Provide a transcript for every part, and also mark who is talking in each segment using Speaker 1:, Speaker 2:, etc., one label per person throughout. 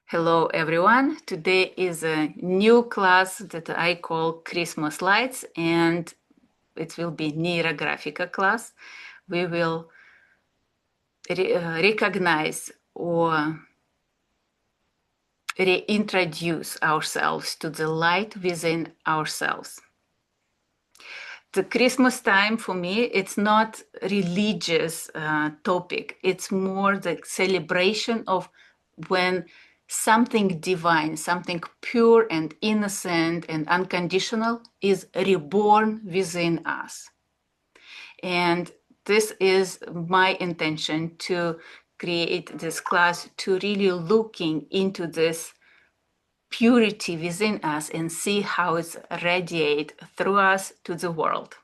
Speaker 1: Hello everyone. Today is a new class that I call Christmas Lights, and it will be Neurographica class. We will recognize or reintroduce ourselves to the light within ourselves. The Christmas time for me, it's not religious topic. It's more the celebration of when something divine, something pure and innocent and unconditional is reborn within us. And this is my intention to create this class, to really looking into this purity within us and see how it's radiate through us to the world.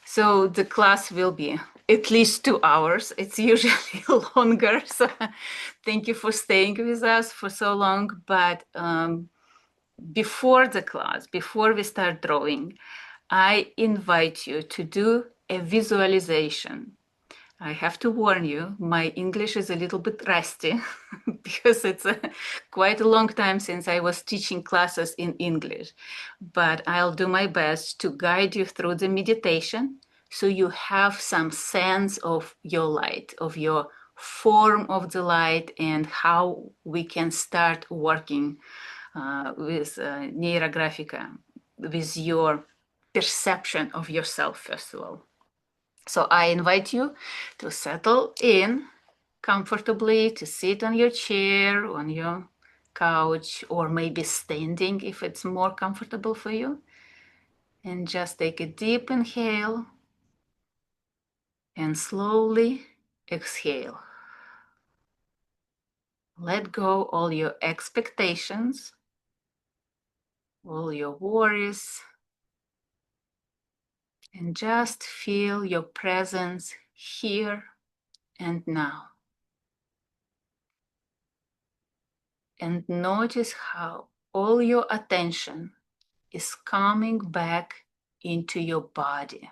Speaker 1: So the class will be at least 2 hours. It's usually longer. So thank you for staying with us for so long. But before the class, before we start drawing, I invite you to do a visualization. I have to warn you, my English is a little bit rusty because it's quite a long time since I was teaching classes in English. But I'll do my best to guide you through the meditation so you have some sense of your light, of your form of the light, and how we can start working with Neurographica, with your perception of yourself, first of all. So I invite you to settle in comfortably, to sit on your chair, on your couch, or maybe standing if it's more comfortable for you. And just take a deep inhale and slowly exhale. Let go all your expectations, all your worries, and just feel your presence here and now. And notice how all your attention is coming back into your body.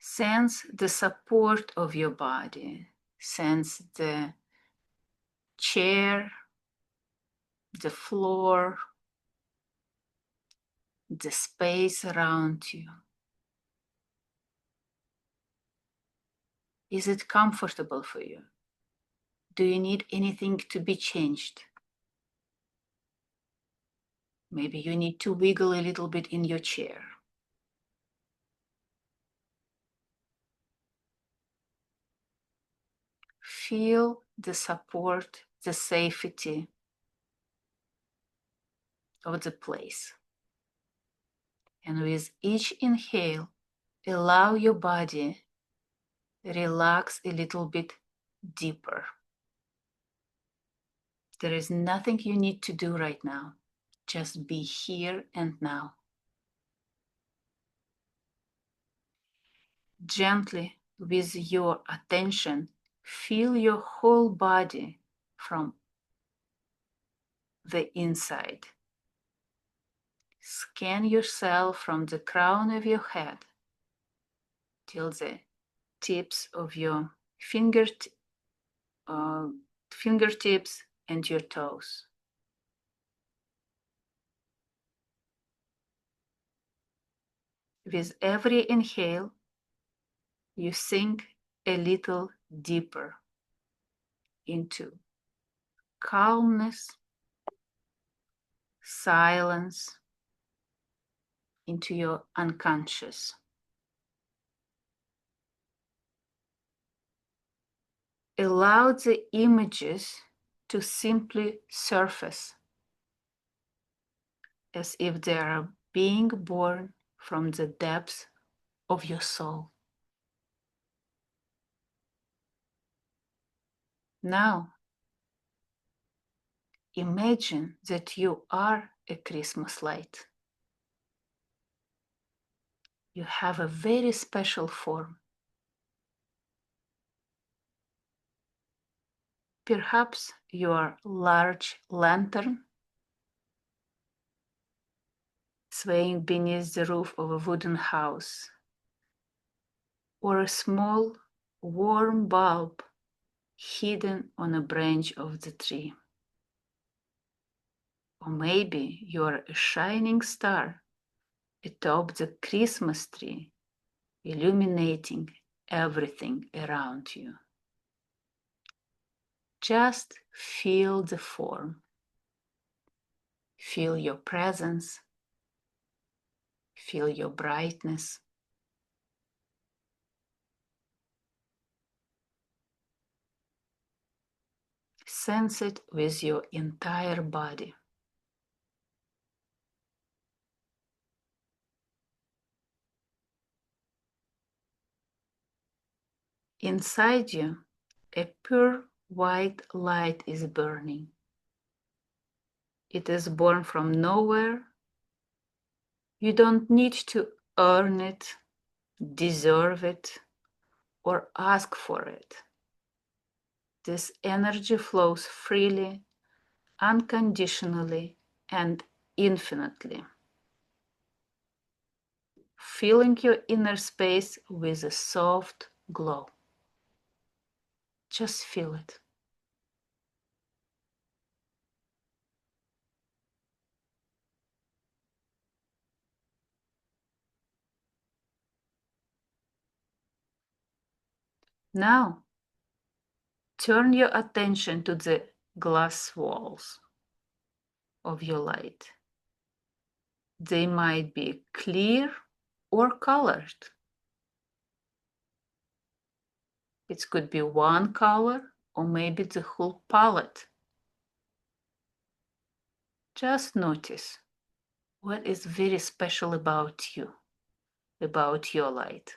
Speaker 1: Sense the support of your body. Sense the chair, the floor, the space around you. Is it comfortable for you? Do you need anything to be changed? Maybe you need to wiggle a little bit in your chair. Feel the support, the safety of the place. And with each inhale, allow your body relax a little bit deeper. There is nothing you need to do right now. Just be here and now. Gently, with your attention, feel your whole body from the inside. Scan yourself from the crown of your head till the tips of your fingertips and your toes. With every inhale, you sink a little deeper into calmness, silence, into your unconscious. Allow the images to simply surface as if they are being born from the depths of your soul. Now, imagine that you are a Christmas light. You have a very special form. Perhaps your large lantern swaying beneath the roof of a wooden house, or a small, warm bulb hidden on a branch of the tree. Or maybe you're a shining star atop the Christmas tree, illuminating everything around you. Just feel the form. Feel your presence. Feel your brightness. Sense it with your entire body. Inside you, a pure white light is burning. It is born from nowhere. You don't need to earn it, deserve it, or ask for it. This energy flows freely, unconditionally, and infinitely, filling your inner space with a soft glow. Just feel it. Now, turn your attention to the glass walls of your light. They might be clear or colored. It could be one color or maybe the whole palette. Just notice what is very special about you, about your light.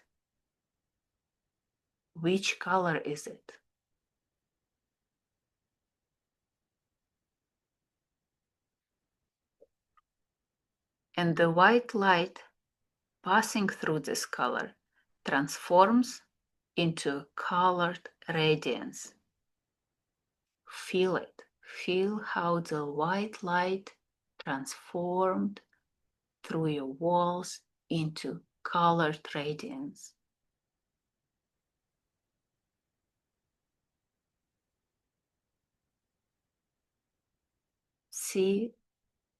Speaker 1: Which color is it? And the white light passing through this color transforms into colored radiance. Feel it. Feel how the white light transformed through your walls into colored radiance. See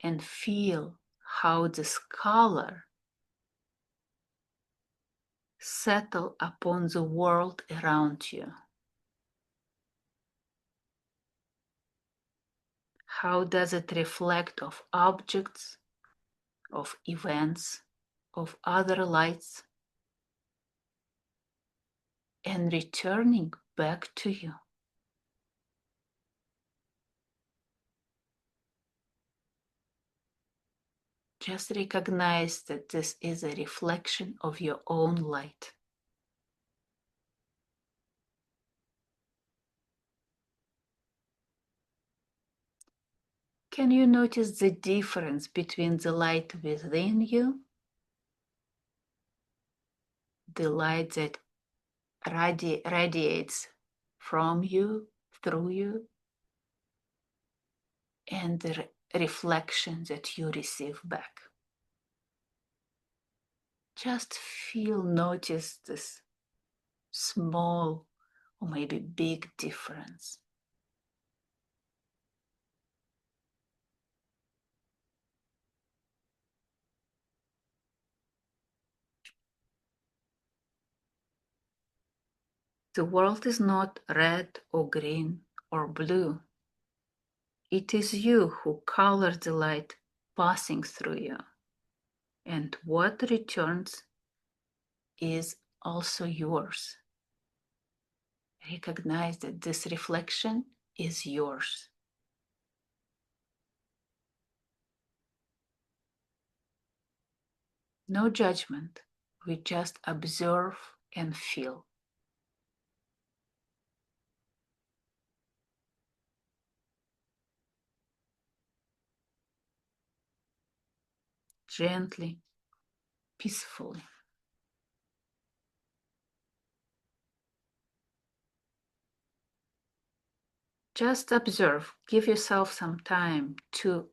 Speaker 1: and feel how this color settle upon the world around you. How does it reflect of objects, of events, of other lights, and returning back to you? Just recognize that this is a reflection of your own light. Can you notice the difference between the light within you, the light that radiates from you, through you, and the reflection that you receive back? Just feel, notice this small or maybe big difference. The world is not red or green or blue. It is you who color the light passing through you. And what returns is also yours. Recognize that this reflection is yours. No judgment. We just observe and feel. Gently, peacefully. Just observe. Give yourself some time to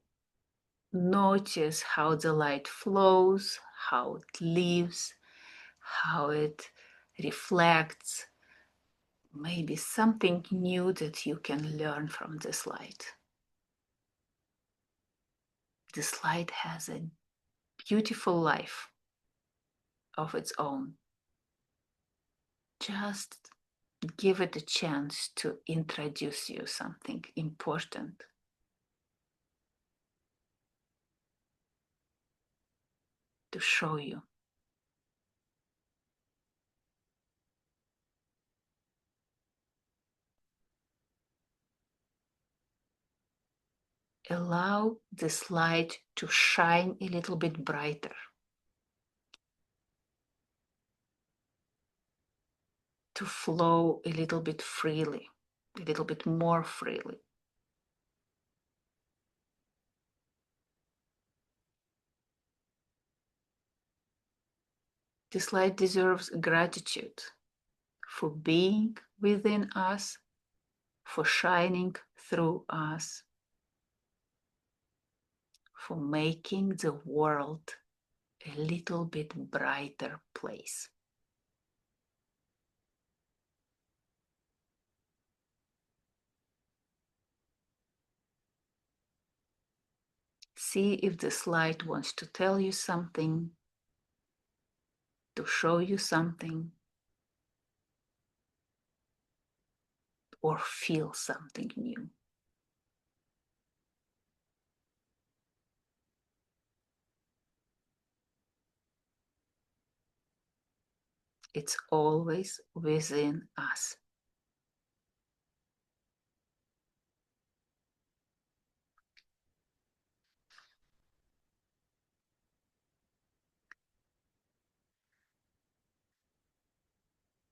Speaker 1: notice how the light flows, how it leaves, how it reflects. Maybe something new that you can learn from this light. This light has a beautiful life of its own. Just give it a chance to introduce you something important. To show you. Allow this light to shine a little bit brighter. To flow a little bit freely, a little bit more freely. This light deserves gratitude for being within us, for shining through us, for making the world a little bit brighter place. See if this light wants to tell you something, to show you something, or feel something new. It's always within us.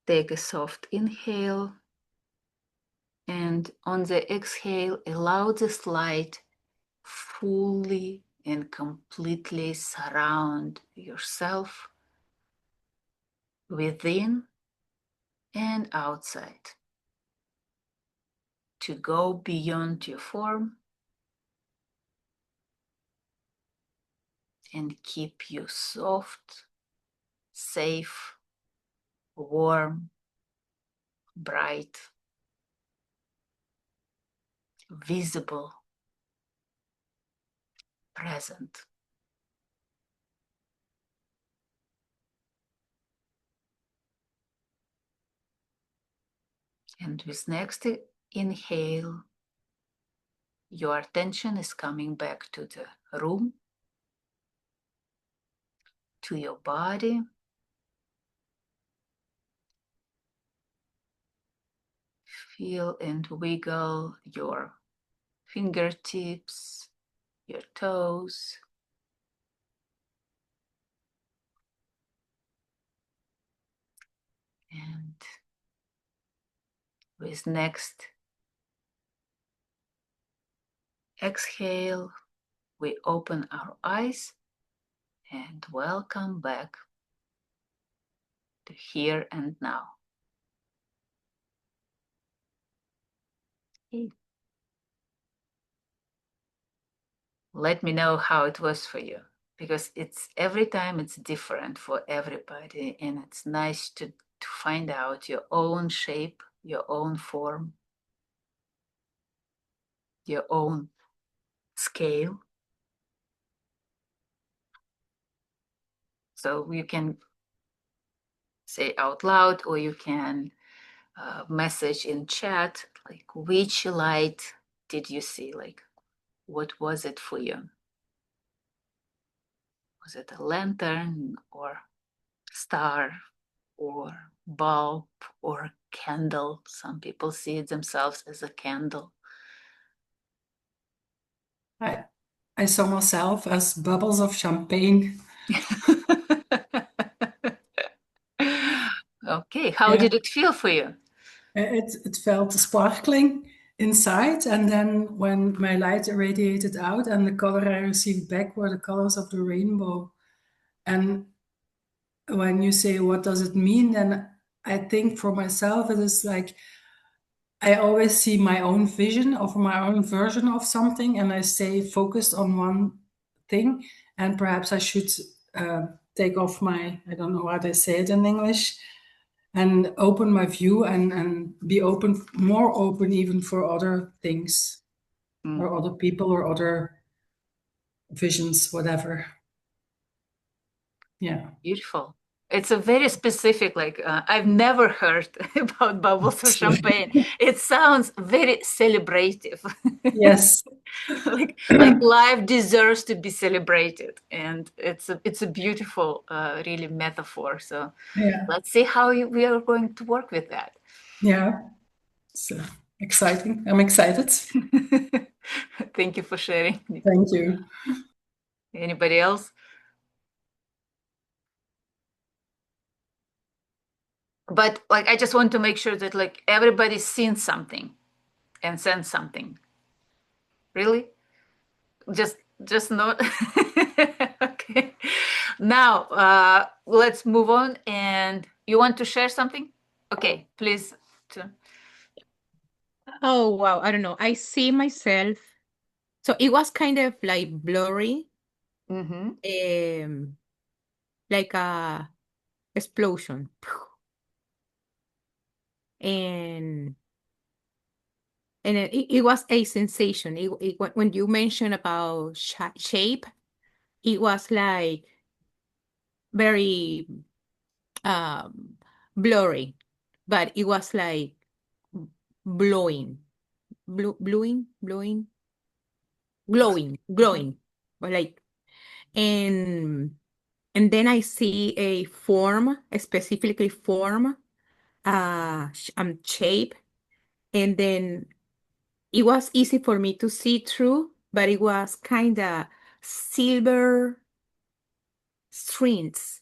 Speaker 1: Take a soft inhale, and on the exhale, allow this light fully and completely surround yourself within and outside, to go beyond your form and keep you soft, safe, warm, bright, visible, present. And with next inhale, your attention is coming back to the room, to your body. Feel and wiggle your fingertips, your toes. And with next exhale, we open our eyes and welcome back to here and now. Okay. Let me know how it was for you, because it's every time it's different for everybody, and it's nice to find out your own shape, your own form, your own scale. So you can say out loud, or you can message in chat, like, which light did you see? Like, what was it for you? Was it a lantern or star or bulb or candle? Some people see themselves as a candle.
Speaker 2: I saw myself as bubbles of champagne.
Speaker 1: Okay, how
Speaker 2: Yeah,
Speaker 1: did it feel for you?
Speaker 2: it felt sparkling inside, and then when my light irradiated out, and the color I received back were the colors of the rainbow. And when you say, what does it mean? Then I think for myself, it is like I always see my own vision of my own version of something, and I stay focused on one thing, and perhaps I should take off my, I don't know how they say it in English, and open my view and be open, more open even for other things or other people or other visions, whatever. Yeah.
Speaker 1: Beautiful. It's a very specific, like, I've never heard about bubbles of champagne. It sounds very celebrative.
Speaker 2: Yes.
Speaker 1: Like life deserves to be celebrated. And it's a beautiful, really metaphor. So
Speaker 2: Yeah.
Speaker 1: let's see how we are going to work with that.
Speaker 2: Yeah. So exciting. I'm excited.
Speaker 1: Thank you for sharing.
Speaker 2: Thank you.
Speaker 1: Anybody else? But like, I just want to make sure that like everybody's seen something and sent something. Really? Just not. Okay. Now, let's move on. And you want to share something? Okay, please.
Speaker 3: Oh, wow. I don't know. I see myself. So it was kind of like blurry,
Speaker 1: Mm-hmm.
Speaker 3: like a explosion. And it was a sensation. When you mentioned about shape, it was like very um blurry, but it was like blowing, blowing, glowing, or like and and then I see a form, specifically form, shape, and then it was easy for me to see through, but it was kind of silver strings.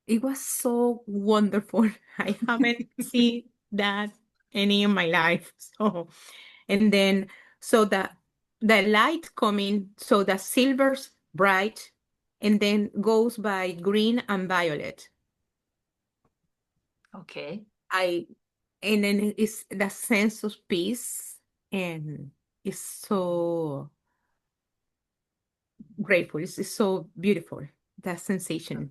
Speaker 3: It was so wonderful. I haven't seen that any in my life. So, and then so the light coming, so the silver's bright, and then goes by green and violet.
Speaker 1: Okay.
Speaker 3: And then it's the sense of peace, and it's so grateful. It's so beautiful. That sensation.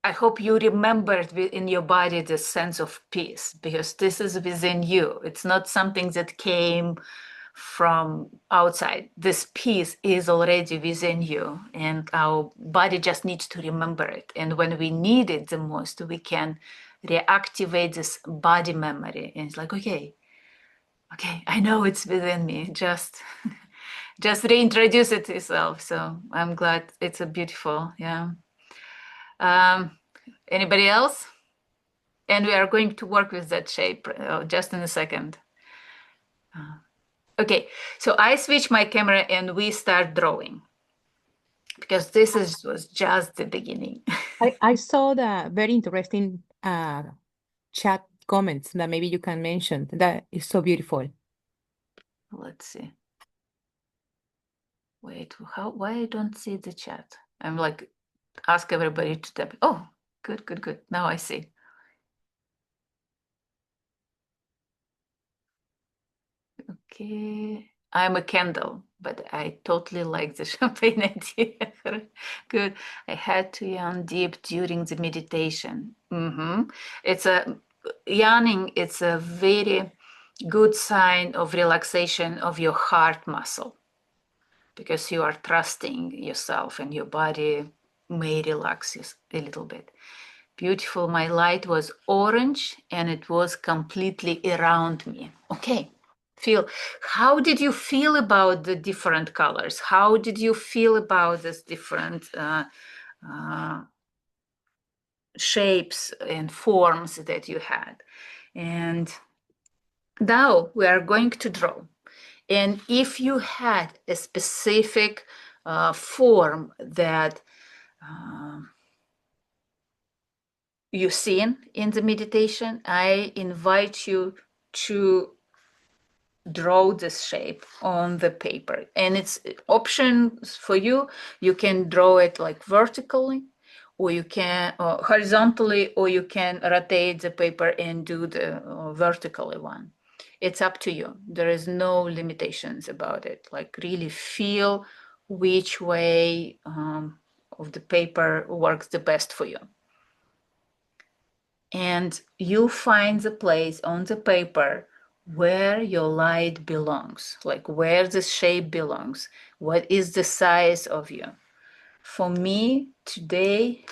Speaker 1: I hope you remembered in your body the sense of peace, because this is within you. It's not something that came from outside. This peace is already within you, and our body just needs to remember it. And when we need it the most, we can reactivate this body memory. And it's like, okay, I know it's within me. Just reintroduce it to yourself. So I'm glad. It's a beautiful, yeah. Anybody else? And we are going to work with that shape just in a second. Okay, so I switch my camera and we start drawing, because was just the beginning.
Speaker 3: I saw the very interesting chat comments that maybe you can mention. That is so beautiful.
Speaker 1: Let's see. Wait, why I don't see the chat? I'm like, ask everybody to tap. Oh, good. Now I see. Okay. I'm a candle, but I totally like the champagne idea. Good. I had to yawn deep during the meditation. It's a yawning. It's a very good sign of relaxation of your heart muscle, because you are trusting yourself and your body may relax a little bit. Beautiful. My light was orange and it was completely around me. Okay. How did you feel about the different colors? How did you feel about these different shapes and forms that you had? And now we are going to draw. And if you had a specific form that you've seen in the meditation, I invite you to draw this shape on the paper. And it's options for you. You can draw it like vertically, or you can horizontally, or you can rotate the paper and do the vertically one. It's up to you. There is no limitations about it. Like, really feel which way of the paper works the best for you. And you find the place on the paper where your light belongs, like where the shape belongs, what is the size of you. For me today,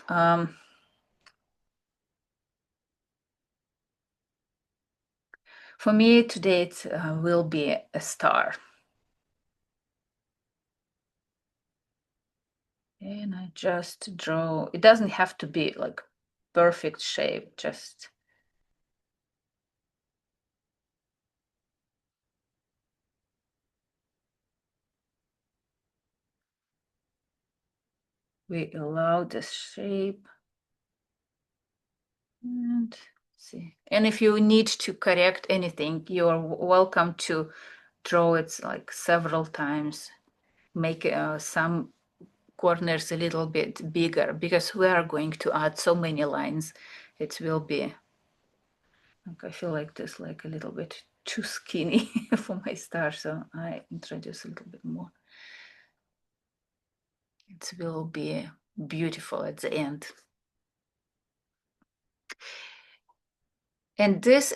Speaker 1: it will be a star. And I just draw, it doesn't have to be like perfect shape, just we allow the shape and see. And if you need to correct anything, you're welcome to draw it like several times, make some corners a little bit bigger, because we are going to add so many lines. It will be, like, I feel like this like a little bit too skinny for my star, so I introduce a little bit more. It will be beautiful at the end. And this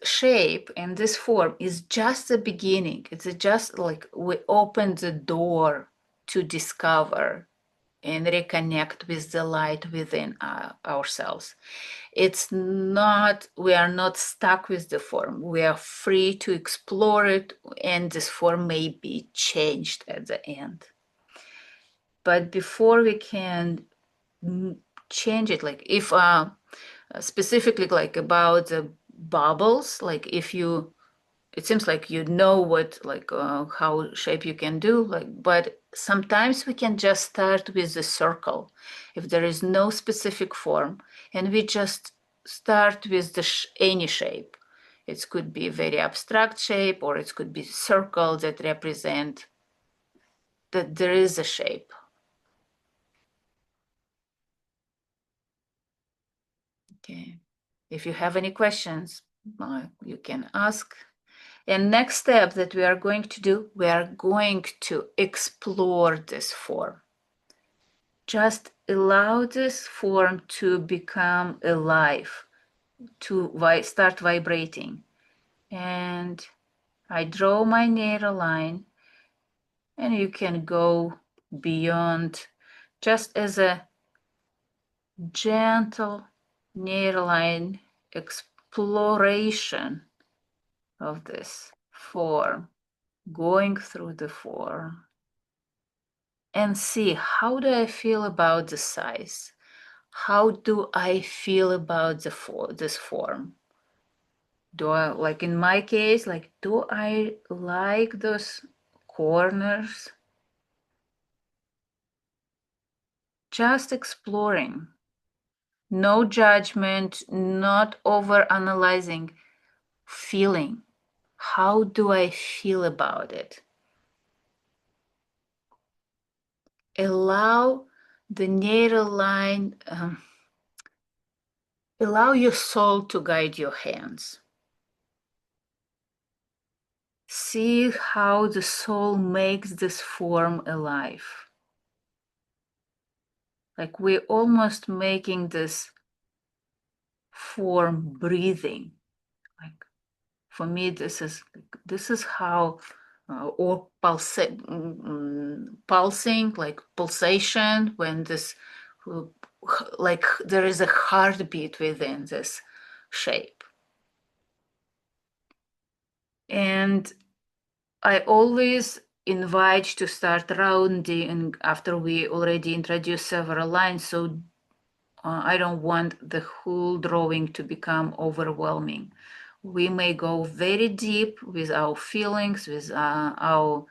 Speaker 1: shape and this form is just the beginning. It's just like we open the door to discover and reconnect with the light within ourselves. It's not, we are not stuck with the form. We are free to explore it, and this form may be changed at the end. But before we can change it, like if specifically like about the bubbles, like if you, it seems like you know what, like how shape you can do, like, but sometimes we can just start with the circle if there is no specific form, and we just start with the any shape. It could be a very abstract shape, or it could be circle that represent that there is a shape. Okay, if you have any questions, you can ask. And next step that we are going to do, we are going to explore this form. Just allow this form to become alive, to start vibrating. And I draw my narrow line, and you can go beyond, just as a gentle narrow line exploration of this form, going through the form, and see, how do I feel about the size? How do I feel about this form? Do I, like in my case, like, do I like those corners? Just exploring. No judgment, not over analyzing, feeling. How do I feel about it? Allow the narrow line, allow your soul to guide your hands. See how the soul makes this form alive. Like we're almost making this form breathing. Like for me, this is how, or pulsing, like pulsation, when this, like there is a heartbeat within this shape. And I always invite to start rounding after we already introduced several lines, so I don't want the whole drawing to become overwhelming. We may go very deep with our feelings, with our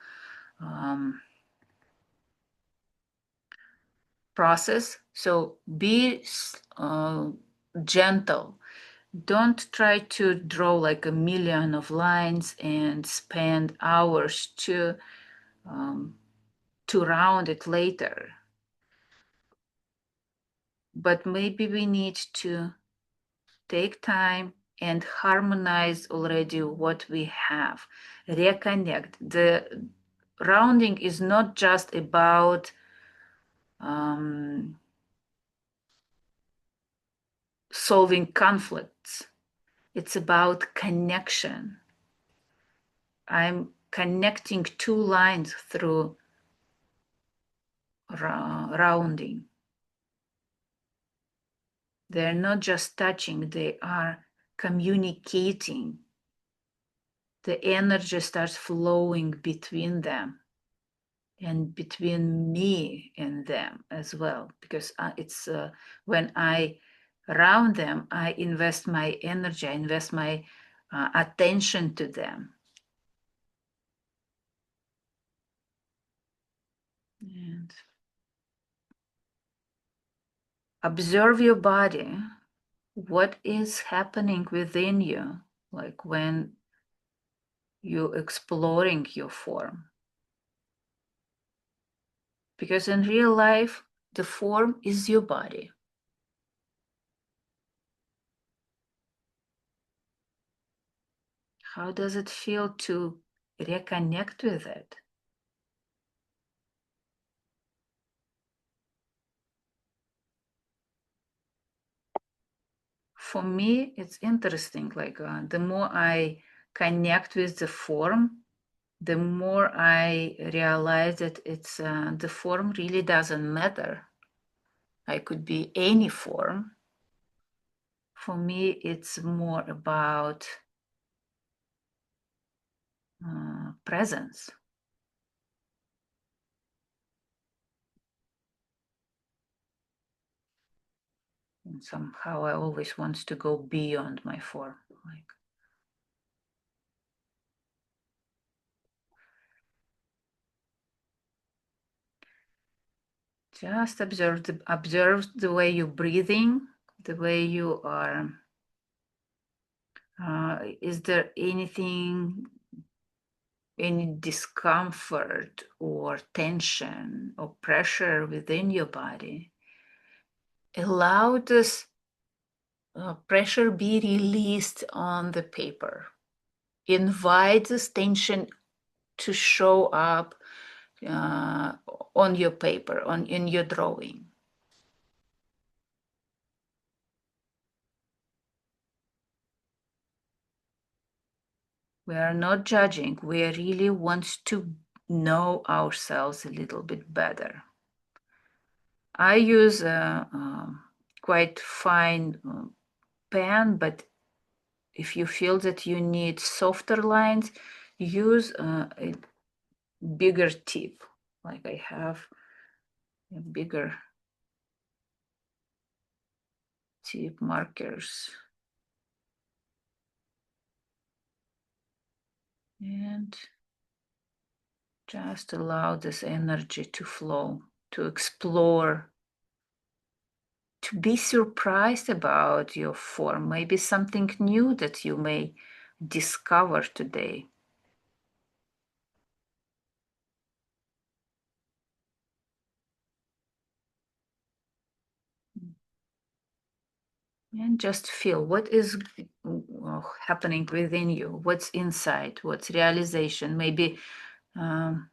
Speaker 1: process. So be gentle. Don't try to draw like a million of lines and spend hours to round it later. But maybe we need to take time and harmonize already what we have. Reconnect. rounding is not just about solving conflicts. It's about connection. I'm connecting two lines through rounding. They're not just touching, they are communicating. The energy starts flowing between them and between me and them as well, because it's when I round them, I invest my energy, I invest my attention to them. And observe your body. What is happening within you, like when you're exploring your form? Because in real life, the form is your body. How does it feel to reconnect with it? For me, it's interesting. Like the more I connect with the form, the more I realize that it's the form really doesn't matter. I could be any form. For me, it's more about presence. And somehow I always want to go beyond my form. Like, just observe the way you're breathing, the way you are. Is there anything, any discomfort or tension or pressure within your body? Allow this pressure be released on the paper. Invite this tension to show up on your paper, in your drawing. We are not judging. We really want to know ourselves a little bit better. I use a quite fine pen, but if you feel that you need softer lines, use a bigger tip. Like I have a bigger tip markers. And just allow this energy to flow, to explore, to be surprised about your form, maybe something new that you may discover today. And just feel what is happening within you, what's inside, what's realization, maybe some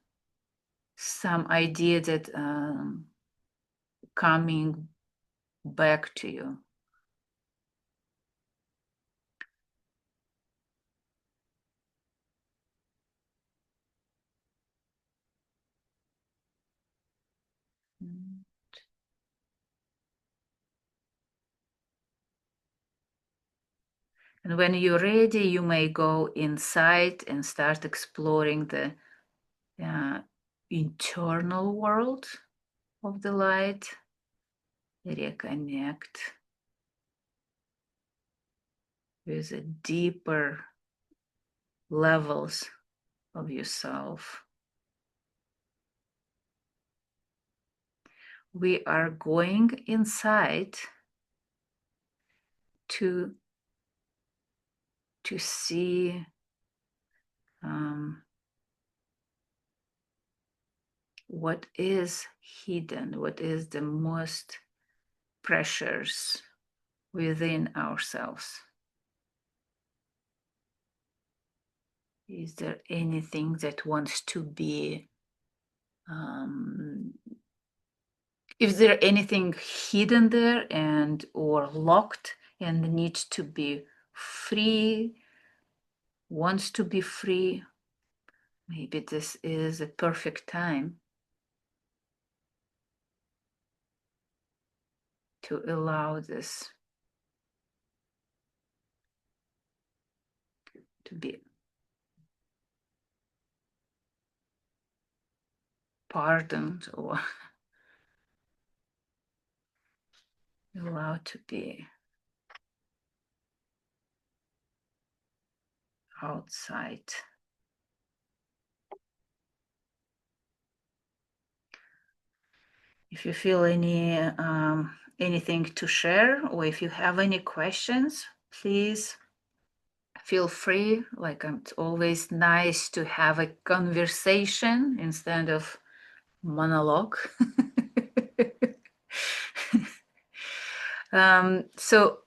Speaker 1: idea that coming back to you. And when you're ready, you may go inside and start exploring the internal world of the light. Reconnect with the deeper levels of yourself. We are going inside to see what is hidden, what is the most precious within ourselves. Is there anything that wants to be If there anything hidden there and or locked and needs to be free, wants to be free, maybe this is a perfect time to allow this to be pardoned or allowed to be outside. If you feel anything to share, or if you have any questions, please feel free. Like, it's always nice to have a conversation instead of monologue. So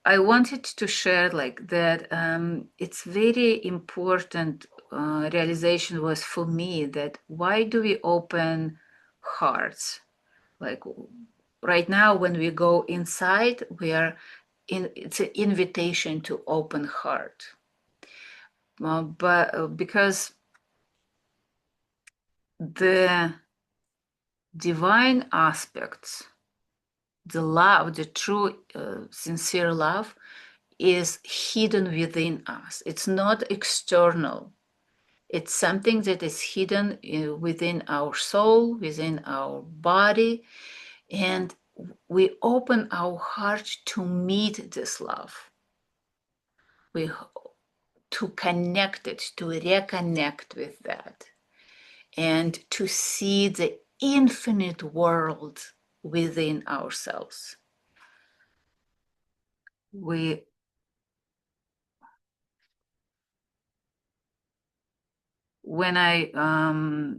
Speaker 1: I wanted to share like that. It's very important realization was for me that why do we open hearts? Like right now, when we go inside, it's an invitation to open heart. But because the divine aspects, the love, the true, sincere love, is hidden within us. It's not external. It's something that is hidden within our soul, within our body, and we open our heart to meet this love. To connect it, to reconnect with that, and to see the infinite world within ourselves. When I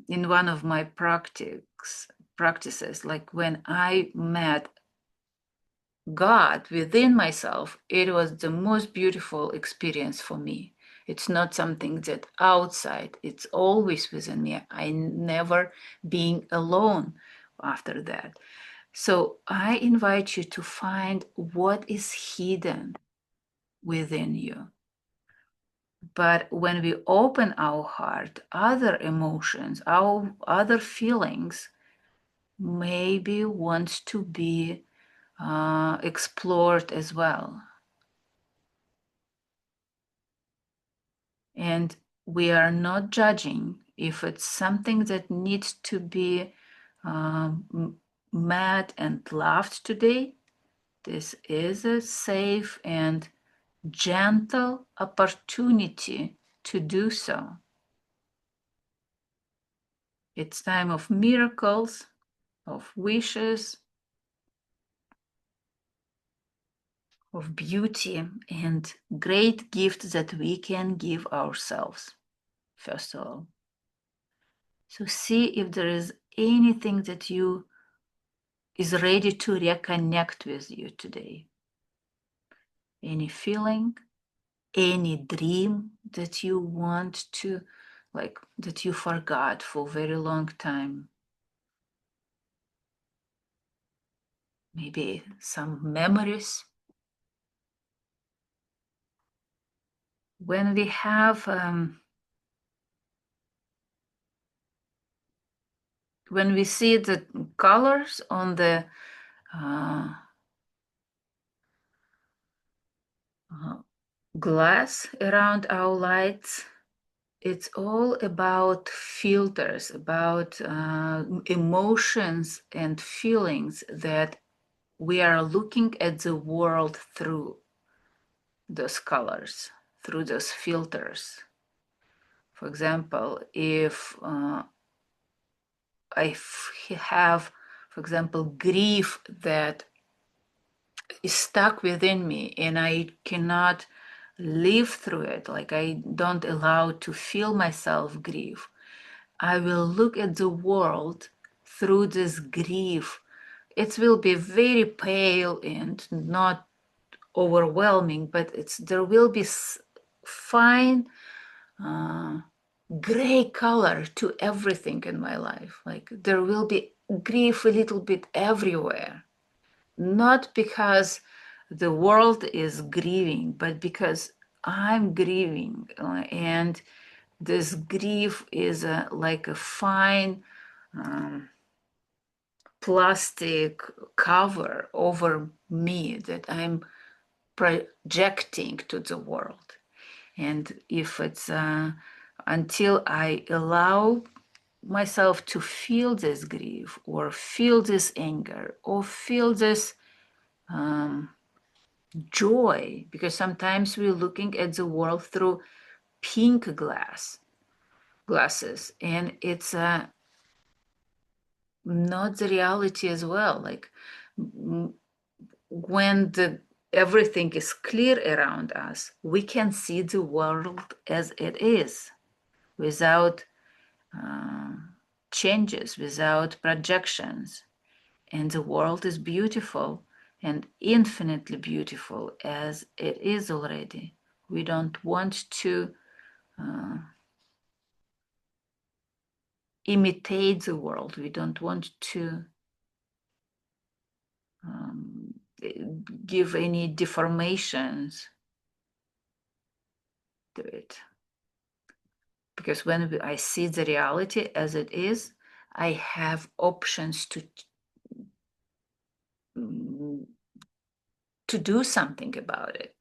Speaker 1: in one of my practices, like when I met God within myself, it was the most beautiful experience for me. It's not something that outside, it's always within me. I never being alone after that. So I invite you to find what is hidden within you. But when we open our heart, other emotions, our other feelings maybe wants to be explored as well. And we are not judging if it's something that needs to be met and loved today. This is a safe and gentle opportunity to do so. It's time of miracles, of wishes, of beauty, and great gifts that we can give ourselves, first of all. So see if there is anything that you is ready to reconnect with you today. Any feeling, any dream that you want to, like, that you forgot for a very long time. Maybe some memories. When we have, when we see the colors on the glass around our lights, it's all about filters, about emotions and feelings that we are looking at the world through those colors, through those filters. For example, if I have, for example, grief that is stuck within me and I cannot live through it, like I don't allow to feel myself grief, I will look at the world through this grief. It will be very pale and not overwhelming, but there will be fine gray color to everything in my life. Like there will be grief a little bit everywhere, not because the world is grieving, but because I'm grieving. And this grief is like a fine plastic cover over me that I'm projecting to the world. And if it's until I allow myself to feel this grief or feel this anger or feel this joy, because sometimes we're looking at the world through pink glasses, and it's not the reality as well. Like when everything is clear around us, we can see the world as it is, without changes, without projections. And the world is beautiful and infinitely beautiful as it is already. We don't want to imitate the world. We don't want to give any deformations to it. Because when I see the reality as it is, I have options to do something about it.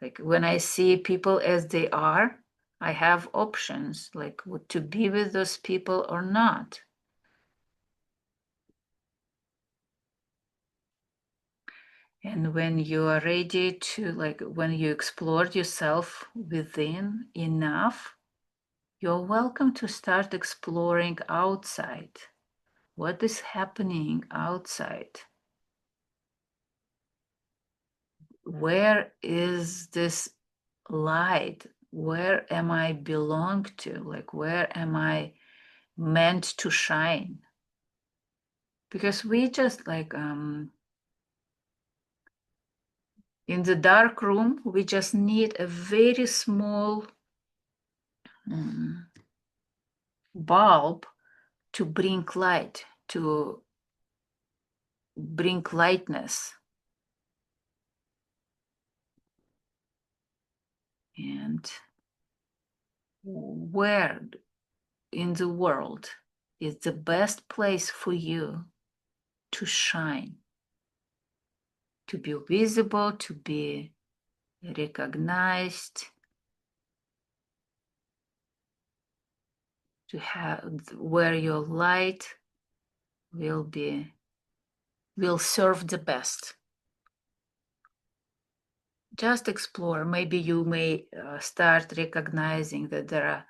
Speaker 1: Like when I see people as they are, I have options, like to be with those people or not. And when you are ready to, like when you explored yourself within enough, you're welcome to start exploring outside. What is happening outside? Where is this light? Where am I belong to? Like where am I meant to shine? Because we just like in the dark room, we just need a very small bulb to bring light, to bring lightness. And where in the world is the best place for you to shine, to be visible, to be recognized, to have where your light will serve the best. Just explore. Maybe you may start recognizing that there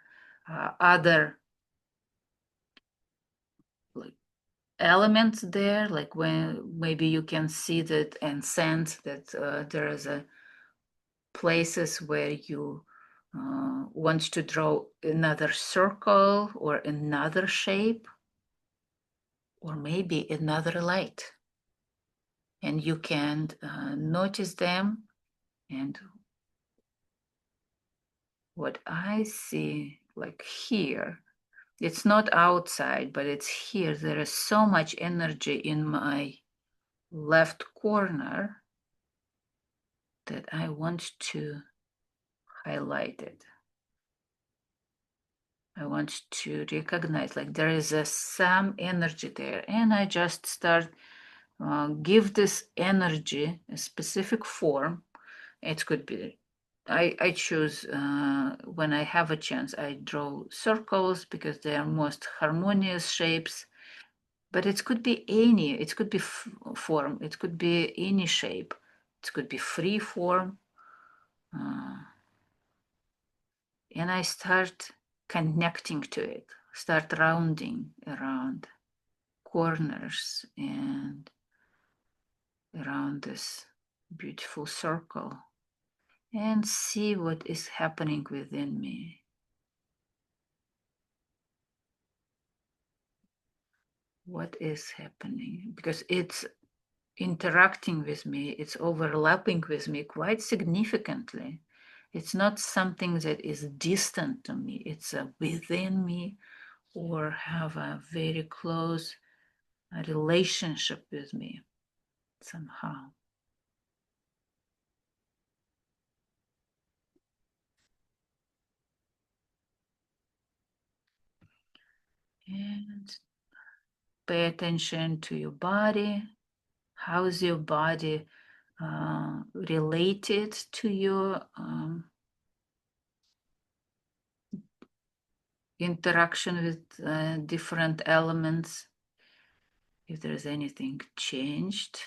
Speaker 1: are other like elements there, like when maybe you can see that and sense that there is a places where you want to draw another circle or another shape or maybe another light, and you can notice them. And what I see, like here, it's not outside, but it's here. There is so much energy in my left corner that I want to highlight it. I want to recognize like there is some energy there, and I just start give this energy a specific form. It could be I choose when I have a chance, I draw circles because they are most harmonious shapes. But it could be any, it could be form, it could be any shape, it could be free form. And I start connecting to it, start rounding around corners and around this beautiful circle and see what is happening within me. What is happening? Because it's interacting with me, it's overlapping with me quite significantly. It's not something that is distant to me. It's within me, or have a very close relationship with me somehow. And pay attention to your body. How is your body related to your interaction with different elements? If there's anything changed.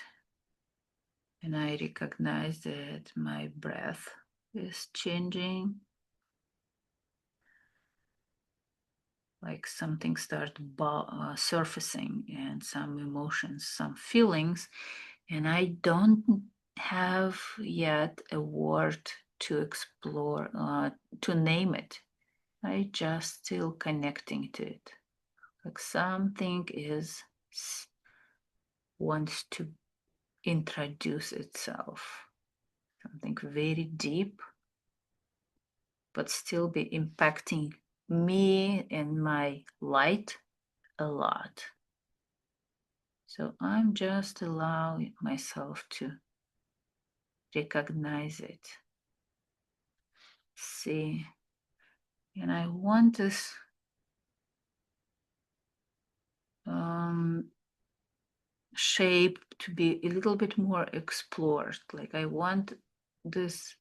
Speaker 1: And I recognize that my breath is changing. Like something starts surfacing, and some emotions, some feelings, and I don't have yet a word to explore, to name it. I just still connecting to it. Like something wants to introduce itself. Something very deep, but still be impacting me and my light a lot. So I'm just allowing myself to recognize it, see, and I want this shape to be a little bit more explored. Like I want this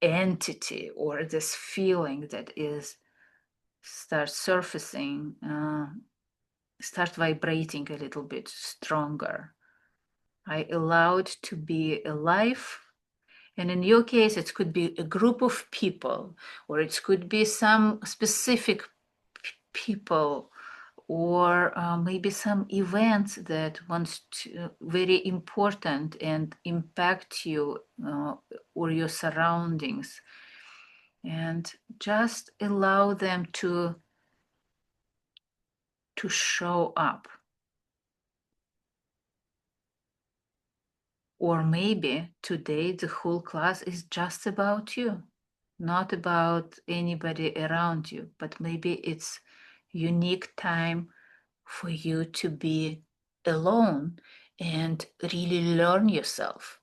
Speaker 1: entity or this feeling that is start surfacing, start vibrating a little bit stronger. I allow it to be alive. And in your case, it could be a group of people, or it could be some specific people, or maybe some events that wants to very important and impact you or your surroundings, and just allow them to show up. Or maybe today the whole class is just about you, not about anybody around you, but maybe it's unique time for you to be alone and really learn yourself.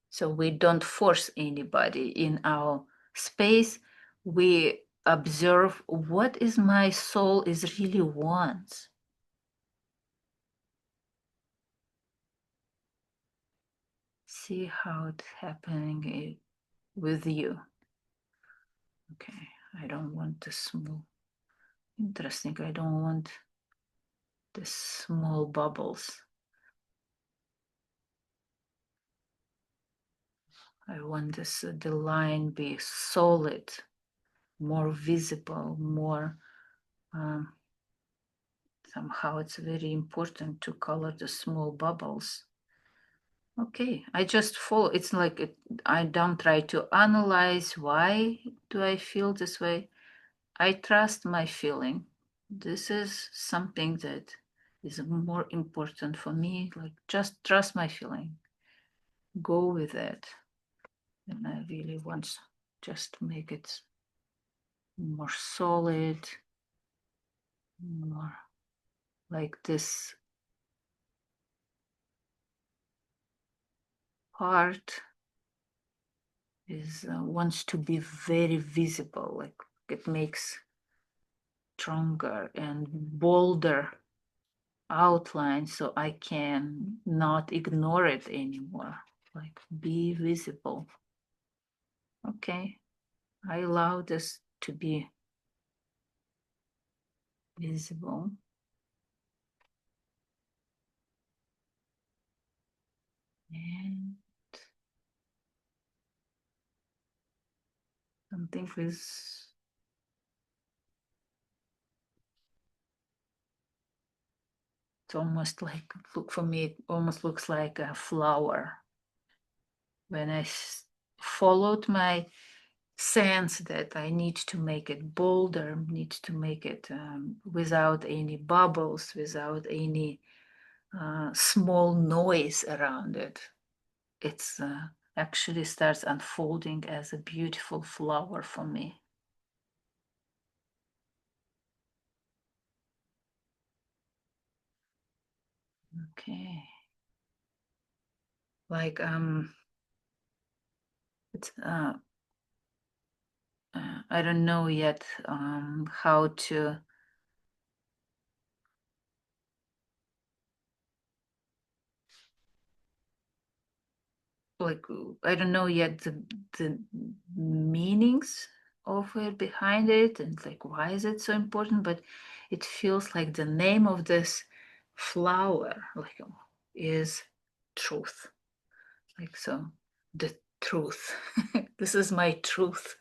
Speaker 1: So we don't force anybody in our space. We observe what is my soul is really wants. See how it's happening with you. Okay, I don't want the small, interesting, I don't want the small bubbles. I want this, the line be solid, more visible, more, somehow it's very important to color the small bubbles. Okay, I just follow. It's like I don't try to analyze why do I feel this way. I trust my feeling. This is something that is more important for me. Like just trust my feeling. Go with it. And I really want just to make it more solid, more like this part is wants to be very visible, like it makes stronger and bolder outline, so I can not ignore it anymore, like be visible. Okay, I allow this to be visible. And something is it's almost like, look for me, it almost looks like a flower. When I followed my sense that I need to make it bolder, need to make it without any bubbles, without any small noise around it. It's actually starts unfolding as a beautiful flower for me. Okay. Like it's I don't know yet how to like I don't know yet the meanings of it behind it and like why is it so important, but it feels like the name of this flower like is truth. Like so the truth. This is my truth.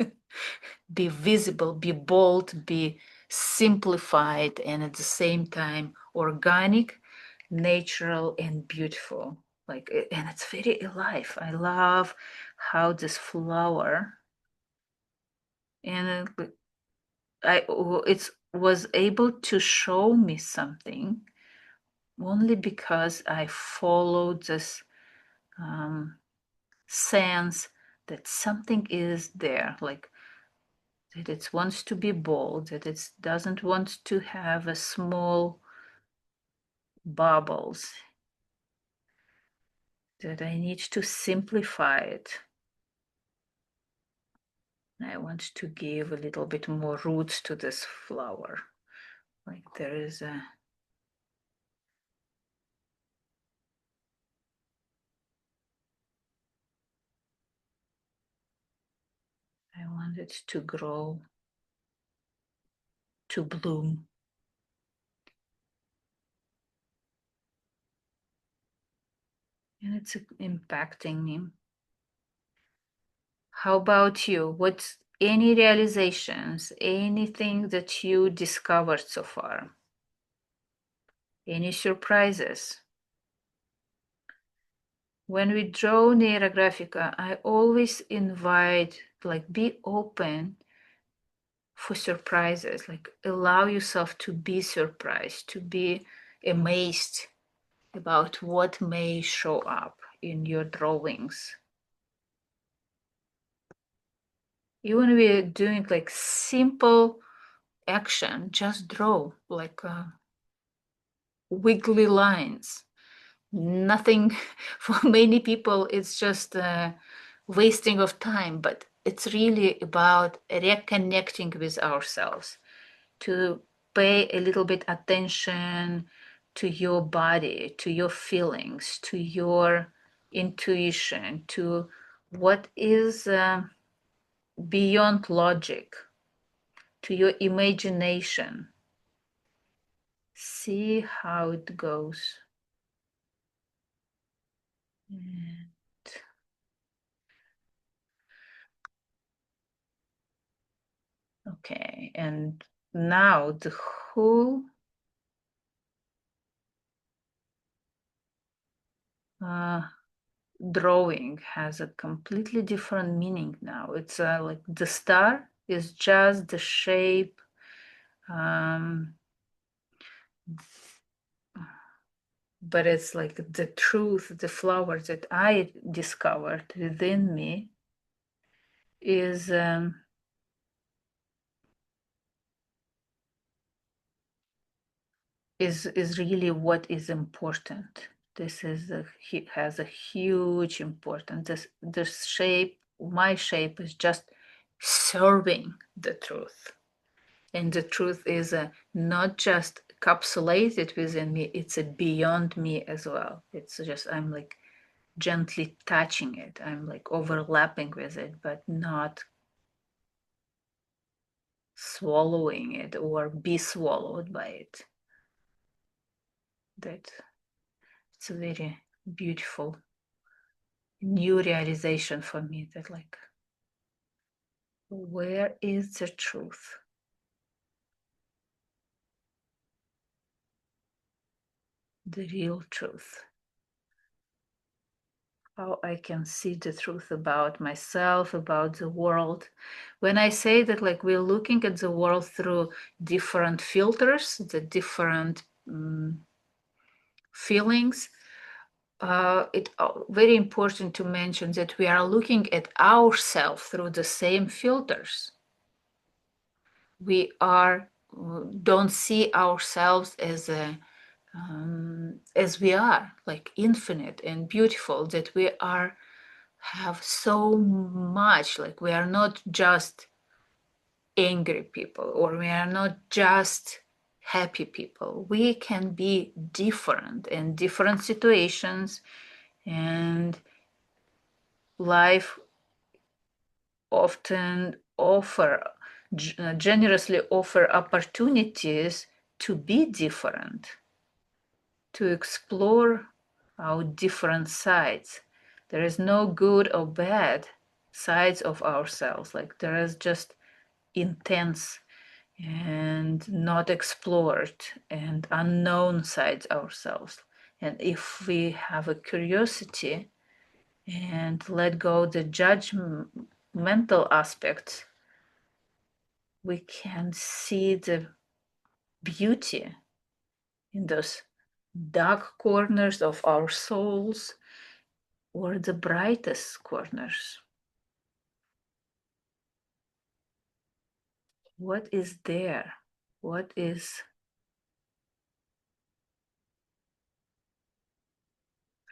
Speaker 1: Be visible, be bold, be simplified, and at the same time organic, natural, and beautiful. Like, and it's very alive. I love how this flower, and it was able to show me something only because I followed this sense that something is there, like that it wants to be bold, that it doesn't want to have a small bubbles, that I need to simplify it. I want to give a little bit more roots to this flower. Like there is a I want it to grow, to bloom. And it's impacting me. How about you? What's any realizations, anything that you discovered so far? Any surprises? When we draw Neurographica, I always invite, like, be open for surprises, like allow yourself to be surprised, to be amazed about what may show up in your drawings. Even we're doing like simple action, just draw like wiggly lines. Nothing for many people, it's just a wasting of time, but it's really about reconnecting with ourselves, to pay a little bit attention to your body, to your feelings, to your intuition, to what is beyond logic, to your imagination. See how it goes. Okay, and now the whole drawing has a completely different meaning now. It's like the star is just the shape, but it's like the truth, the flower that I discovered within me is really what is important. This is has a huge importance. This shape, my shape, is just serving the truth, and the truth is not just encapsulated within me; it's a beyond me as well. It's just I'm like gently touching it. I'm like overlapping with it, but not swallowing it or be swallowed by it. That it's a very beautiful new realization for me, that like, where is the truth? The real truth. How I can see the truth about myself, about the world. When I say that, like, we're looking at the world through different filters, the different feelings, it's very important to mention that we are looking at ourselves through the same filters. We don't see ourselves as we are, like infinite and beautiful, that we have so much, like we are not just angry people, or we are not just happy people. We can be different in different situations, and life often generously offer opportunities to be different, to explore our different sides. There is no good or bad sides of ourselves. Like there is just intense and not explored and unknown sides ourselves. And if we have a curiosity and let go the judgmental aspects, we can see the beauty in those dark corners of our souls or the brightest corners. What is there? What is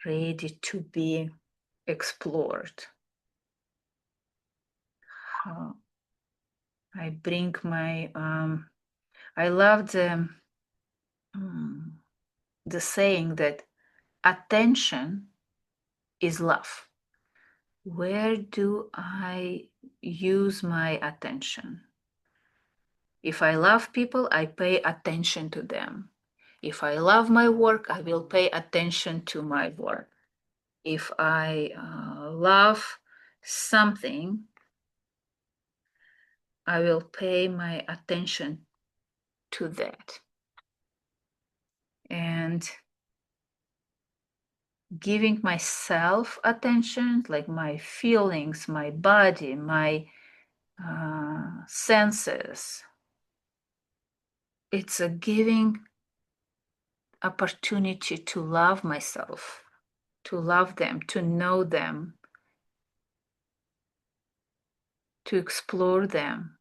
Speaker 1: ready to be explored? I bring my, I love the saying that attention is love. Where do I use my attention? If I love people, I pay attention to them. If I love my work, I will pay attention to my work. If I love something, I will pay my attention to that. And giving myself attention, like my feelings, my body, my senses, it's a giving opportunity to love myself, to love them, to know them, to explore them,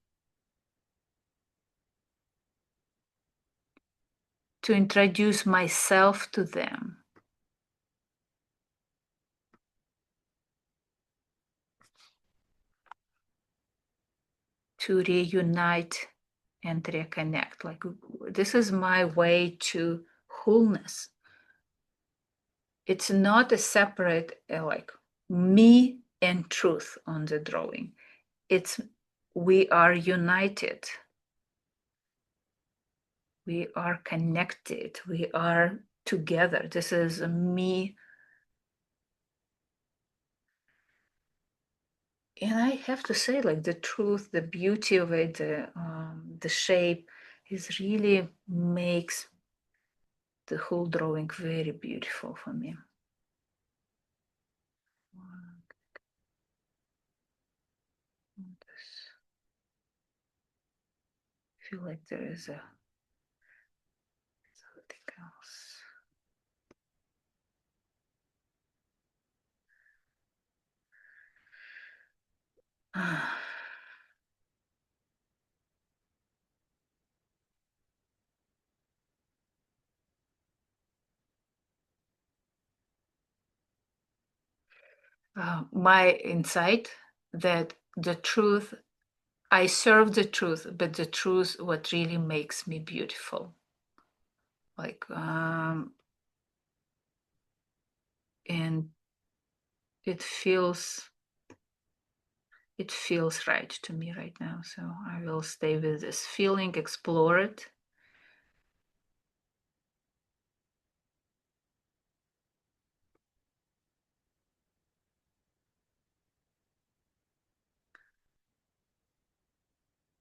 Speaker 1: to introduce myself to them. To reunite and reconnect. Like this is my way to wholeness. It's not a separate like me and truth on the drawing. It's we are united. We are connected. We are together. This is me. And I have to say, like the truth, the beauty of it, the shape is really makes the whole drawing very beautiful for me. I feel like there is something else. My insight that the truth, I serve the truth, but the truth what really makes me beautiful. Like and it feels right to me right now. So I will stay with this feeling, explore it.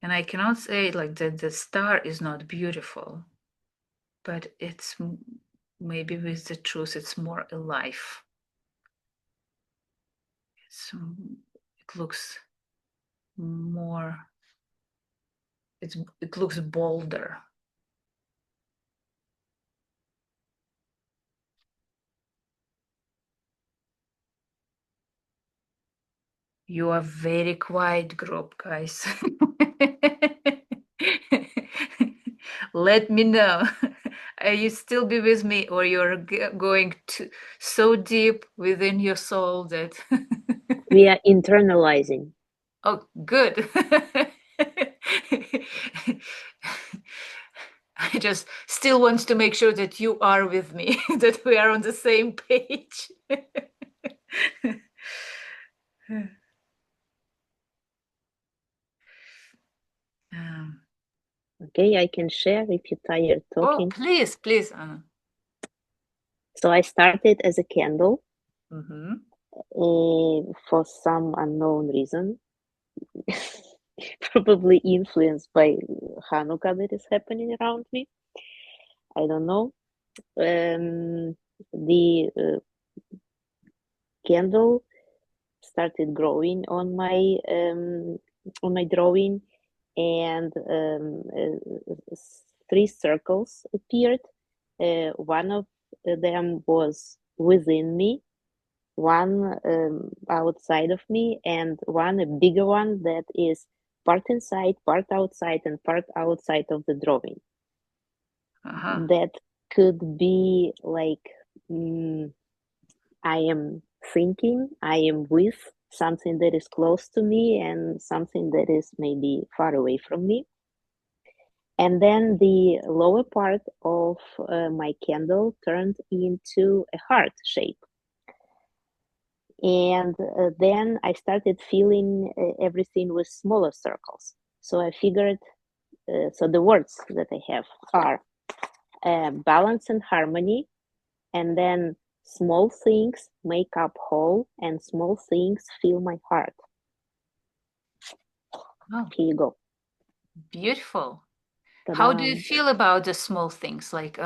Speaker 1: And I cannot say like that the star is not beautiful, but it's maybe with the truth, it's more alive. It looks more, it looks bolder. You are very quiet group, guys. Let me know. Are you still be with me, or you're going to so deep within your soul that
Speaker 4: We are internalizing.
Speaker 1: oh, good. I just still want to make sure that you are with me, that we are on the same page. Um,
Speaker 4: Okay, I can share if you're tired
Speaker 1: oh,
Speaker 4: talking.
Speaker 1: please, please, Anna.
Speaker 4: So I started as a candle
Speaker 1: Mm-hmm.
Speaker 4: for some unknown reason, probably influenced by Hanukkah that is happening around me. I don't know. The candle started growing on my drawing, and 3 circles appeared. One of them was within me, one outside of me, and one a bigger one that is part inside, part outside, and part outside of the drawing.
Speaker 1: Uh-huh.
Speaker 4: That could be like I am thinking, I am with something that is close to me and something that is maybe far away from me. And then the lower part of my candle turned into a heart shape. And then I started filling everything with smaller circles. So I figured, so the words that I have are balance and harmony, and then small things make up whole, and small things fill my heart.
Speaker 1: Oh,
Speaker 4: Here you go.
Speaker 1: beautiful.
Speaker 4: Ta-da.
Speaker 1: How do you feel about the small things, like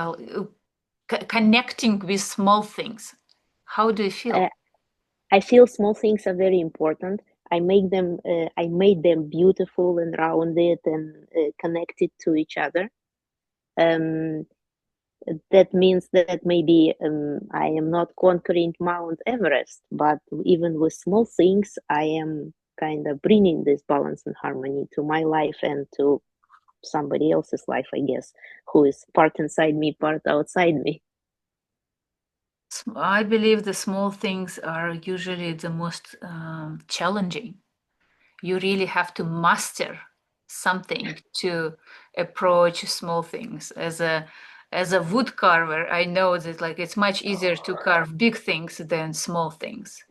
Speaker 1: connecting with small things? How do you feel?
Speaker 4: I feel small things are very important. I made them beautiful and rounded and connected to each other. That means that maybe I am not conquering Mount Everest, but even with small things, I am kind of bringing this balance and harmony to my life and to somebody else's life, I guess, who is part inside me, part outside me.
Speaker 1: I believe the small things are usually the most challenging. You really have to master something to approach small things. As a wood carver, I know that like it's much easier to carve big things than small things.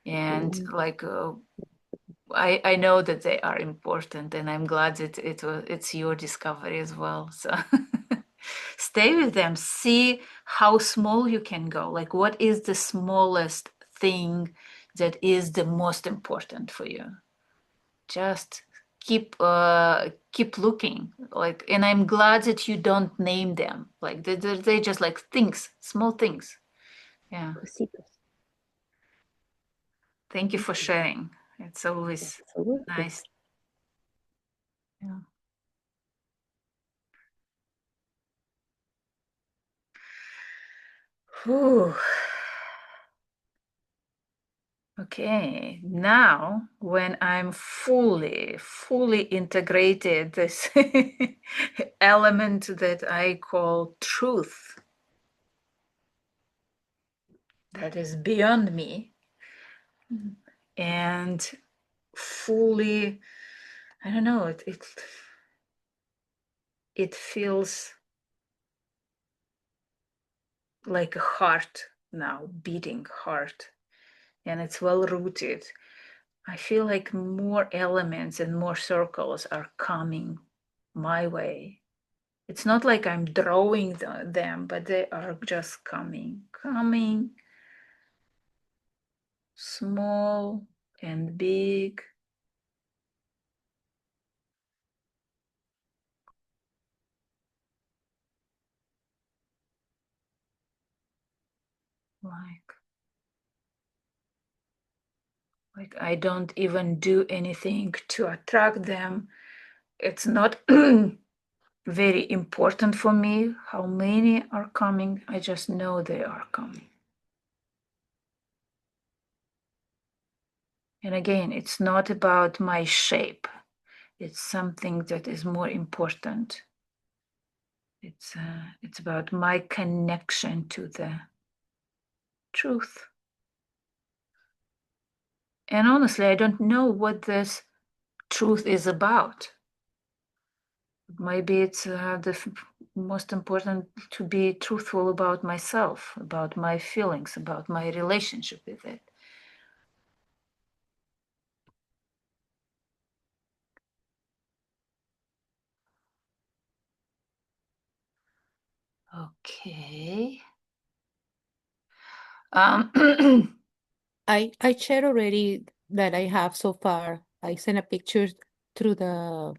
Speaker 1: And like I know that they are important, and I'm glad that it's your discovery as well. So stay with them, see how small you can go. Like, what is the smallest thing that is the most important for you? Just keep looking. Like, and I'm glad that you don't name them. Like, they just like things, small things. Yeah. Thank you for sharing. It's always
Speaker 4: Absolutely.
Speaker 1: nice. Yeah. Whew. Okay, now when I'm fully integrated this element that I call truth, that is beyond me, and fully, I don't know, it feels like a heart now, beating heart, and it's well rooted. I feel like more elements and more circles are coming my way. It's not like I'm drawing them, but they are just coming, small and big. Like I don't even do anything to attract them. It's not very important for me how many are coming. I just know they are coming. And again, it's not about my shape. It's something that is more important. It's about my connection to the truth. And honestly, I don't know what this truth is about. Maybe it's most important to be truthful about myself, about my feelings, about my relationship with it. Okay.
Speaker 3: I shared already that I have so far. I sent a picture through the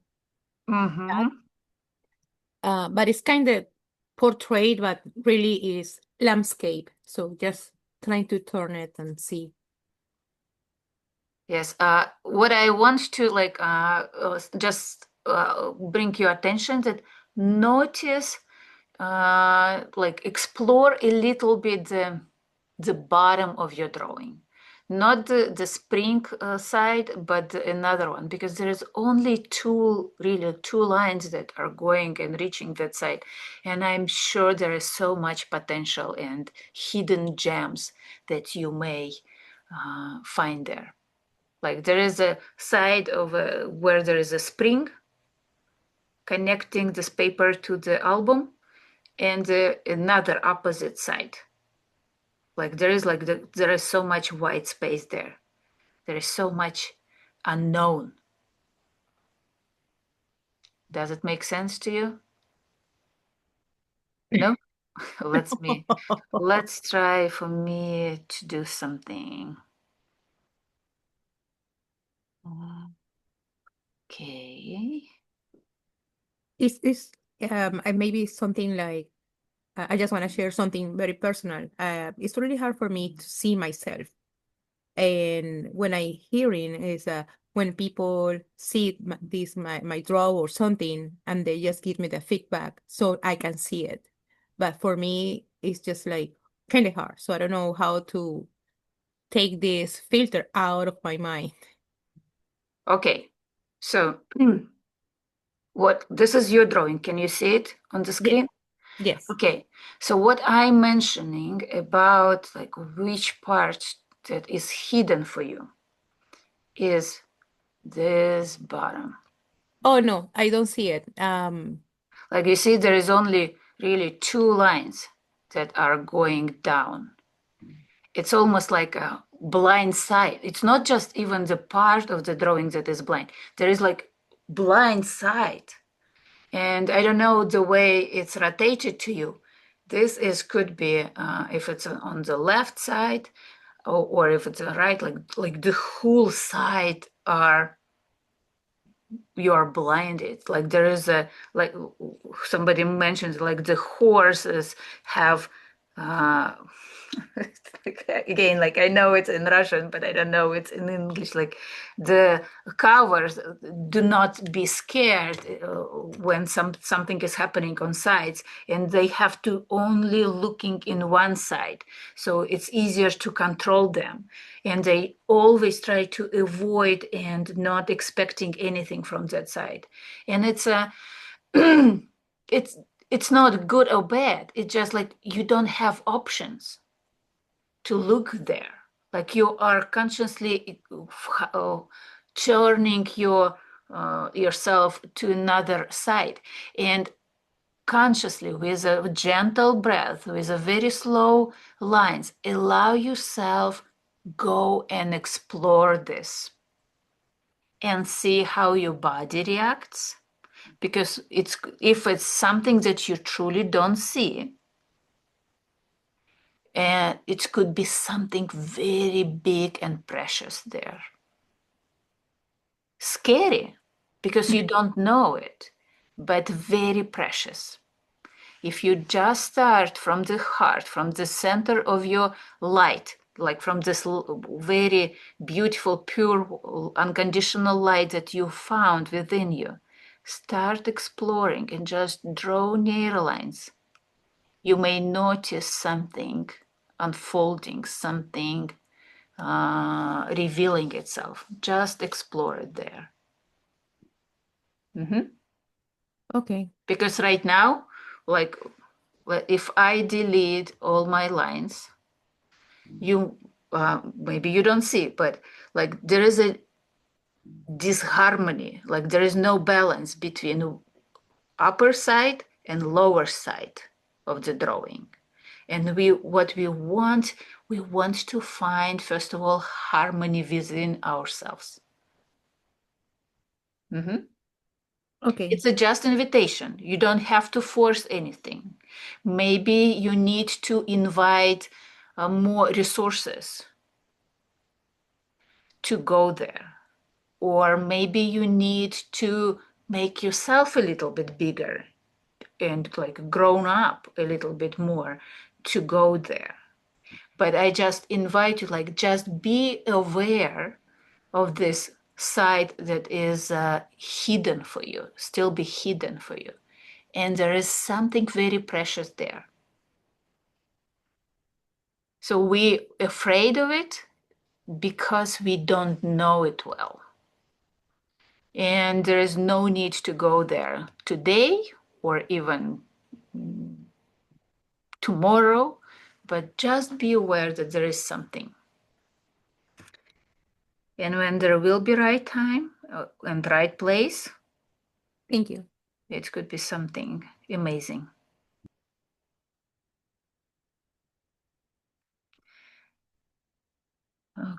Speaker 1: Mm-hmm.
Speaker 3: but it's kind of portrayed, but really is landscape. So just trying to turn it and see.
Speaker 1: Yes. What I want to just bring your attention that notice, explore a little bit the bottom of your drawing, not the spring side, but another one, because there is only two lines that are going and reaching that side, and I'm sure there is so much potential and hidden gems that you may find there. Like there is a side of where there is a spring connecting this paper to the album, and another opposite side. Like there is there is so much white space there. There is so much unknown. Does it make sense to you? No? Let's try for me to do something. Okay.
Speaker 3: It's maybe something like I just want to share something very personal. It's really hard for me to see myself, and when I hearing is when people see my draw or something, and they just give me the feedback so I can see it. But for me, it's just like kind of hard. So I don't know how to take this filter out of my mind.
Speaker 1: Okay. So what this is your drawing. Can you see it on the screen?
Speaker 3: Yes.
Speaker 1: Okay, so what I'm mentioning about like which part that is hidden for you is this bottom.
Speaker 3: Oh no, I don't see it.
Speaker 1: Like you see, there is only really two lines that are going down. It's almost like a blind side. It's not just even the part of the drawing that is blind. There is like blind side. And I don't know the way it's rotated to you. This is could be if it's on the left side, or if it's right, like the whole side are you are blinded. Like there is a like somebody mentioned like the horses have uh again, like I know it's in Russian, but I don't know it's in English. Like the covers, do not be scared when something is happening on sides, and they have to only looking in one side, so it's easier to control them, and they always try to avoid and not expecting anything from that side, and it's a it's it's not good or bad. It's just like you don't have options to look there. Like you are consciously turning yourself to another side, and consciously, with a gentle breath, with a very slow lines, allow yourself go and explore this and see how your body reacts. Because if it's something that you truly don't see, and it could be something very big and precious there. Scary because you don't know it, but very precious. If you just start from the heart, from the center of your light, like from this very beautiful, pure, unconditional light that you found within you, start exploring and just draw near lines. You may notice something unfolding, something revealing itself. Just explore it there.
Speaker 3: Okay.
Speaker 1: Because right now, like if I delete all my lines, you maybe you don't see, but like there is a disharmony, like there is no balance between upper side and lower side of the drawing. And what we want to find, first of all, harmony within ourselves.
Speaker 3: Okay.
Speaker 1: It's a just invitation. You don't have to force anything. Maybe you need to invite more resources to go there. Or maybe you need to make yourself a little bit bigger and like grown up a little bit more to go there. But I just invite you, like, just be aware of this side that is hidden for you, still be hidden for you. And there is something very precious there. So we're afraid of it because we don't know it well. And there is no need to go there today or even tomorrow, but just be aware that there is something. And when there will be right time and right place,
Speaker 3: Thank you.
Speaker 1: it could be something amazing.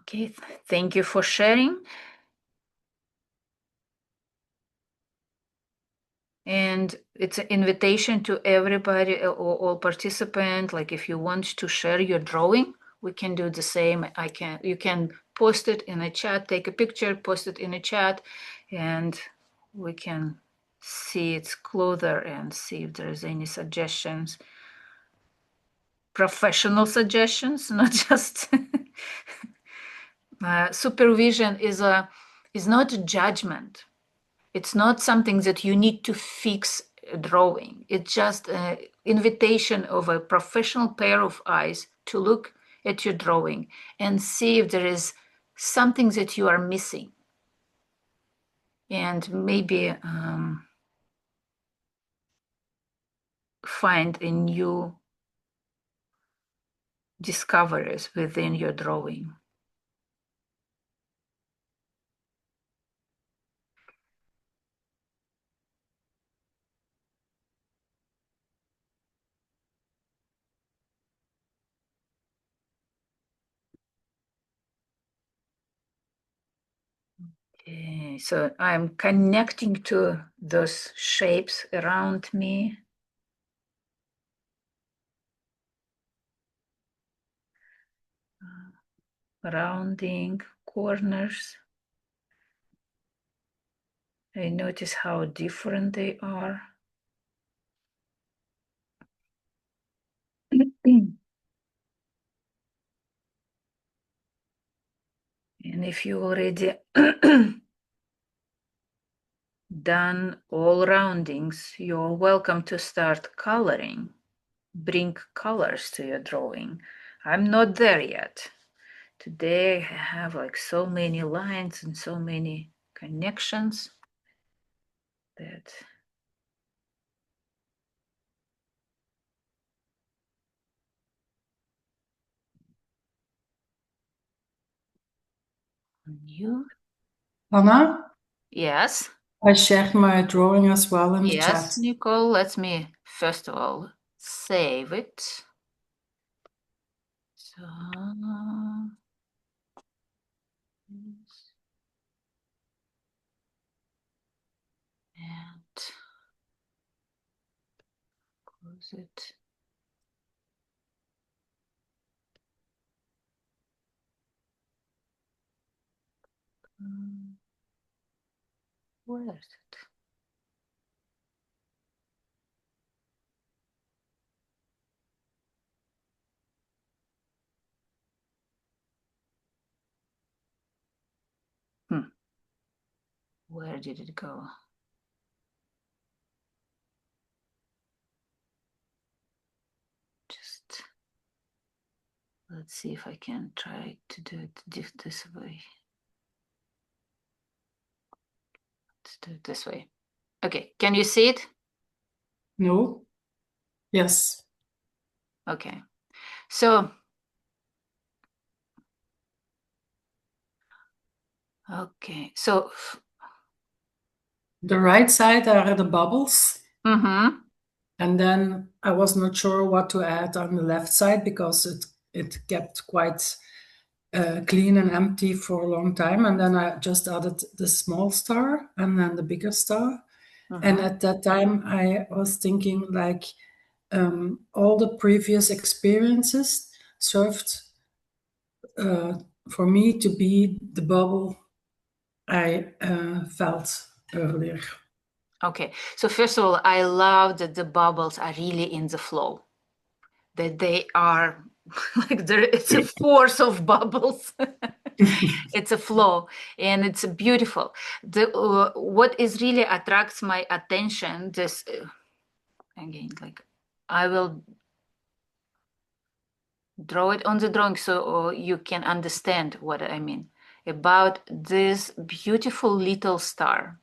Speaker 1: Okay, thank you for sharing. And it's an invitation to everybody, all participants. Like if you want to share your drawing, we can do the same. You can post it in a chat, take a picture, post it in a chat, and we can see it closer and see if there's any suggestions. Professional suggestions, not just supervision is not a judgment. It's not something that you need to fix a drawing. It's just an invitation of a professional pair of eyes to look at your drawing and see if there is something that you are missing. And maybe find a new discoveries within your drawing. Okay, so I'm connecting to those shapes around me. Rounding corners. I notice how different they are. And if you already done all roundings, you're welcome to start coloring. Bring colors to your drawing. I'm not there yet. Today I have like so many lines and so many connections that you.
Speaker 2: Anna,
Speaker 1: Yes.
Speaker 2: I shared my drawing as well in the
Speaker 1: Yes,
Speaker 2: chat.
Speaker 1: Nicole, let me first of all save it. So and close it. Where is it? Where did it go? Just Let's see if I can try to do it this way. Let's do it this way. Okay, can you see it?
Speaker 2: No? Yes.
Speaker 1: Okay, so, okay, so,
Speaker 2: The right side are the bubbles.
Speaker 1: mm-hmm.
Speaker 2: And then I was not sure what to add on the left side because it kept quite clean and empty for a long time. And then I just added the small star and then the bigger star. And
Speaker 1: Mm-hmm.
Speaker 2: at that time, I was thinking like all the previous experiences served for me to be the bubble I felt earlier.
Speaker 1: Okay, so first of all, I love that the bubbles are really in the flow, that they are like it's a force of bubbles. It's a flow and it's beautiful. What is really attracts my attention, this again, like I will draw it on the drawing so you can understand what I mean about this beautiful little star.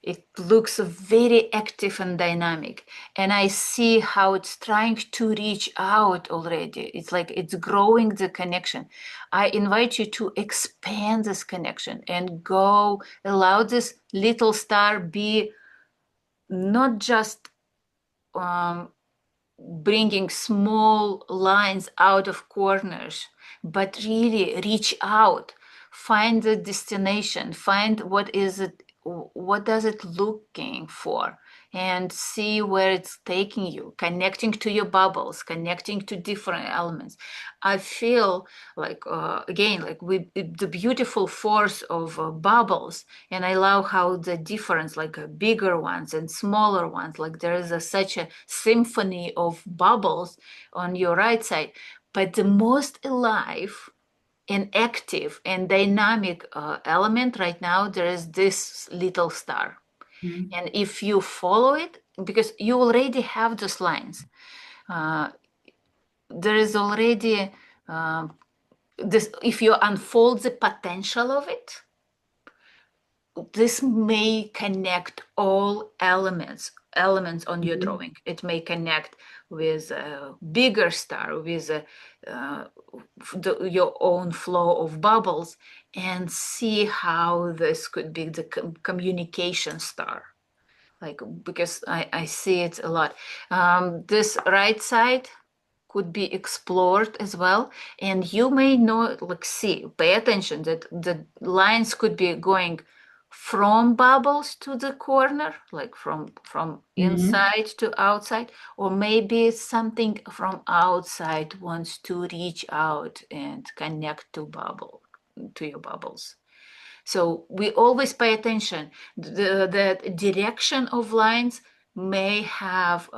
Speaker 1: It looks very active and dynamic. And I see how it's trying to reach out already. It's like it's growing the connection. I invite you to expand this connection and go allow this little star be not just bringing small lines out of corners, but really reach out, find the destination, find what is it, what does it looking for, and see where it's taking you, connecting to your bubbles, connecting to different elements. I feel like again, like the beautiful force of bubbles, and I love how the difference, like bigger ones and smaller ones, like there is such a symphony of bubbles on your right side, but the most alive and active and dynamic element right now, there is this little star.
Speaker 2: Mhm.
Speaker 1: And if you follow it, because you already have those lines, there is already this, if you unfold the potential of it, this may connect all elements on your drawing. It may connect with a bigger star, with your own flow of bubbles, and see how this could be the communication star. Like, because I see it a lot. This right side could be explored as well, and you may know, like, pay attention that the lines could be going from bubbles to the corner, like from inside to outside, or maybe something from outside wants to reach out and connect to your bubbles. So we always pay attention. The direction of lines may have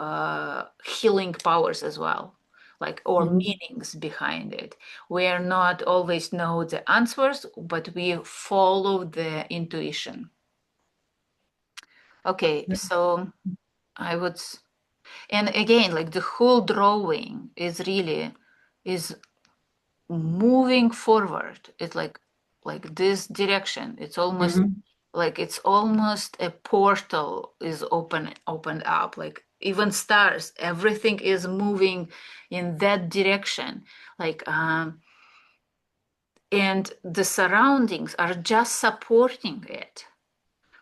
Speaker 1: healing powers as well, like, or meanings behind it. We are not always know the answers, but we follow the intuition. Okay, so I would, and again, like the whole drawing is really is moving forward. It's like this direction. It's almost like it's almost a portal is opened up. Like even stars, everything is moving in that direction. Like and the surroundings are just supporting it,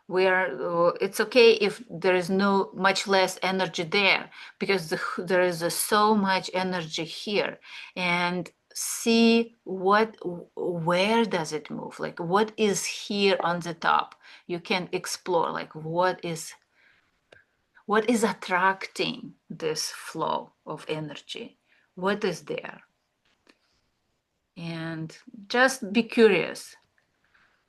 Speaker 1: where it's okay if there is no much less energy there, because there is so much energy here. And see where does it move, like what is here on the top. You can explore like what is attracting this flow of energy, what is there, and just be curious.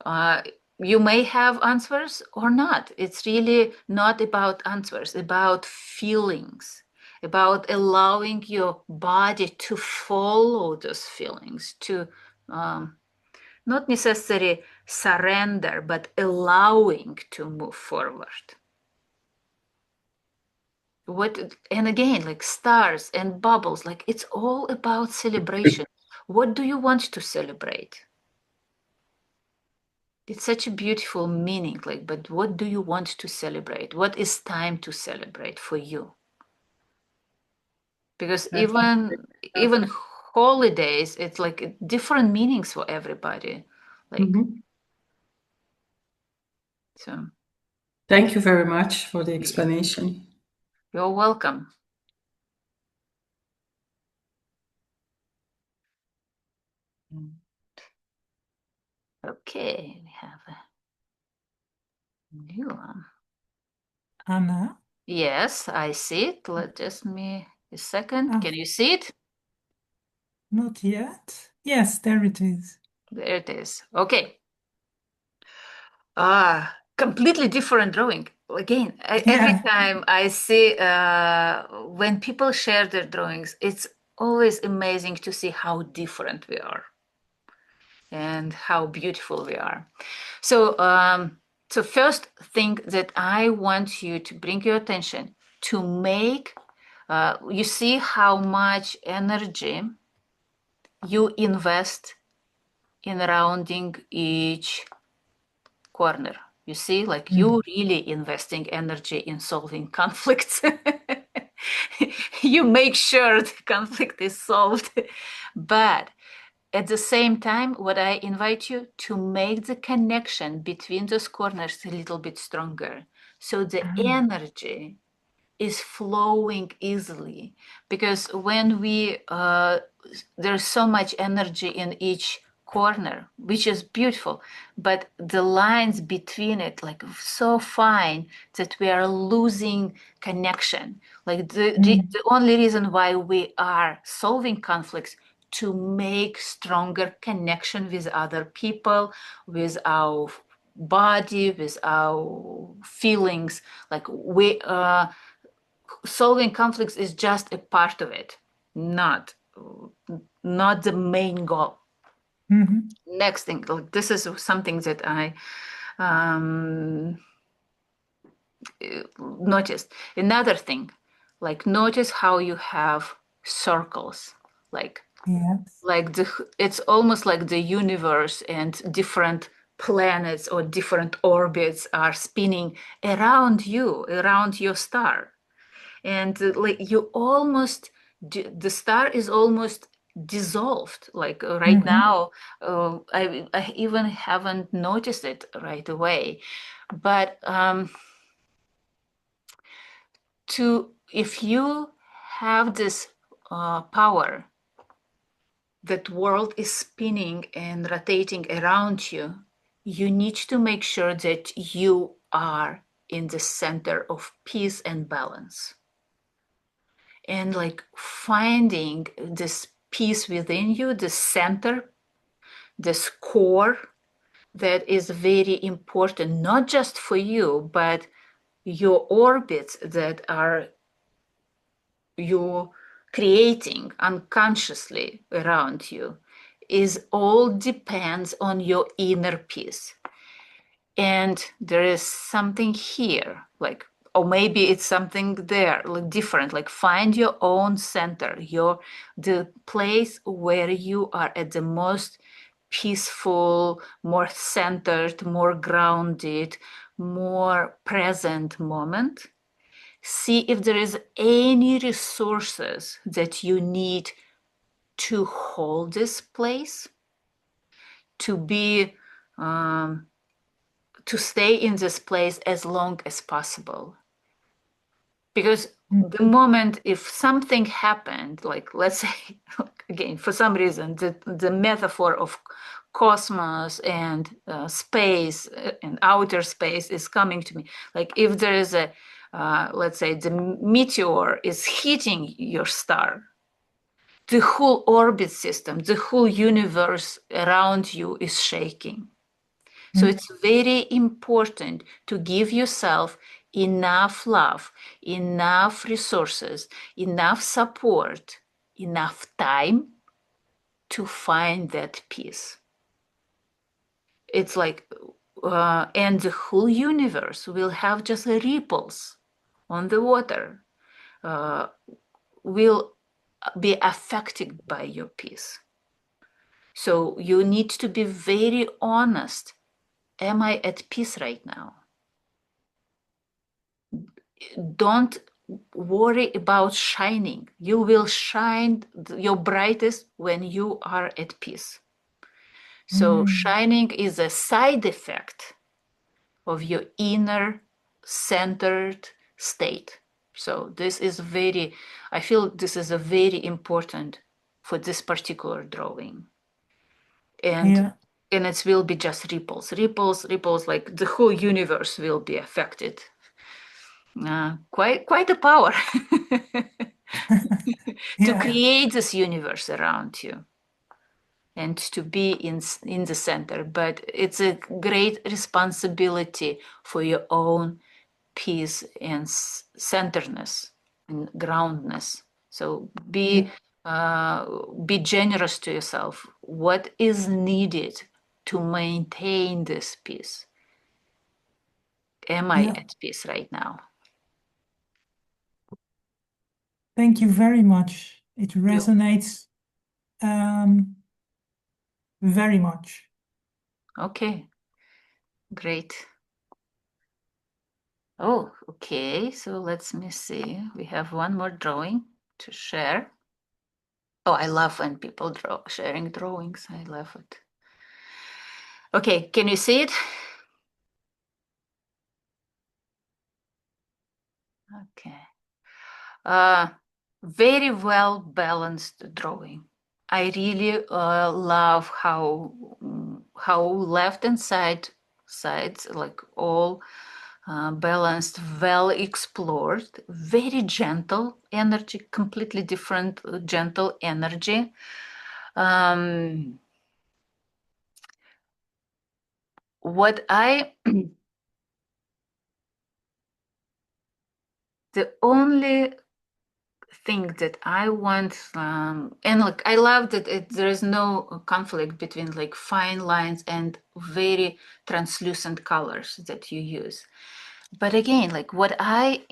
Speaker 1: uh, you may have answers or not. It's really not about answers, about feelings, about allowing your body to follow those feelings, to not necessarily surrender, but allowing to move forward. And again, like stars and bubbles, like it's all about celebration. What do you want to celebrate? It's such a beautiful meaning, like, but what do you want to celebrate? What is time to celebrate for you? Because even holidays, it's like different meanings for everybody. Like, so
Speaker 2: Thank you very much for the explanation.
Speaker 1: you're welcome. Okay, we have a new one.
Speaker 5: Anna?
Speaker 1: Yes, I see it. Just me a second.
Speaker 5: Ah.
Speaker 1: Can you see it?
Speaker 5: Not yet. Yes, there it is.
Speaker 1: There it is. Okay. Completely different drawing. Again, every time I see when people share their drawings, it's always amazing to see how different we are and how beautiful we are. So, so first thing that I want you to bring your attention to make, you see how much energy you invest in rounding each corner. You see, like you really investing energy in solving conflicts. You make sure the conflict is solved. But at the same time, what I invite you to make the connection between those corners a little bit stronger. So the energy is flowing easily, because when we there's so much energy in each corner, which is beautiful, but the lines between it like so fine that we are losing connection. Like the only reason why we are solving conflicts to make stronger connection with other people, with our body, with our feelings. Like we solving conflicts is just a part of it, not the main goal. Next thing, like this is something that I noticed. Another thing, like notice how you have circles, like it's almost like the universe and different planets or different orbits are spinning around you, around your star. And like you almost the star is almost dissolved, like right now. I even haven't noticed it right away, but if you have this power, that world is spinning and rotating around you, you need to make sure that you are in the center of peace and balance. And like finding this peace within you, the center, this core that is very important, not just for you, but your orbits that are you creating unconsciously around you, is all depends on your inner peace. And there is something here, like, or maybe it's something there, like different, like find your own center, the place where you are at the most peaceful, more centered, more grounded, more present moment. See if there is any resources that you need to hold this place, to be to stay in this place as long as possible. Because the moment if something happened, like let's say again for some reason the metaphor of cosmos and space and outer space is coming to me, like if there is a let's say the meteor is hitting your star, the whole orbit system, the whole universe around you is shaking. So it's very important to give yourself enough love, enough resources, enough support, enough time to find that peace. It's like, and the whole universe will have just ripples on the water, will be affected by your peace. So you need to be very honest. Am I at peace right now? Don't worry about shining. You will shine your brightest when you are at peace. So shining is a side effect of your inner centered state. So this is I feel this is a very important for this particular drawing. And it will be just ripples, like the whole universe will be affected. Quite a power to create this universe around you and to be in the center. But it's a great responsibility for your own peace and centeredness and groundness. So be generous to yourself. What is needed to maintain this peace? Am I at peace right now?
Speaker 5: Thank you very much. It resonates very much.
Speaker 1: Okay, great. Oh, okay. So let me see. We have one more drawing to share. Oh, I love when people sharing drawings. I love it. Okay, can you see it? Okay. Very well balanced drawing. I really love how left and sides like all balanced, well explored, very gentle energy, completely different gentle energy. What I the only thing that I want, and like I love that there is no conflict between like fine lines and very translucent colors that you use. But again, like what I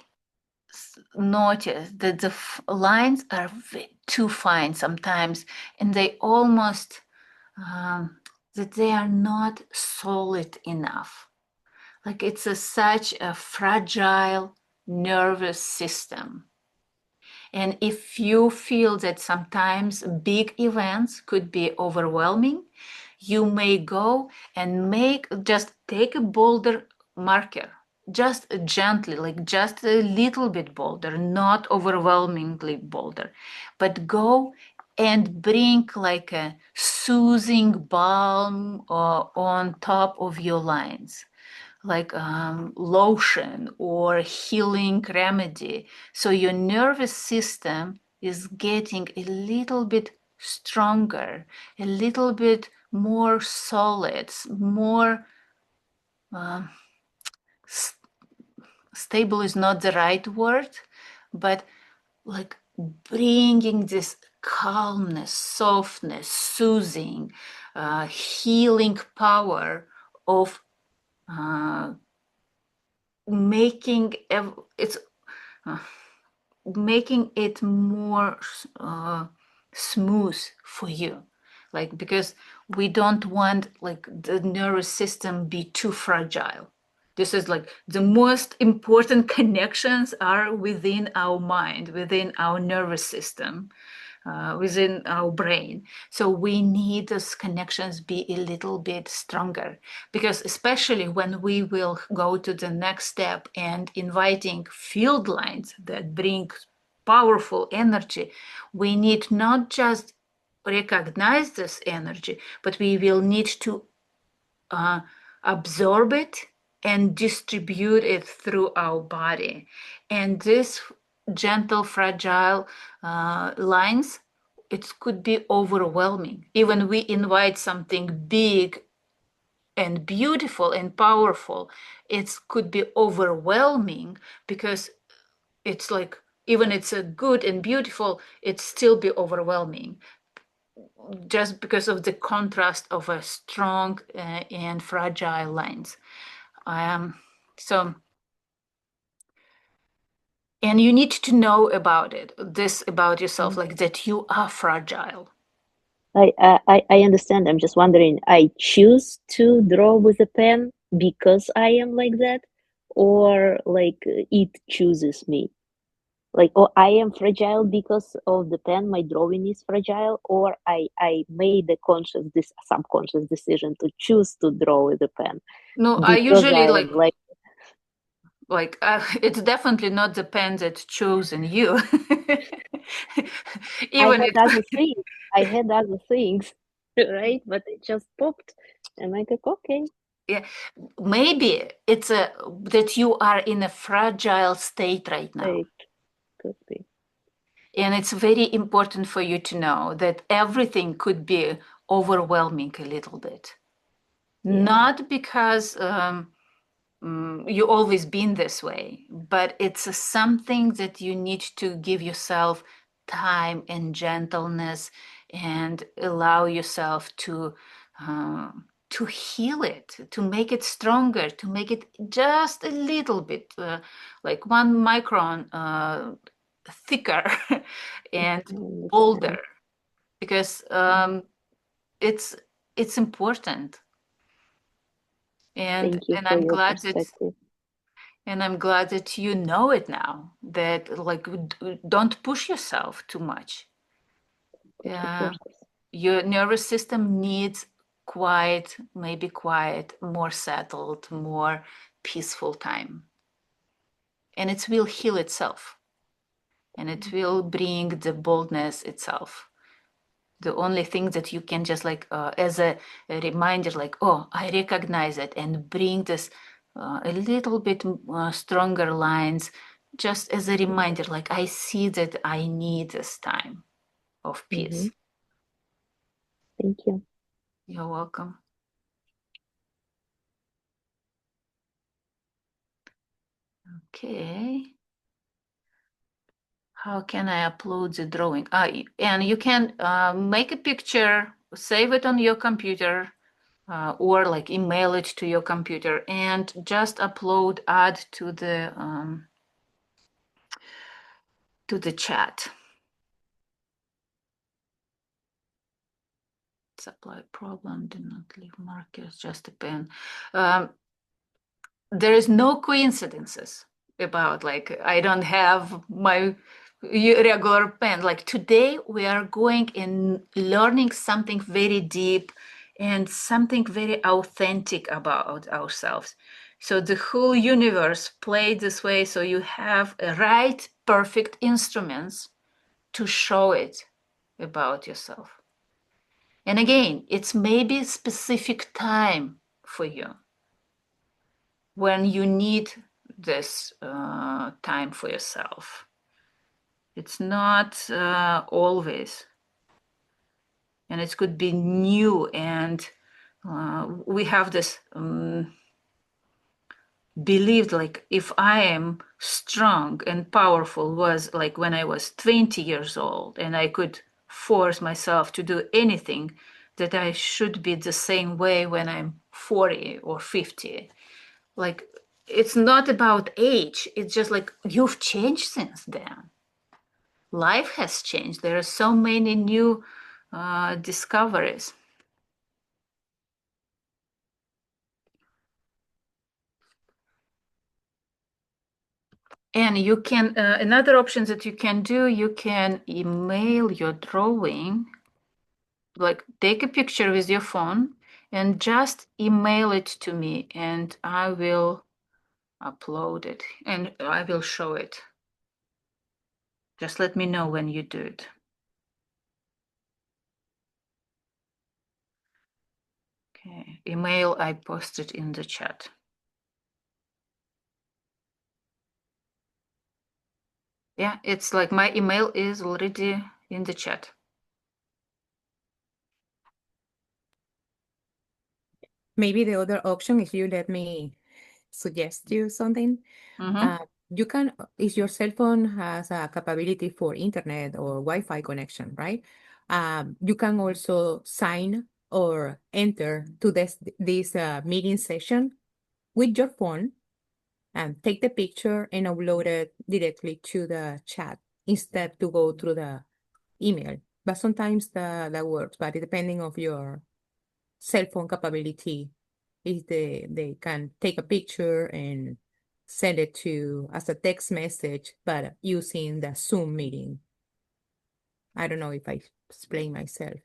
Speaker 1: noticed that the lines are too fine sometimes, and they almost that they are not solid enough. Like it's such a fragile nervous system. And if you feel that sometimes big events could be overwhelming, you may go and just take a bolder marker, just gently, like just a little bit bolder, not overwhelmingly bolder, but go and bring like a soothing balm on top of your lines, like lotion or healing remedy. So your nervous system is getting a little bit stronger, a little bit more solid, more stable is not the right word, but like bringing this calmness, softness, soothing, healing power of making it's making it more smooth for you, like because we don't want like the nervous system be too fragile. This is like the most important connections are within our mind, within our nervous system, within our brain. So we need those connections be a little bit stronger, because especially when we will go to the next step and inviting field lines that bring powerful energy, we need not just recognize this energy, but we will need to absorb it and distribute it through our body. And this gentle, fragile lines, it could be overwhelming. Even we invite something big and beautiful and powerful, it could be overwhelming because it's like, even it's a good and beautiful, it still be overwhelming just because of the contrast of a strong and fragile lines. So, and you need to know about it, this about yourself, like that you are fragile.
Speaker 4: I understand. I'm just wondering, I choose to draw with a pen because I am like that, or like it chooses me? Like, oh, I am fragile because of the pen, my drawing is fragile, or I made a subconscious decision to choose to draw with a pen
Speaker 1: No, I
Speaker 4: because
Speaker 1: usually
Speaker 4: I am
Speaker 1: it's definitely not the pen that chosen you.
Speaker 4: I
Speaker 1: Even
Speaker 4: had
Speaker 1: if
Speaker 4: other things. I had other things, right? But it just popped, and I go, okay.
Speaker 1: yeah, maybe it's that you are in a fragile state right now.
Speaker 4: It could be.
Speaker 1: And it's very important for you to know that everything could be overwhelming a little bit.
Speaker 4: Yeah.
Speaker 1: Not because you always been this way, but it's something that you need to give yourself time and gentleness and allow yourself to heal it, to make it stronger, to make it just a little bit like 1 micron thicker and
Speaker 4: I understand.
Speaker 1: bolder, because it's it's important. And
Speaker 4: Thank you
Speaker 1: and
Speaker 4: for
Speaker 1: I'm
Speaker 4: your
Speaker 1: glad that
Speaker 4: perspective.
Speaker 1: and I'm glad that you know it now, that like don't push yourself too much.
Speaker 4: Thank you for this.
Speaker 1: Your nervous system needs quiet, more settled, more peaceful time. And it will heal itself. And it will bring the boldness itself. The only thing that you can just like as a reminder, like, oh, I recognize it, and bring this a little bit stronger lines, just as a reminder, like, I see that I need this time of peace.
Speaker 4: Thank you.
Speaker 1: You're welcome. Okay. How can I upload the drawing? And you can make a picture, save it on your computer, or like email it to your computer and just add to the chat. Supply problem, do not leave markers, just a pen. There is no coincidences about like I don't have my regular pen. Like today we are going and learning something very deep and something very authentic about ourselves. So the whole universe played this way, so you have a right perfect instruments to show it about yourself. And again, it's maybe specific time for you when you need this time for yourself. It's not always. And it could be new. And we have this belief like if I am strong and powerful was like when I was 20 years old and I could force myself to do anything, that I should be the same way when I'm 40 or 50. Like, it's not about age. It's just like you've changed since then. Life has changed. There are so many new discoveries. And you can, another option that you can do, you can email your drawing, like take a picture with your phone and just email it to me and I will upload it and I will show it. Just let me know when you do it. Okay, email I posted in the chat. Yeah, it's like my email is already in the chat.
Speaker 3: Maybe the other option, if you let me suggest you something, you can, if your cell phone has a capability for internet or Wi-Fi connection, right? You can also sign or enter to this meeting session with your phone and take the picture and upload it directly to the chat instead to go through the email. but sometimes that works. But depending of your cell phone capability, if they can take a picture and send it to as a text message, but using the Zoom meeting. I don't know if I explain myself.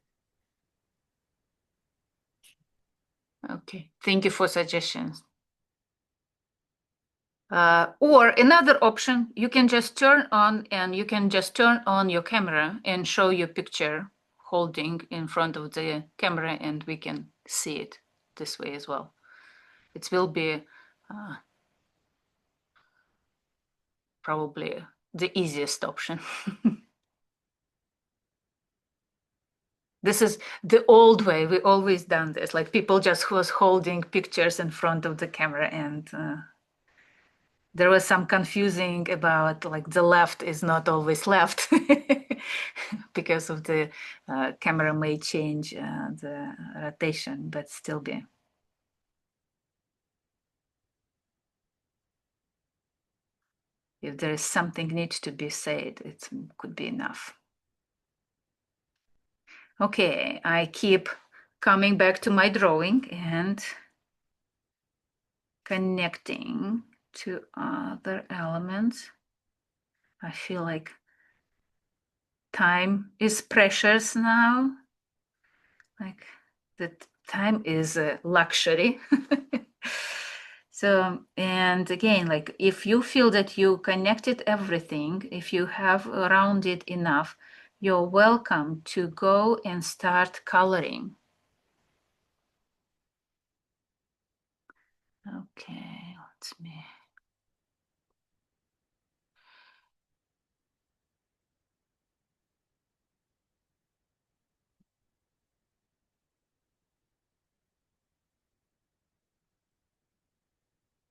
Speaker 1: Okay, thank you for suggestions. Or another option, you can just turn on your camera and show your picture holding in front of the camera, and we can see it this way as well. It will be probably the easiest option. This is the old way. We always done this. Like people just was holding pictures in front of the camera, and there was some confusing about like the left is not always left because of the camera may change the rotation, but still be. If there is something needs to be said, it could be enough. Okay, I keep coming back to my drawing and connecting to other elements. I feel like time is precious now. Like that time is a luxury. So, and again, like if you feel that you connected everything, if you have rounded enough, you're welcome to go and start coloring. Okay, let's me.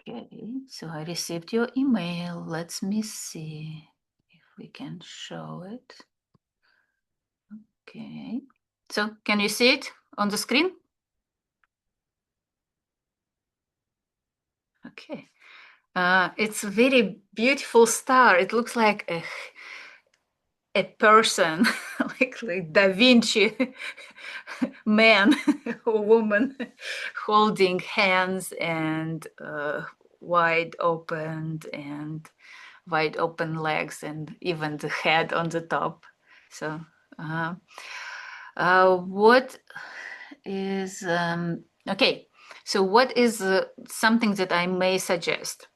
Speaker 1: Okay, so I received your email. Let me see if we can show it. Okay, so can you see it on the screen? Okay, it's a very beautiful star. It looks like a person, like Da Vinci man or woman holding hands and wide open legs and even the head on the top. So what is okay, so what is something that I may suggest,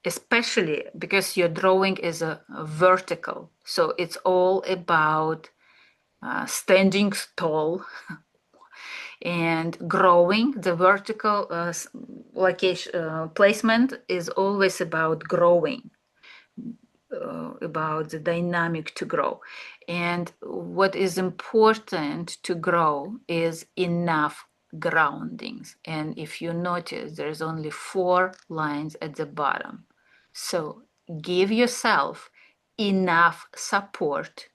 Speaker 1: especially because your drawing is a vertical, so it's all about standing tall and growing. The vertical location placement is always about growing, about the dynamic to grow. And what is important to grow is enough groundings. And if you notice, there's only 4 lines at the bottom. So give yourself enough support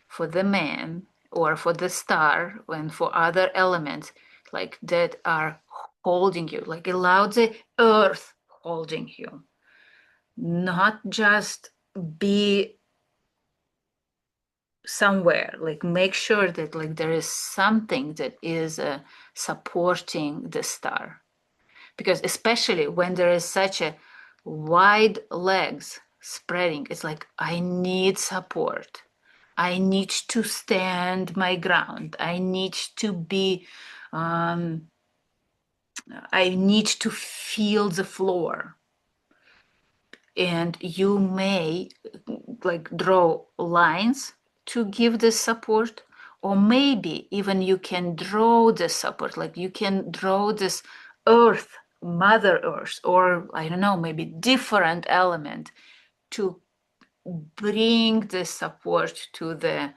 Speaker 1: for the man or for the star and for other elements like that are holding you, like allow the earth holding you, not just be somewhere. Like make sure that like there is something that is supporting the star, because especially when there is such a wide legs spreading, it's like I need support. I need to stand my ground. I need to be I need to feel the floor. And you may like draw lines to give this support, or maybe even you can draw the support, like you can draw this earth, mother earth, or I don't know, maybe different element to bring the support to the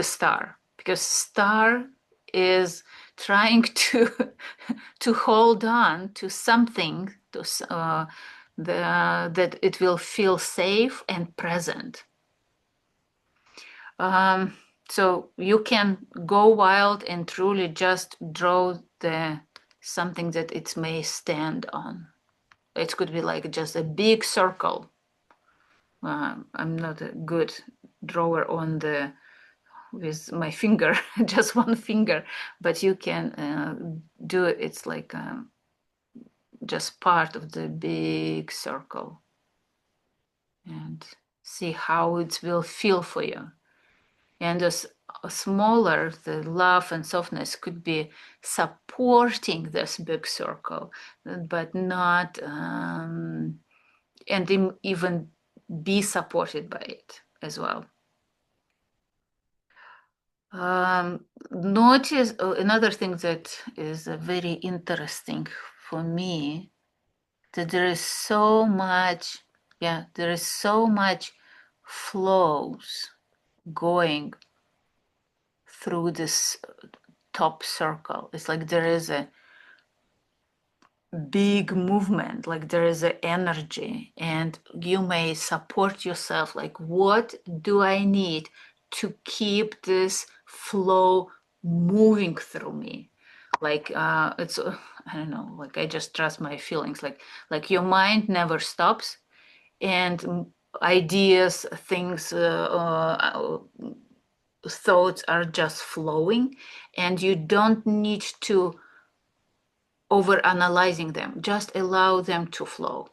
Speaker 1: star, because star is trying to to hold on to something to that it will feel safe and present. So you can go wild and truly just draw the something that it may stand on. It could be like just a big circle. I'm not a good drawer on the with my finger, just one finger, but you can do it. It's like just part of the big circle, and see how it will feel for you. And as smaller, the love and softness could be supporting this big circle, but not, and even be supported by it as well. Notice another thing that is very interesting for me, that there is so much, there is so much flows going through this top circle. It's like there is a big movement, like there is an energy, and you may support yourself, like, what do I need to keep this flow moving through me? Like it's I don't know, like I just trust my feelings, like your mind never stops, and ideas, things, thoughts are just flowing, and you don't need to over analyzing them. Just allow them to flow,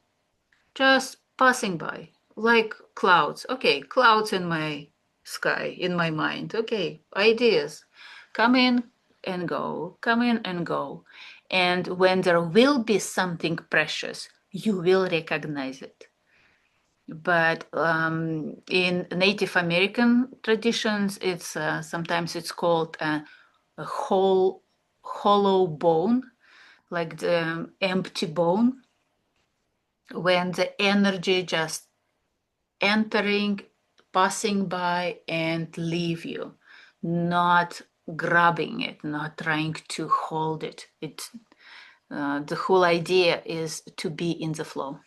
Speaker 1: just passing by, like clouds. Okay, clouds in my sky, in my mind. Okay, ideas come in and go, come in and go. And when there will be something precious, you will recognize it. But in Native American traditions, it's sometimes it's called a hollow bone, like the empty bone, when the energy just entering, passing by, and leave you, not grabbing it, not trying to hold it. The whole idea is to be in the flow.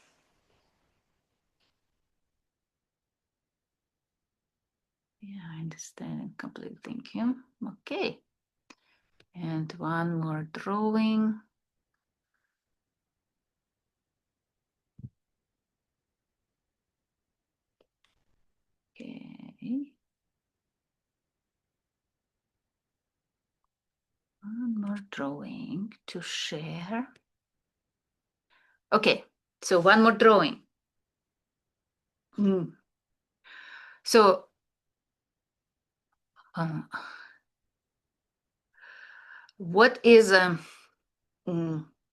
Speaker 1: Yeah, I understand completely. Thank you. Okay. And one more drawing. Okay. One more drawing to share. Okay, so one more drawing. So, what is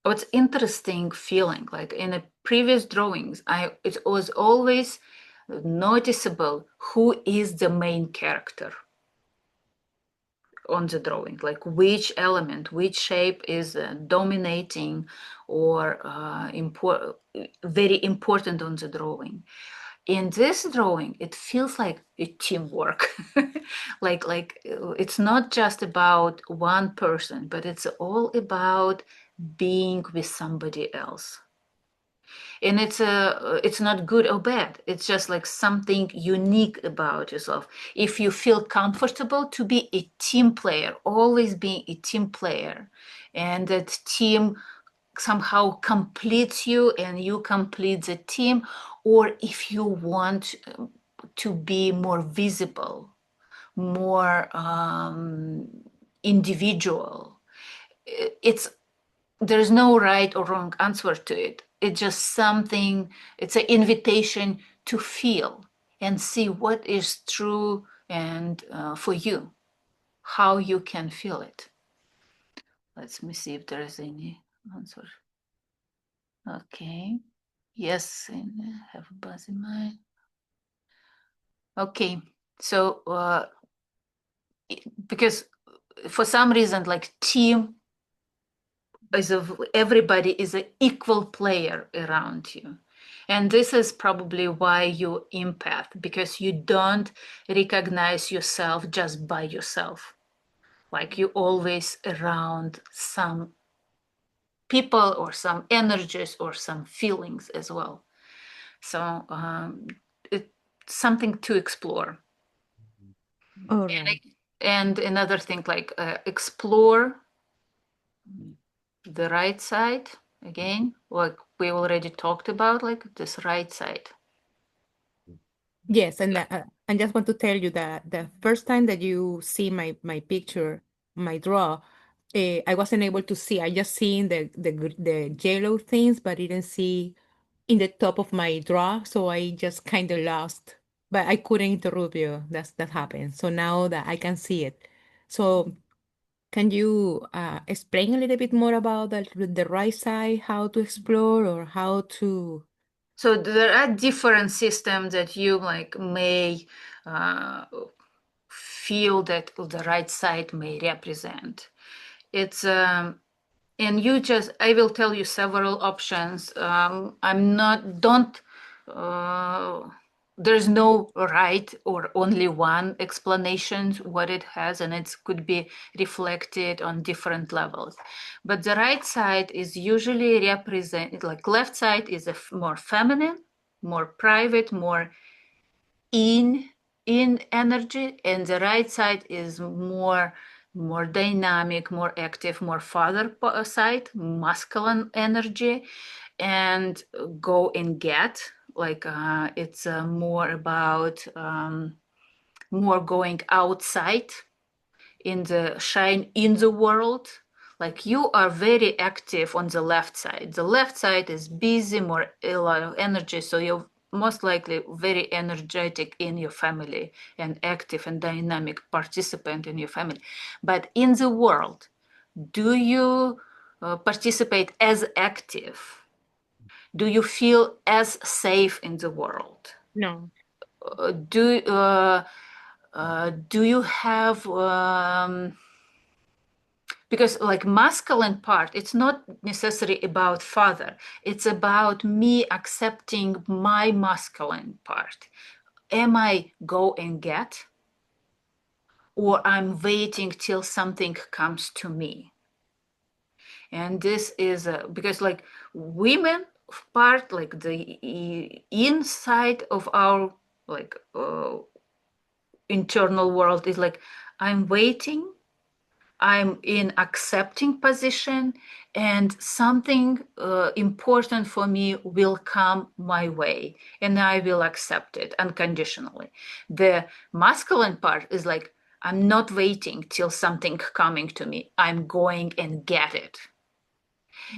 Speaker 1: what's interesting feeling, like in the previous drawings, it was always noticeable who is the main character on the drawing, like which element, which shape is dominating or very important on the drawing. In this drawing, it feels like a teamwork. like it's not just about one person, but it's all about being with somebody else. And it's not good or bad. It's just like something unique about yourself. If you feel comfortable to be a team player, always being a team player, and that team somehow completes you and you complete the team, or if you want to be more visible, more individual, there's no right or wrong answer to it. It's just something, it's an invitation to feel and see what is true and for you, how you can feel it. Let me see if there is any answer. Okay. Yes, and have a buzz in mind. Okay, so because for some reason, like team is everybody is an equal player around you, and this is probably why you empath, because you don't recognize yourself just by yourself, like you always around some people or some energies or some feelings as well. So it's something to explore.
Speaker 3: All right.
Speaker 1: And another thing, like explore the right side again, like we already talked about, like this right side.
Speaker 3: Yes, and I just want to tell you that the first time that you see my picture, my draw, I wasn't able to see. I just seen the yellow things, but didn't see in the top of my draw. So I just kind of lost. But I couldn't interrupt you. That happened. So now that I can see it, so can you explain a little bit more about the right side, how to explore or how to?
Speaker 1: So there are different systems that you may feel that the right side may represent. It's and I will tell you several options. There's no right or only one explanation what it has, and it could be reflected on different levels. But the right side is usually represented, like left side is more feminine, more private, more in energy, and the right side is more dynamic, more active, more father side, masculine energy, and go and get, it's more about more going outside in the shine in the world. Like you are very active on the left side. The left side is busy, more a lot of energy, so you're most likely very energetic in your family and active and dynamic participant in your family. But in the world, do you participate as active? Do you feel as safe in the world?
Speaker 3: No.
Speaker 1: Do you have because like masculine part, it's not necessarily about father, it's about me accepting my masculine part. Am I go and get, or I'm waiting till something comes to me? And this is because like women part, like the inside of our like internal world is like, I'm waiting, I'm in accepting position, and something important for me will come my way, and I will accept it unconditionally. The masculine part is like, I'm not waiting till something coming to me. I'm going and get it.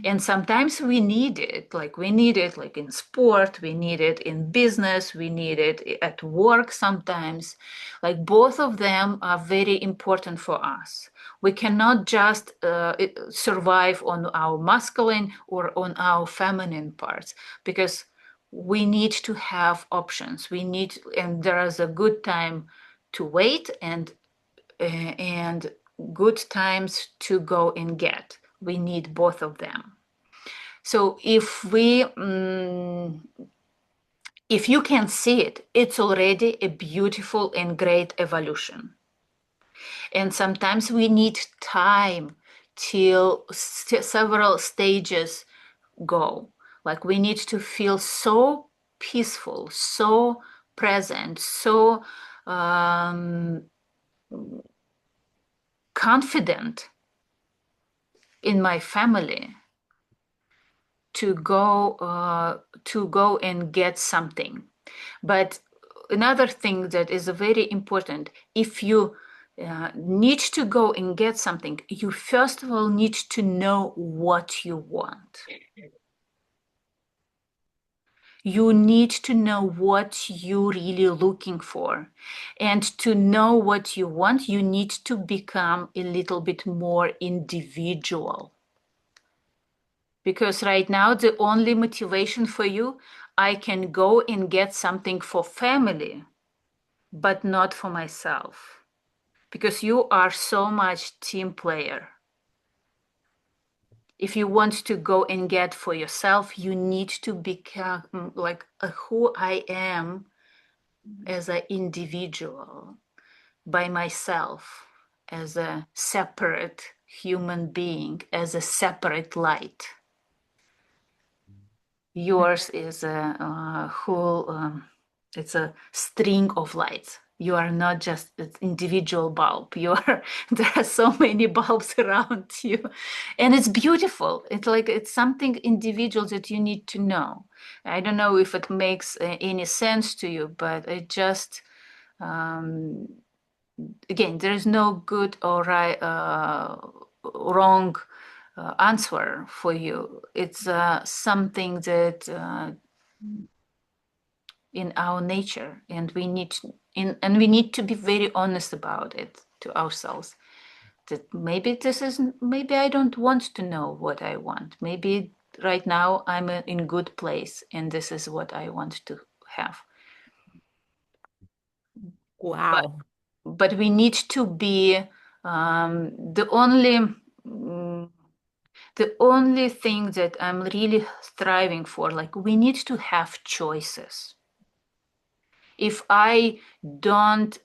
Speaker 1: And sometimes we need it, like in sport, we need it in business, we need it at work sometimes. Like both of them are very important for us. We cannot just survive on our masculine or on our feminine parts, because we need to have options. And there is a good time to wait, and good times to go and get. We need both of them. So if you can see it, it's already a beautiful and great evolution. And sometimes we need time till several stages go. Like we need to feel so peaceful, so present, so confident in my family to go and get something. But another thing that is very important, if you need to go and get something, you first of all need to know what you want. You need to know what you're really looking for. And to know what you want, you need to become a little bit more individual. Because right now, the only motivation for you, I can go and get something for family, but not for myself. Because you are so much team player. If you want to go and get for yourself, you need to become like who I am as an individual, by myself, as a separate human being, as a separate light. Yours is a whole, it's a string of lights. You are not just an individual bulb. There are so many bulbs around you, and it's beautiful. It's like it's something individual that you need to know. I don't know if it makes any sense to you, but it just again, there is no good or right, wrong answer for you. It's something that in our nature, and we need to be very honest about it to ourselves. That maybe I don't want to know what I want. Maybe right now I'm in good place, and this is what I want to have.
Speaker 3: Wow.
Speaker 1: But we need to be the only thing that I'm really striving for, like we need to have choices. If I don't,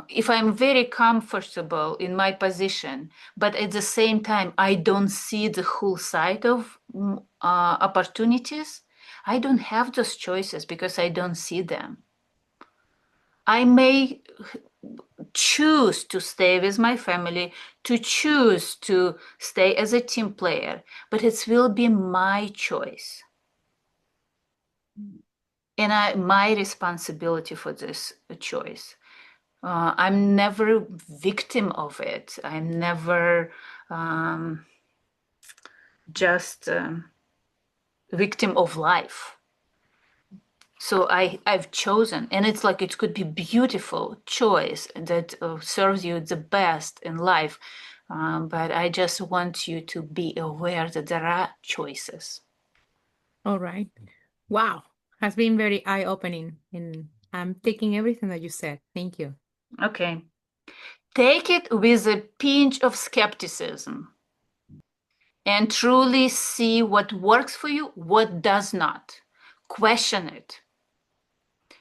Speaker 1: if I'm very comfortable in my position, but at the same time, I don't see the whole side of opportunities, I don't have those choices because I don't see them. I may choose to stay with my family, to choose to stay as a team player, but it will be my choice. And my responsibility for this choice. I'm never victim of it. I'm never just victim of life. So I've chosen, and it's like it could be beautiful choice that serves you the best in life. But I just want you to be aware that there are choices.
Speaker 3: All right. Wow. Has been very eye-opening, and I'm taking everything that you said. Thank you.
Speaker 1: Okay. Take it with a pinch of skepticism and truly see what works for you, what does not. Question it.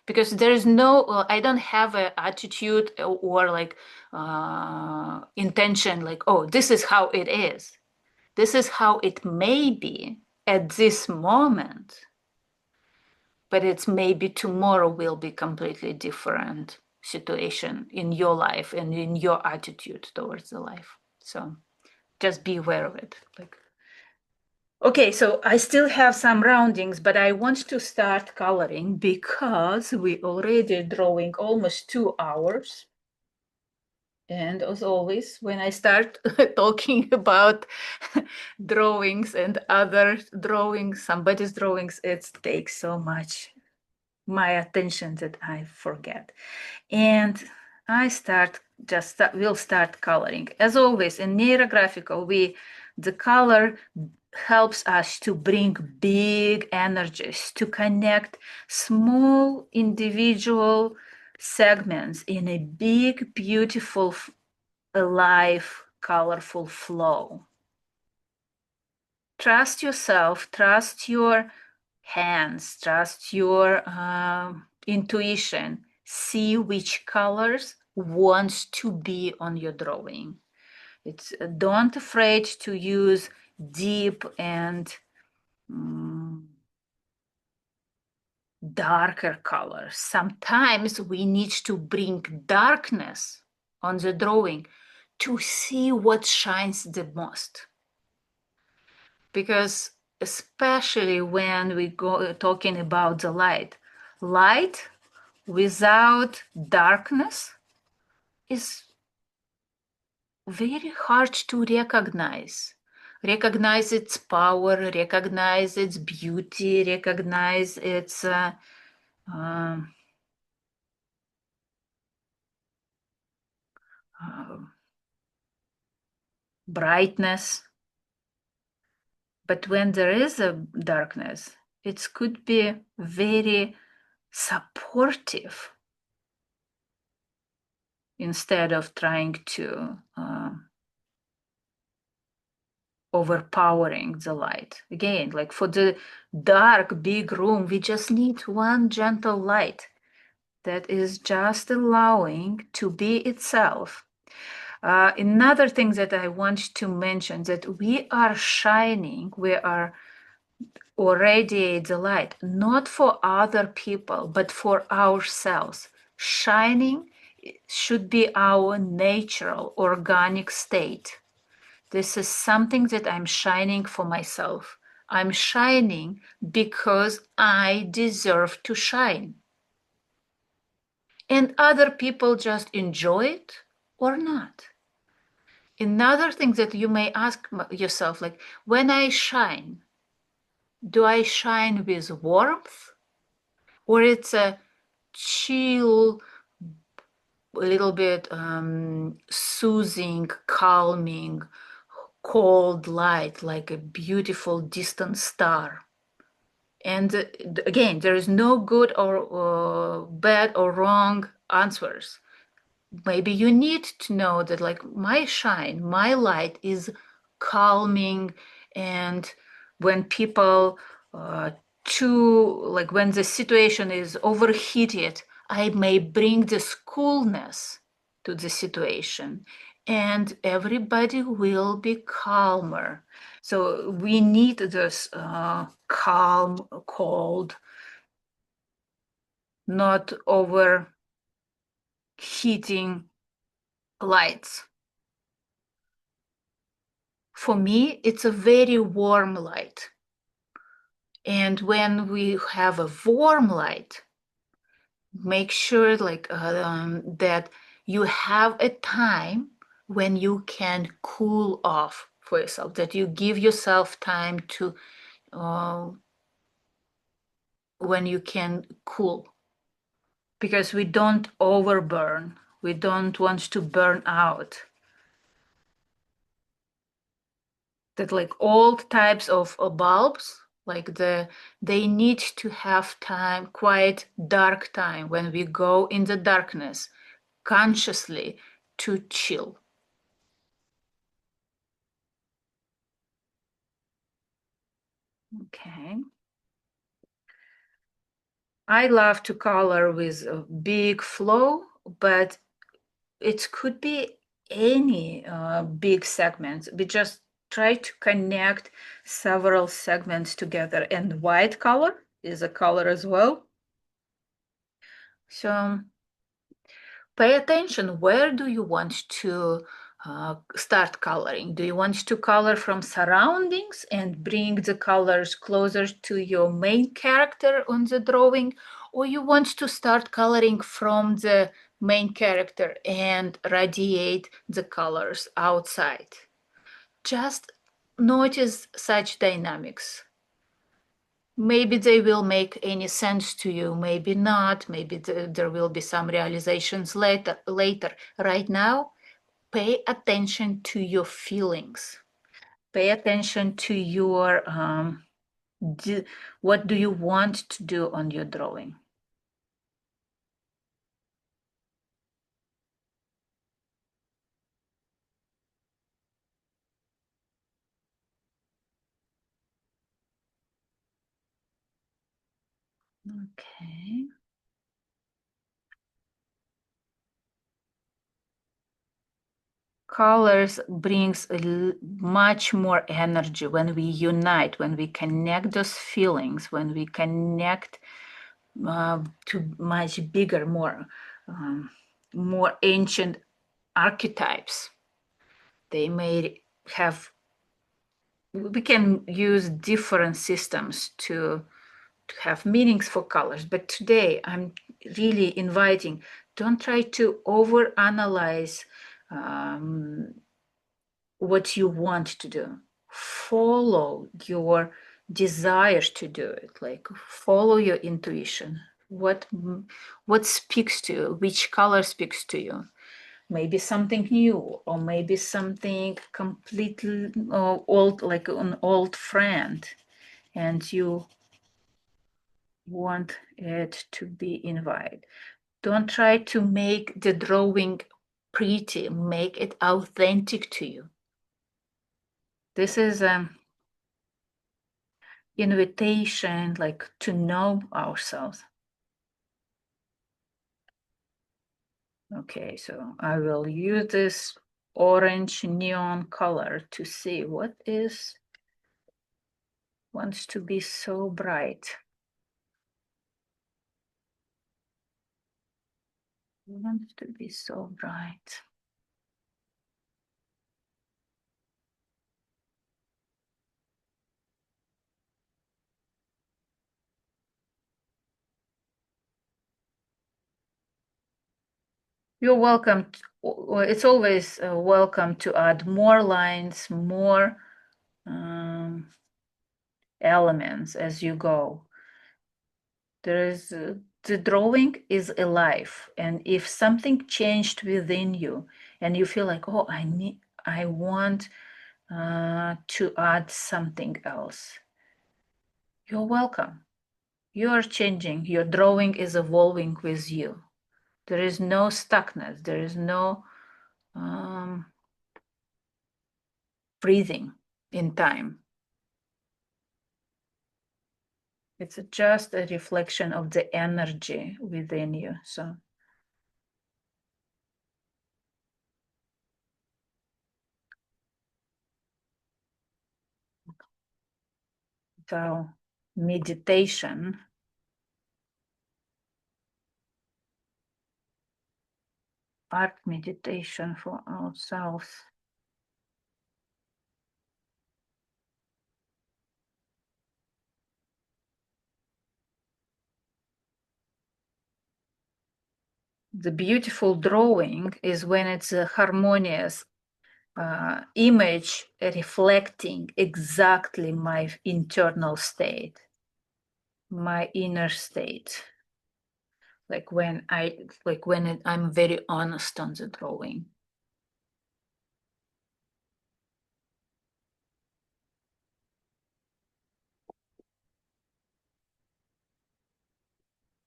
Speaker 1: Because there is no, I don't have an attitude or like intention, like, oh, this is how it is. This is how it may be at this moment, but it's maybe tomorrow will be completely different situation in your life and in your attitude towards the life. So just be aware of it. Okay, so I still have some roundings, but I want to start coloring because we already drawing almost 2 hours. And as always, when I start talking about drawings and other drawings, somebody's drawings, it takes so much my attention that I forget. And we'll start coloring. As always, in Neurographica, the color helps us to bring big energies, to connect small individual segments in a big, beautiful, alive, colorful flow. Trust yourself, trust your hands, trust your intuition. See which colors wants to be on your drawing. Don't afraid to use deep and darker colors. Sometimes we need to bring darkness on the drawing to see what shines the most. Because especially when we go talking about the light without darkness is very hard to recognize its power, recognize its beauty, recognize its brightness. But when there is a darkness, it could be very supportive instead of trying to overpowering the light. Again, like for the dark, big room, we just need one gentle light that is just allowing to be itself. Another thing that I want to mention that we are shining, we are or radiate the light, not for other people, but for ourselves. Shining should be our natural, organic state. This is something that I'm shining for myself. I'm shining because I deserve to shine. And other people just enjoy it or not. Another thing that you may ask yourself, like, when I shine, do I shine with warmth, or it's a chill, a little bit soothing, calming, cold light, like a beautiful distant star? And again, there is no good or bad or wrong answers. Maybe you need to know that, like, my shine, my light is calming, and when people like when the situation is overheated, I may bring this coolness to the situation, and everybody will be calmer. So we need this calm, cold, not overheating lights. For me, it's a very warm light. And when we have a warm light, make sure that you have a time when you can cool off for yourself, that you give yourself time to when you can cool, because we don't overburn. We don't want to burn out. That, like, old types of bulbs, like they need to have time, quite dark time, when we go in the darkness consciously to chill. Okay. I love to color with a big flow, but it could be any big segments. We just try to connect several segments together, and white color is a color as well. So pay attention. Where do you want to start coloring? Do you want to color from surroundings and bring the colors closer to your main character on the drawing? Or you want to start coloring from the main character and radiate the colors outside? Just notice such dynamics. Maybe they will make any sense to you, maybe not. Maybe there will be some realizations later. Right now, pay attention to your feelings. Pay attention to your what do you want to do on your drawing. Okay. Colors brings much more energy when we unite, when we connect those feelings, when we connect to much bigger, more ancient archetypes. They may have, we can use different systems to have meanings for colors, but today I'm really inviting, don't try to overanalyze what you want to do. Follow your desires to do it, like follow your intuition. What speaks to you? Which color speaks to you? Maybe something new, or maybe something completely old, like an old friend, and you want it to be invited. Don't try to make the drawing pretty, make it authentic to you. This is an invitation, like, to know ourselves. Okay, so I will use this orange neon color to see what wants to be so bright. I want it to be so bright. You're welcome. It's always welcome to add more lines, more elements as you go. There is the drawing is alive, and if something changed within you, and you feel like, oh, I want to add something else, you're welcome. You are changing. Your drawing is evolving with you. There is no stuckness. There is no breathing in time. It's just a reflection of the energy within you. So meditation, art meditation for ourselves. The beautiful drawing is when it's a harmonious image reflecting exactly my internal state, my inner state. Like when I'm very honest on the drawing.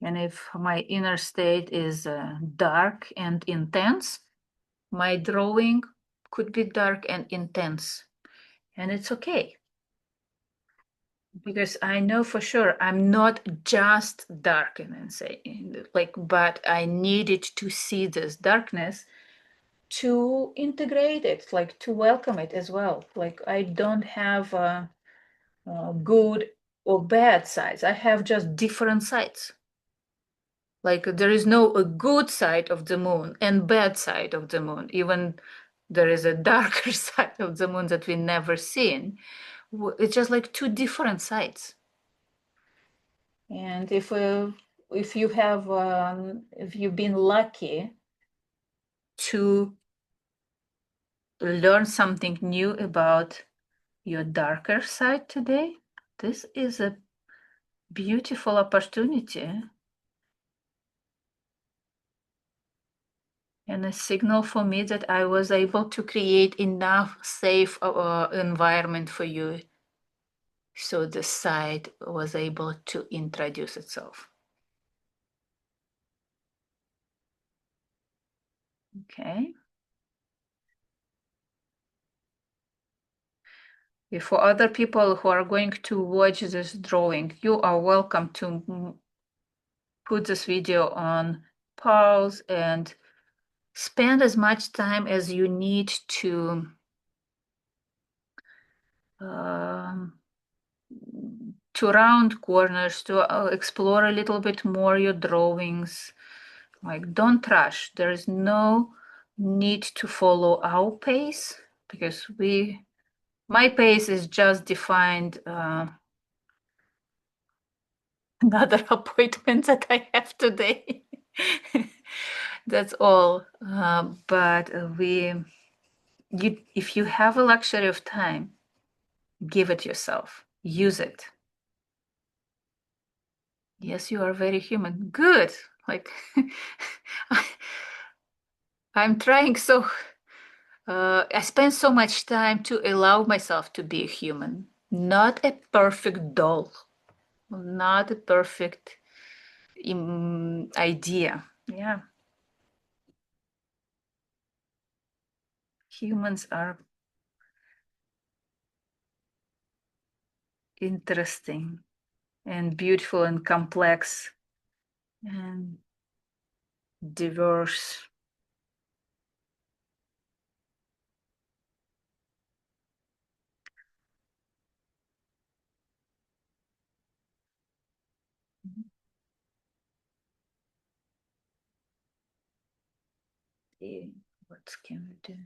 Speaker 1: And if my inner state is dark and intense, my drawing could be dark and intense. And it's okay. Because I know for sure I'm not just dark and insane, but I needed to see this darkness to integrate it, like to welcome it as well. Like I don't have good or bad sides. I have just different sides. Like there is no a good side of the moon and bad side of the moon. Even there is a darker side of the moon that we never seen. It's just like two different sides. And if you've been lucky to learn something new about your darker side today, this is a beautiful opportunity and a signal for me that I was able to create enough safe environment for you so the site was able to introduce itself. Okay. If for other people who are going to watch this drawing, you are welcome to put this video on pause and spend as much time as you need to round corners, to explore a little bit more your drawings. Like, don't rush. There is no need to follow our pace because my pace is just defined another appointment that I have today. That's all. But if you have a luxury of time, give it yourself. Use it. Yes, you are very human. Good. Like I'm trying so. I spend so much time to allow myself to be a human, not a perfect doll, not a perfect idea. Yeah. Humans are interesting and beautiful and complex and diverse. see what can we do.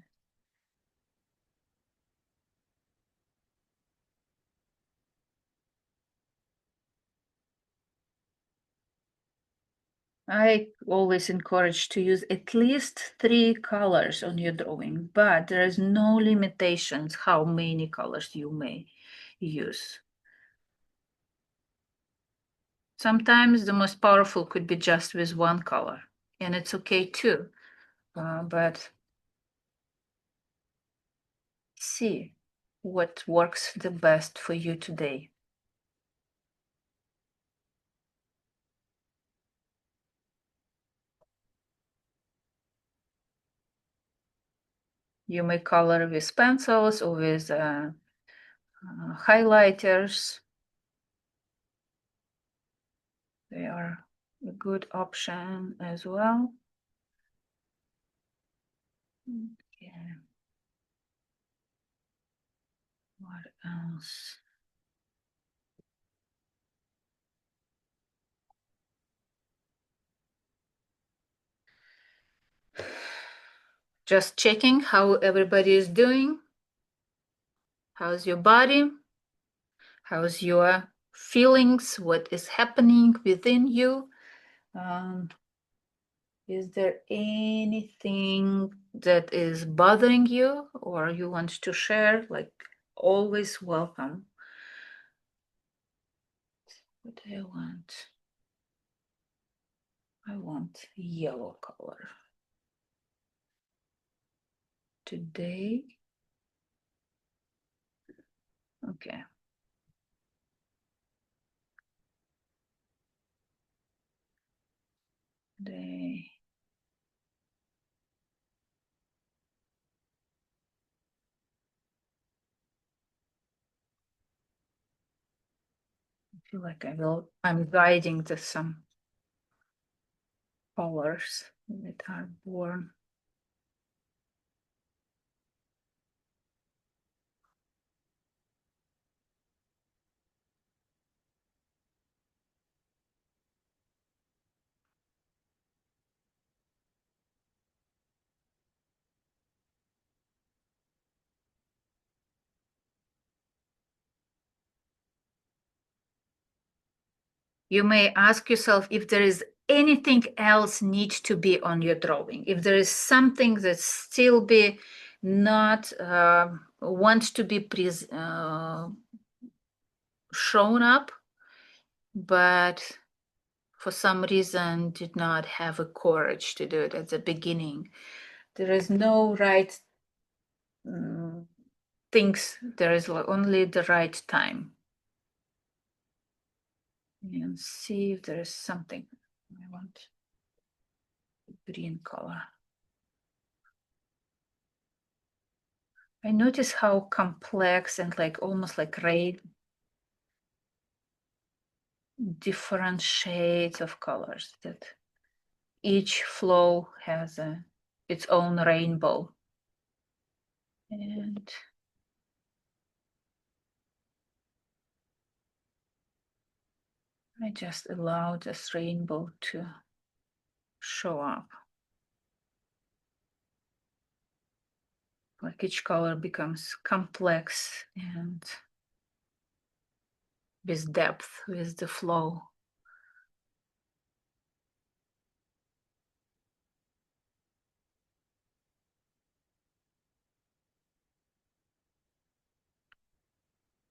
Speaker 1: I always encourage to use at least 3 colors on your drawing, but there is no limitations how many colors you may use. Sometimes the most powerful could be just with 1 color, and it's okay too. But see what works the best for you today. You may color with pencils or with highlighters. They are a good option as well. Okay. What else? Just checking how everybody is doing. How's your body? How's your feelings? What is happening within you? Is there anything that is bothering you or you want to share? Like, always welcome. What do I want? I want yellow color. Today. Okay. Today. I feel like I'm guiding to some colors that are born. You may ask yourself if there is anything else needs to be on your drawing. If there is something that still be not wants to be shown up, but for some reason did not have a courage to do it at the beginning. There is no right things. There is only the right time. And see if there is something. I want green color. I notice how complex and like almost like different shades of colors, that each flow has its own rainbow. And I just allow this rainbow to show up. Like each color becomes complex and with depth, with the flow.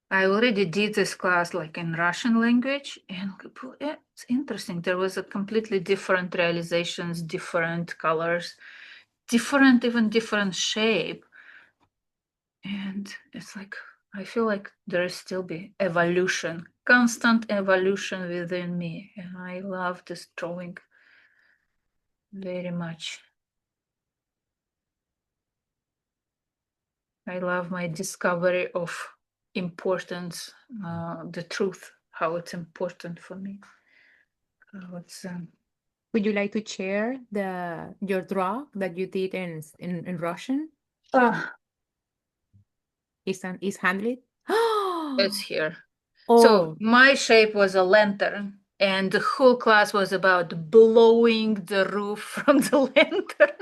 Speaker 1: I already did this class like in Russian language, and it's interesting. There was a completely different realizations, different colors, even different shape. And it's like, I feel like there is still be evolution, constant evolution within me. And I love this drawing very much. I love my discovery of importance, the truth, how it's important for me.
Speaker 3: Would you like to share your draw that you did in Russian? Is handled?
Speaker 1: It's here.
Speaker 3: Oh,
Speaker 1: So my shape was a lantern, and the whole class was about blowing the roof from the lantern.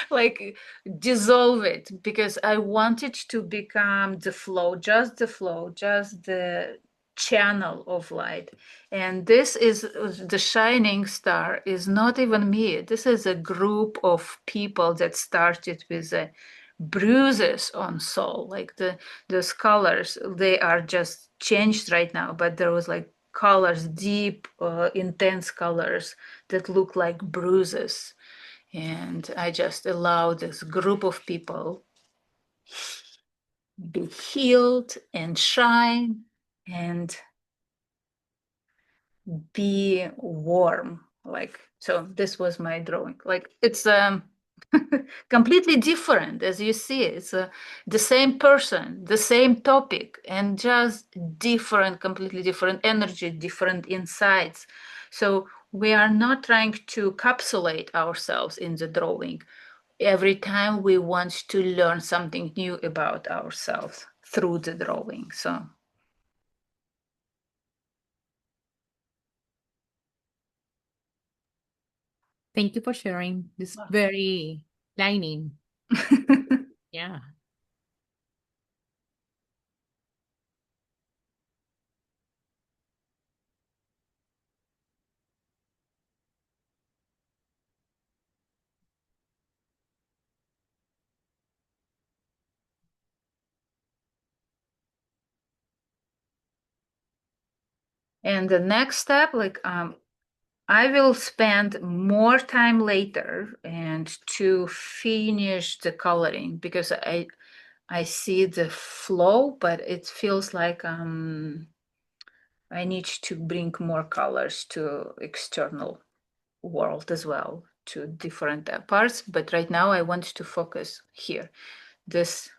Speaker 1: like dissolve it, because I wanted to become the flow, just the channel of light. And this is the shining star is not even me. This is a group of people that started with bruises on soul, like those colors, they are just changed right now, but there was like colors, deep intense colors that look like bruises. And I just allow this group of people be healed and shine and be warm. Like, so this was my drawing. Like, it's completely different, as you see. It's the same person, the same topic, and just different, completely different energy, different insights. So we are not trying to capsulate ourselves in the drawing. Every time we want to learn something new about ourselves through the drawing. So
Speaker 3: Thank you for sharing this very lining. Yeah.
Speaker 1: and the next step, like I will spend more time later and to finish the coloring, because I see the flow, but it feels like I need to bring more colors to external world as well, to different parts. But right now I want to focus here, this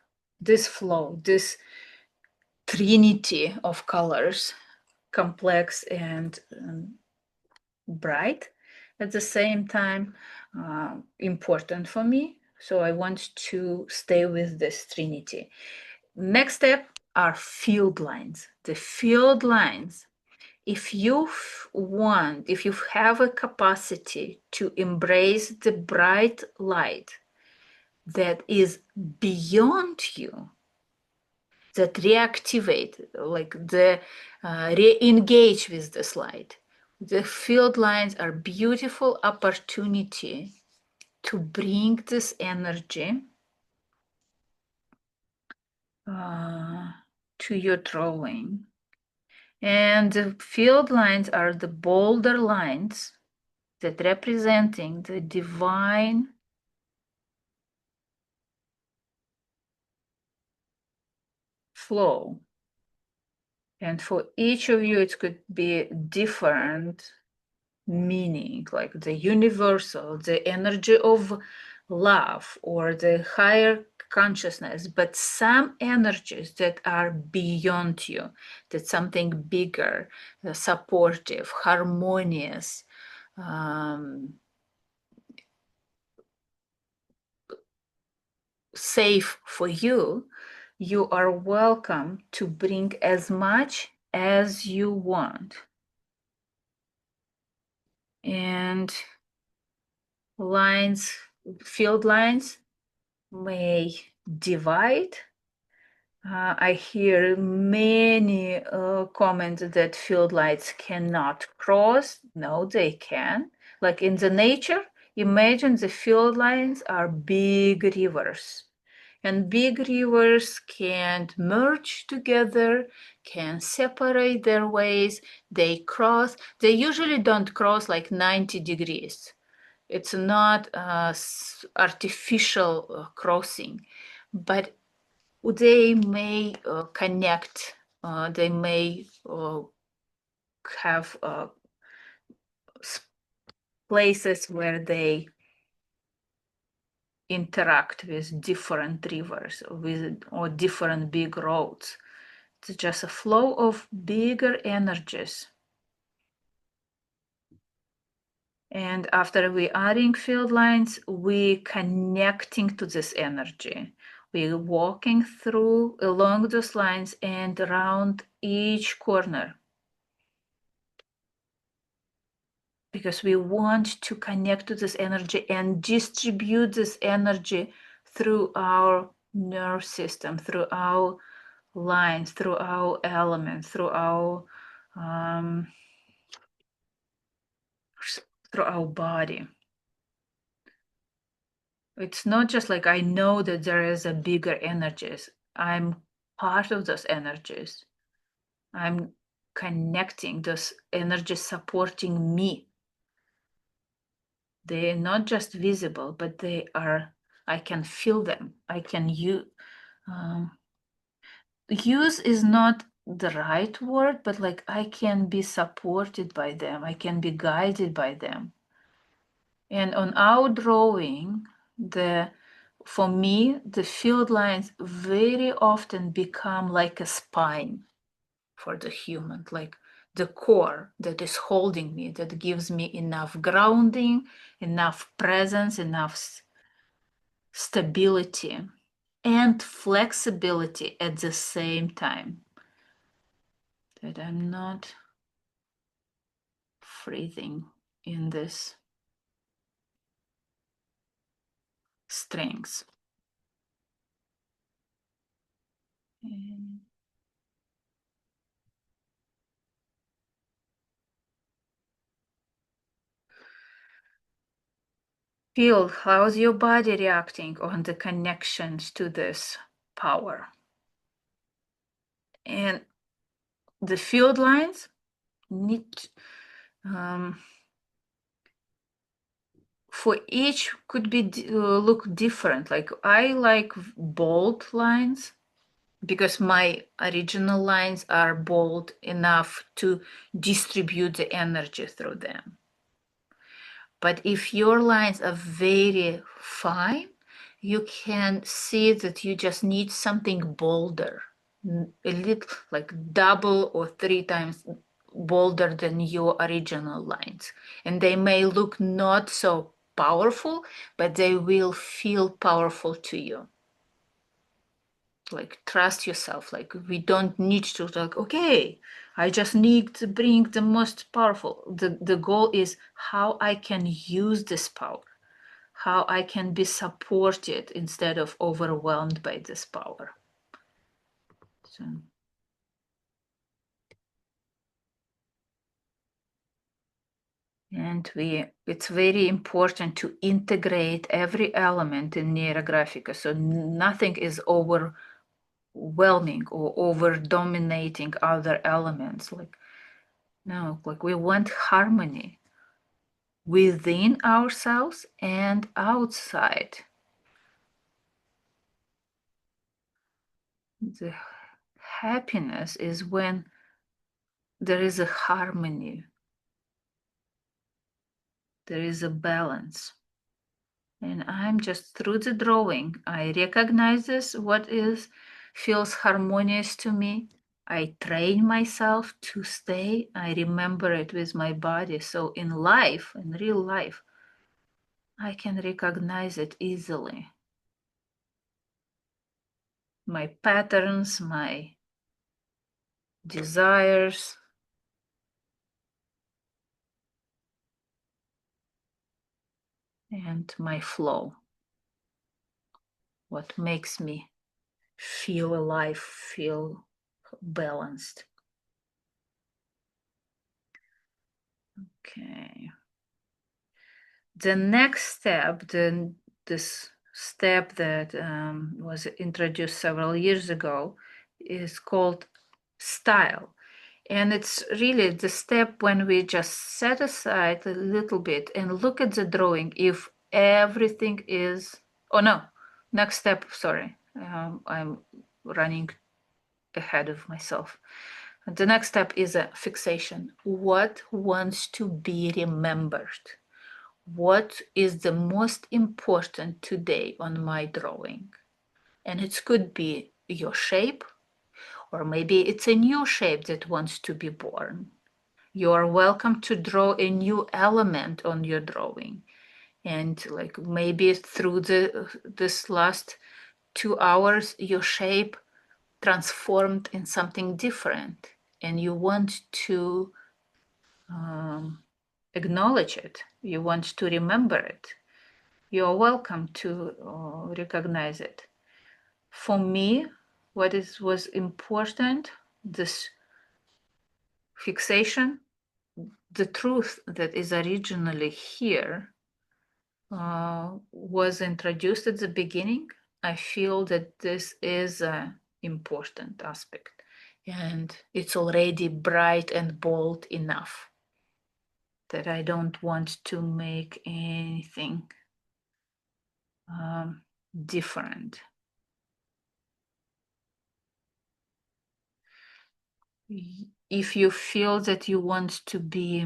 Speaker 1: flow, this trinity of colors, complex and bright at the same time, important for me. So I want to stay with this trinity. Next step are field lines. The field lines, if you if you have a capacity to embrace the bright light that is beyond you, that reactivate, like the re-engage with this light. The field lines are beautiful opportunity to bring this energy to your drawing. And the field lines are the bolder lines that representing the divine flow. And for each of you, it could be different meaning, like the universal, the energy of love, or the higher consciousness, but some energies that are beyond you, that something bigger, supportive, harmonious, safe for you, you are welcome to bring as much as you want. And lines, field lines may divide. I hear many comments that field lines cannot cross. No, they can. Like in the nature, imagine the field lines are big rivers. And big rivers can't merge together, can separate their ways. They cross. They usually don't cross like 90 degrees. It's not artificial crossing, but they may connect. They may have places where they interact with different rivers or different big roads. It's just a flow of bigger energies. And after we adding field lines, we connecting to this energy. We're walking through along those lines and around each corner. because we want to connect to this energy and distribute this energy through our nerve system, through our lines, through our elements, um, through our body. It's not just like I know that there is a bigger energies. I'm part of those energies. I'm connecting those energies supporting me. They're not just visible, but they are, I can feel them. I can use, use is not the right word, but like I can be supported by them. I can be guided by them. And on our drawing, for me, the field lines very often become like a spine for the human, like the core that is holding me, that gives me enough grounding, enough presence, enough stability, and flexibility at the same time. That I'm not freezing in this strength. And feel how's your body reacting on the connections to this power. And the field lines need for each could be look different. Like I like bold lines because my original lines are bold enough to distribute the energy through them. But if your lines are very fine, you can see that you just need something bolder, a little like double or 3 times bolder than your original lines. And they may look not so powerful, but they will feel powerful to you. Like trust yourself. Like we don't need to like, okay, I just need to bring the most powerful. The goal is how I can use this power, how I can be supported instead of overwhelmed by this power. So. And it's very important to integrate every element in Neurographica, so nothing is overwhelming or over dominating other elements. Like no, like we want harmony within ourselves and outside. The happiness is when there is a harmony, there is a balance. And I'm just through the drawing, I recognize this, what is feels harmonious to me. I train myself to stay. I remember it with my body. So in life, in real life, I can recognize it easily. My patterns, my desires, and my flow. What makes me feel alive, feel balanced. Okay. The next step, this step that was introduced several years ago, is called style. And it's really the step when we just set aside a little bit and look at the drawing if everything is, oh no, next step, sorry, I'm running ahead of myself. The next step is a fixation. What wants to be remembered? What is the most important today on my drawing? And it could be your shape, or maybe it's a new shape that wants to be born. You are welcome to draw a new element on your drawing. And like maybe through this last 2 hours, your shape transformed in something different. And you want to acknowledge it. You want to remember it. You're welcome to recognize it. For me, what was important, this fixation, the truth that is originally here was introduced at the beginning. I feel that this is an important aspect, and it's already bright and bold enough that I don't want to make anything different. If you feel that you want to be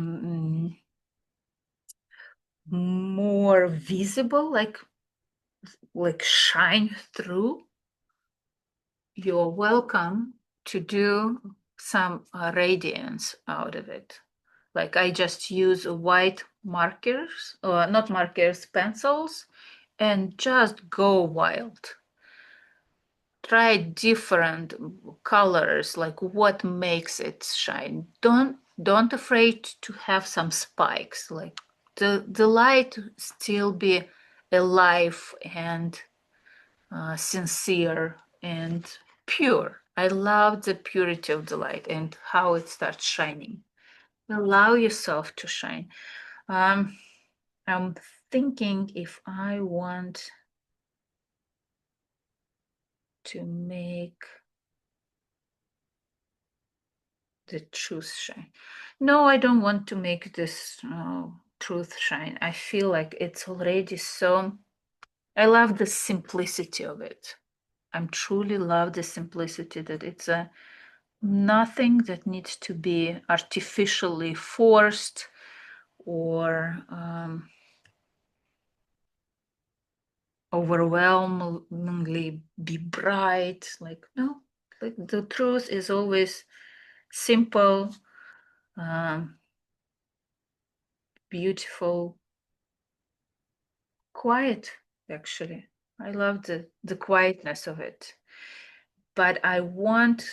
Speaker 1: more visible, like shine through, you're welcome to do some radiance out of it. Like I just use white markers, or not markers, pencils, and just go wild. Try different colors, like what makes it shine. Don't afraid to have some spikes, like the light still be alive and sincere and pure. I love the purity of the light and how it starts shining. Allow yourself to shine. I'm thinking if I want to make the truth shine. No, I don't want to make this truth shine. I feel like it's already so. I love the simplicity of it. I truly love the simplicity that it's nothing that needs to be artificially forced or overwhelmingly be bright. Like, no, like the truth is always simple, beautiful, quiet, actually. I love the quietness of it. But I want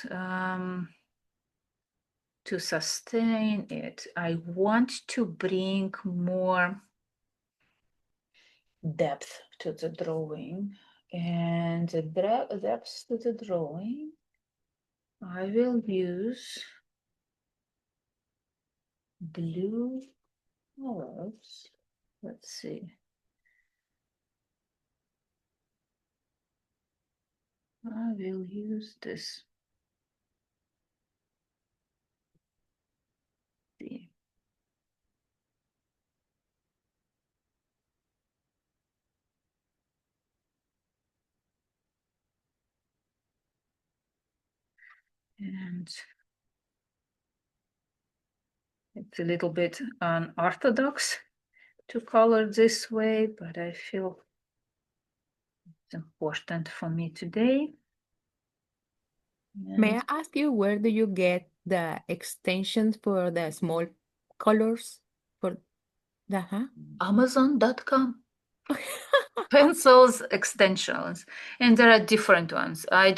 Speaker 1: to sustain it. I want to bring more depth to the drawing. And the depth to the drawing, I will use blue colors. Let's see. I will use this. See. And it's a little bit unorthodox to color this way, but I feel it's important for me today.
Speaker 3: May
Speaker 1: And
Speaker 3: I ask you, where do you get the extensions for the small colors for the,
Speaker 1: Amazon.com. Pencils extensions, and there are different ones. There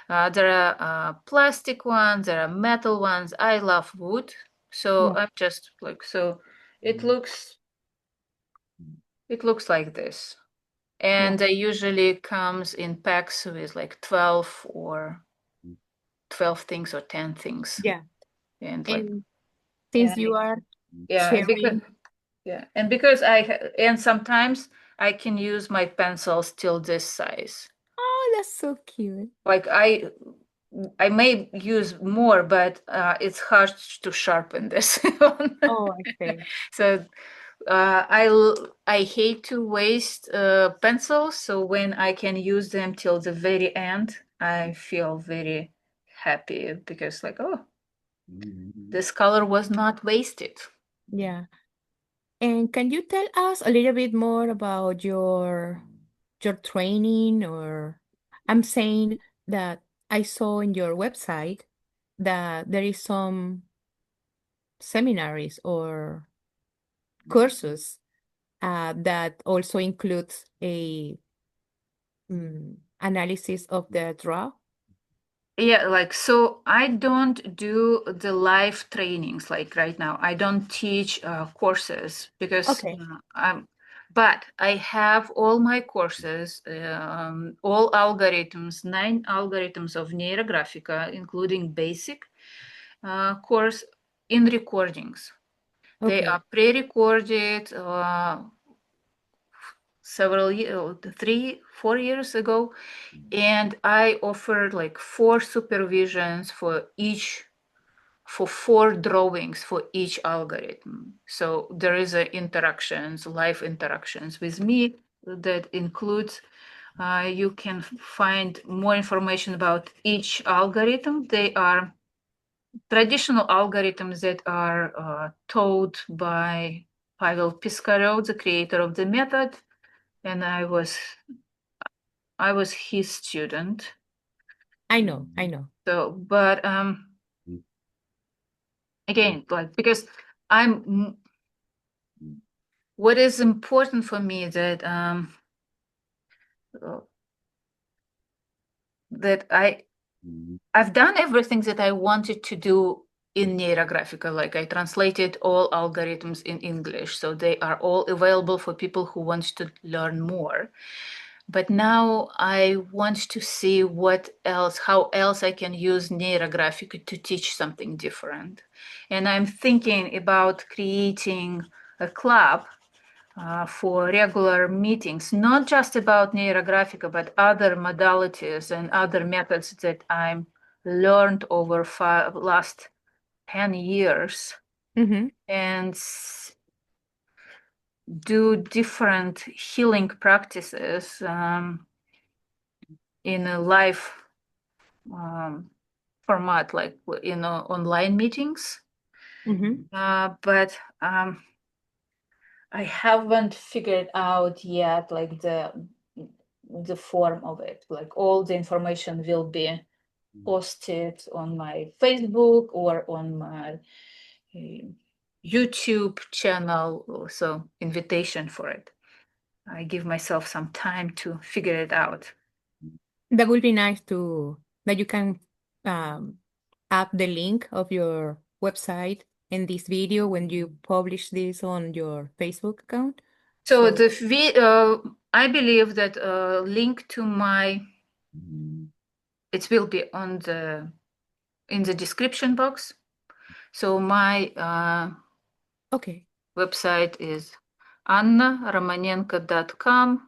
Speaker 1: are plastic ones, there are metal ones. I love wood, so
Speaker 3: Yeah.
Speaker 1: I'm just like, so it looks like this, and
Speaker 3: Yeah.
Speaker 1: it usually comes in packs with like 12 things or 10 things,
Speaker 3: Yeah.
Speaker 1: and like,
Speaker 3: And since you
Speaker 1: and
Speaker 3: are
Speaker 1: yeah,
Speaker 3: sharing,
Speaker 1: because and sometimes I can use my pencils till this size.
Speaker 3: oh, that's so cute.
Speaker 1: Like I may use more, but it's hard to sharpen this one.
Speaker 3: Oh, I see.
Speaker 1: So I hate to waste pencils. So when I can use them till the very end, I feel very happy because like, oh, this color was not wasted.
Speaker 3: Yeah. And can you tell us a little bit more about your training? Or I'm saying that I saw in your website that there is some seminaries or courses that also includes a analysis of the draw.
Speaker 1: Yeah, like, so I don't do the live trainings like right now. I don't teach courses because
Speaker 3: Okay.
Speaker 1: but I have all my courses, all algorithms, 9 algorithms of Neurographica, including basic course in recordings. They
Speaker 3: Okay.
Speaker 1: are pre-recorded several years, 3-4 years ago, and I offered like 4 supervisions for 4 drawings for each algorithm. So there is a interactions, live interactions with me that includes. You can find more information about each algorithm. They are traditional algorithms that are taught by Pavel Piskarov, the creator of the method, and I was his student.
Speaker 3: I know.
Speaker 1: So, but again, like, because what is important for me that that I've done everything that I wanted to do in Neurographica. Like, I translated all algorithms in English, so they are all available for people who want to learn more. But now I want to see how else I can use Neurographica to teach something different. And I'm thinking about creating a club for regular meetings, not just about Neurographica, but other modalities and other methods that I'm learned over last 10 years,
Speaker 3: Mm-hmm.
Speaker 1: and do different healing practices in a live format, like in online meetings.
Speaker 3: Mm-hmm.
Speaker 1: But I haven't figured out yet, like the form of it. Like, all the information will be posted on my Facebook or on my YouTube channel. So invitation for it. I give myself some time to figure it out.
Speaker 3: That would be nice that you can add the link of your website in this video when you publish this on your Facebook account.
Speaker 1: So
Speaker 3: So
Speaker 1: I believe that link to it will be in the description box. So my
Speaker 3: okay.
Speaker 1: website is annaromanenko.com.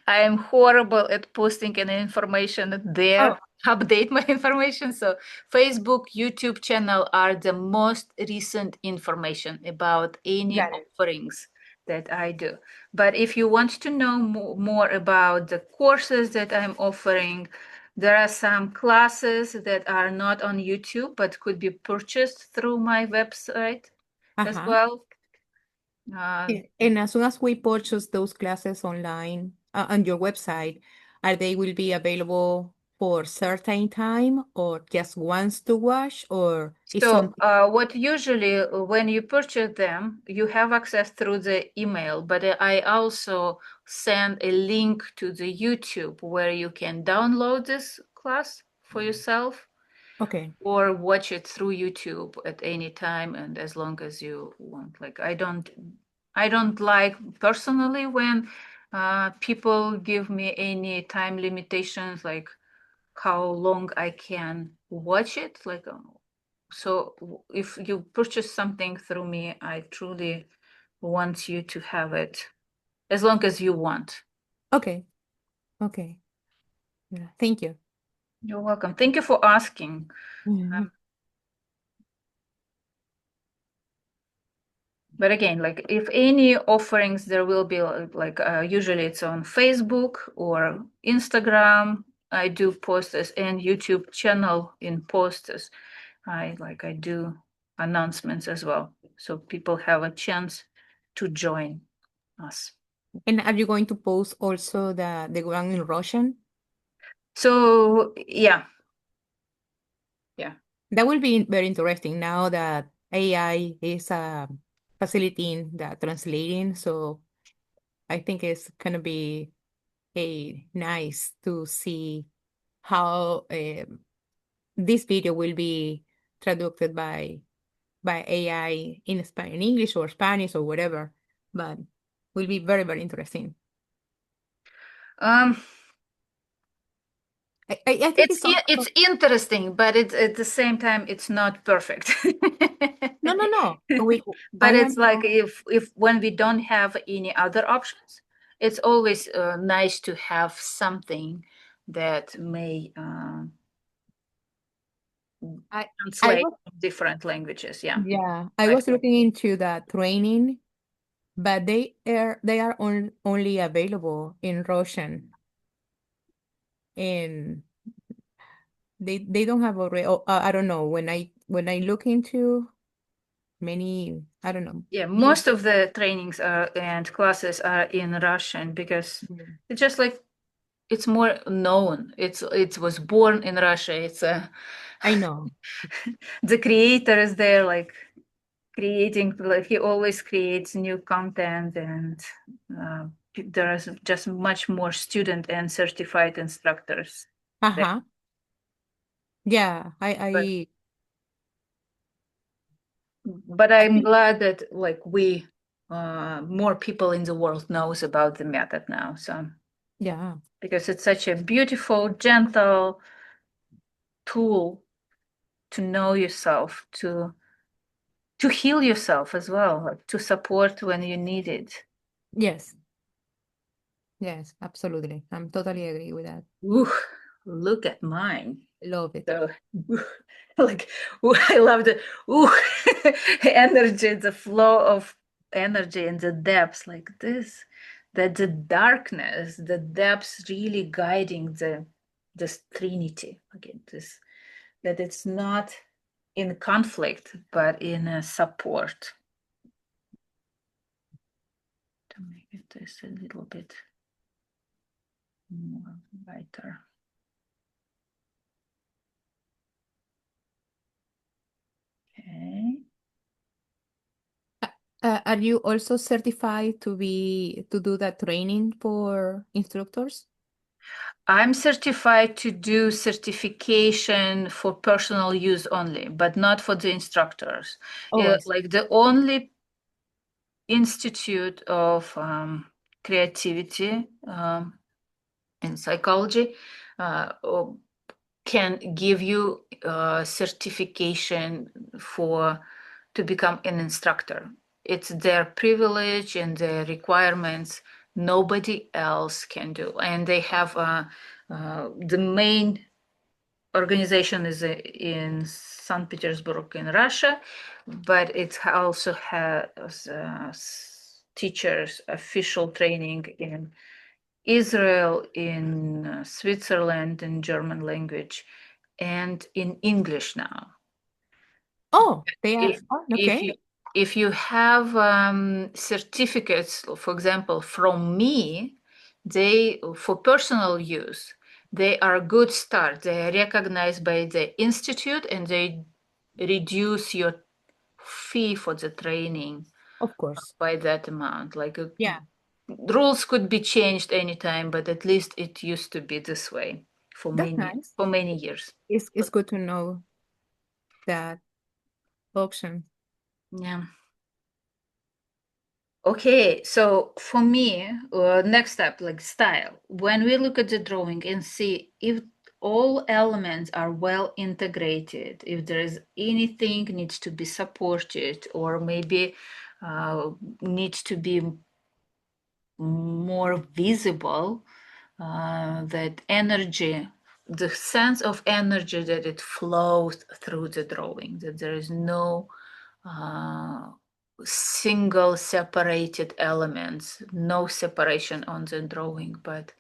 Speaker 1: I'm horrible at posting any information there.
Speaker 3: Oh,
Speaker 1: Update my information. So Facebook, YouTube channel are the most recent information about any
Speaker 3: got it.
Speaker 1: offerings that I do. But if you want to know more about the courses that I'm offering, there are some classes that are not on YouTube but could be purchased through my website as
Speaker 3: Uh-huh.
Speaker 1: well.
Speaker 3: And as soon as we purchase those classes online on your website, they will be available for certain time or just once to watch, or is
Speaker 1: So
Speaker 3: something?
Speaker 1: what usually when you purchase them, you have access through the email, but I also send a link to the YouTube where you can download this class for yourself
Speaker 3: Okay.
Speaker 1: or watch it through YouTube at any time and as long as you want. Like, I don't like personally when people give me any time limitations, like how long I can watch it. Like, so if you purchase something through me, I truly want you to have it as long as you want.
Speaker 3: Okay. Okay. Yeah. Thank you.
Speaker 1: You're welcome. Thank you for asking.
Speaker 3: Mhm.
Speaker 1: But again, like, if any offerings, there will be like usually it's on Facebook or Instagram. I do posters, and YouTube channel in posters. I do announcements as well, so people have a chance to join us.
Speaker 3: And are you going to post also the one in Russian?
Speaker 1: So yeah.
Speaker 3: That will be very interesting now that AI is facilitating the translating. So I think it's gonna be nice to see how this video will be traduced by AI in in English or Spanish or whatever, but will be very, very interesting.
Speaker 1: Um,
Speaker 3: I think
Speaker 1: it's
Speaker 3: it's also,
Speaker 1: it's interesting, but it's at the same time it's not perfect.
Speaker 3: no. I
Speaker 1: But it's
Speaker 3: am
Speaker 1: like if when we don't have any other options, it's always nice to have something that may
Speaker 3: I
Speaker 1: translate
Speaker 3: was
Speaker 1: different languages. Yeah.
Speaker 3: I
Speaker 1: Right.
Speaker 3: was looking into that training, but they are only available in Russian, and they don't have already. Oh, I don't know. When I look into many, I don't know.
Speaker 1: Yeah, most of the trainings and classes are in Russian because
Speaker 3: Mm.
Speaker 1: it's just like it's more known. It was born in Russia. It's
Speaker 3: I know.
Speaker 1: the creator is there, like creating. Like he always creates new content, and there is just much more student and certified instructors there.
Speaker 3: Uh-huh. Yeah,
Speaker 1: But
Speaker 3: I
Speaker 1: but
Speaker 3: I
Speaker 1: I'm
Speaker 3: think
Speaker 1: glad that like we more people in the world knows about the method now. So
Speaker 3: yeah.
Speaker 1: because it's such a beautiful, gentle tool to know yourself, to heal yourself as well, like to support when you need it.
Speaker 3: Yes. Yes, absolutely. I'm totally agree with that.
Speaker 1: Ooh, look at mine.
Speaker 3: Love it.
Speaker 1: So, like, ooh, I love the ooh, energy, the flow of energy and the depths like this. That the darkness, the depths really guiding the this trinity again. This that it's not in conflict, but in a support. To make it this a little bit more brighter. Okay.
Speaker 3: Are you also certified to do that training for instructors?
Speaker 1: I'm certified to do certification for personal use only, but not for the instructors.
Speaker 3: Oh, I see.
Speaker 1: Like the only institute of creativity in psychology can give you certification to become an instructor. It's their privilege and their requirements. Nobody else can do, and they have the main organization is in St. Petersburg in Russia, but it also has teachers official training in Israel, in Switzerland, in German language, and in English now.
Speaker 3: Oh, they are
Speaker 1: If
Speaker 3: fun.
Speaker 1: if
Speaker 3: Okay.
Speaker 1: you if you have certificates, for example, from me, they for personal use, they are a good start. They are recognized by the institute, and they reduce your fee for the training
Speaker 3: Of course.
Speaker 1: by that amount. Like
Speaker 3: Yeah,
Speaker 1: rules could be changed anytime, but at least it used to be this way
Speaker 3: that's nice.
Speaker 1: for many years.
Speaker 3: It's good to know that option.
Speaker 1: Yeah. Okay, so for me, next step, like style, when we look at the drawing and see if all elements are well integrated, if there is anything needs to be supported or maybe needs to be more visible, that energy, the sense of energy that it flows through the drawing, that there is no single separated elements, no separation on the drawing, but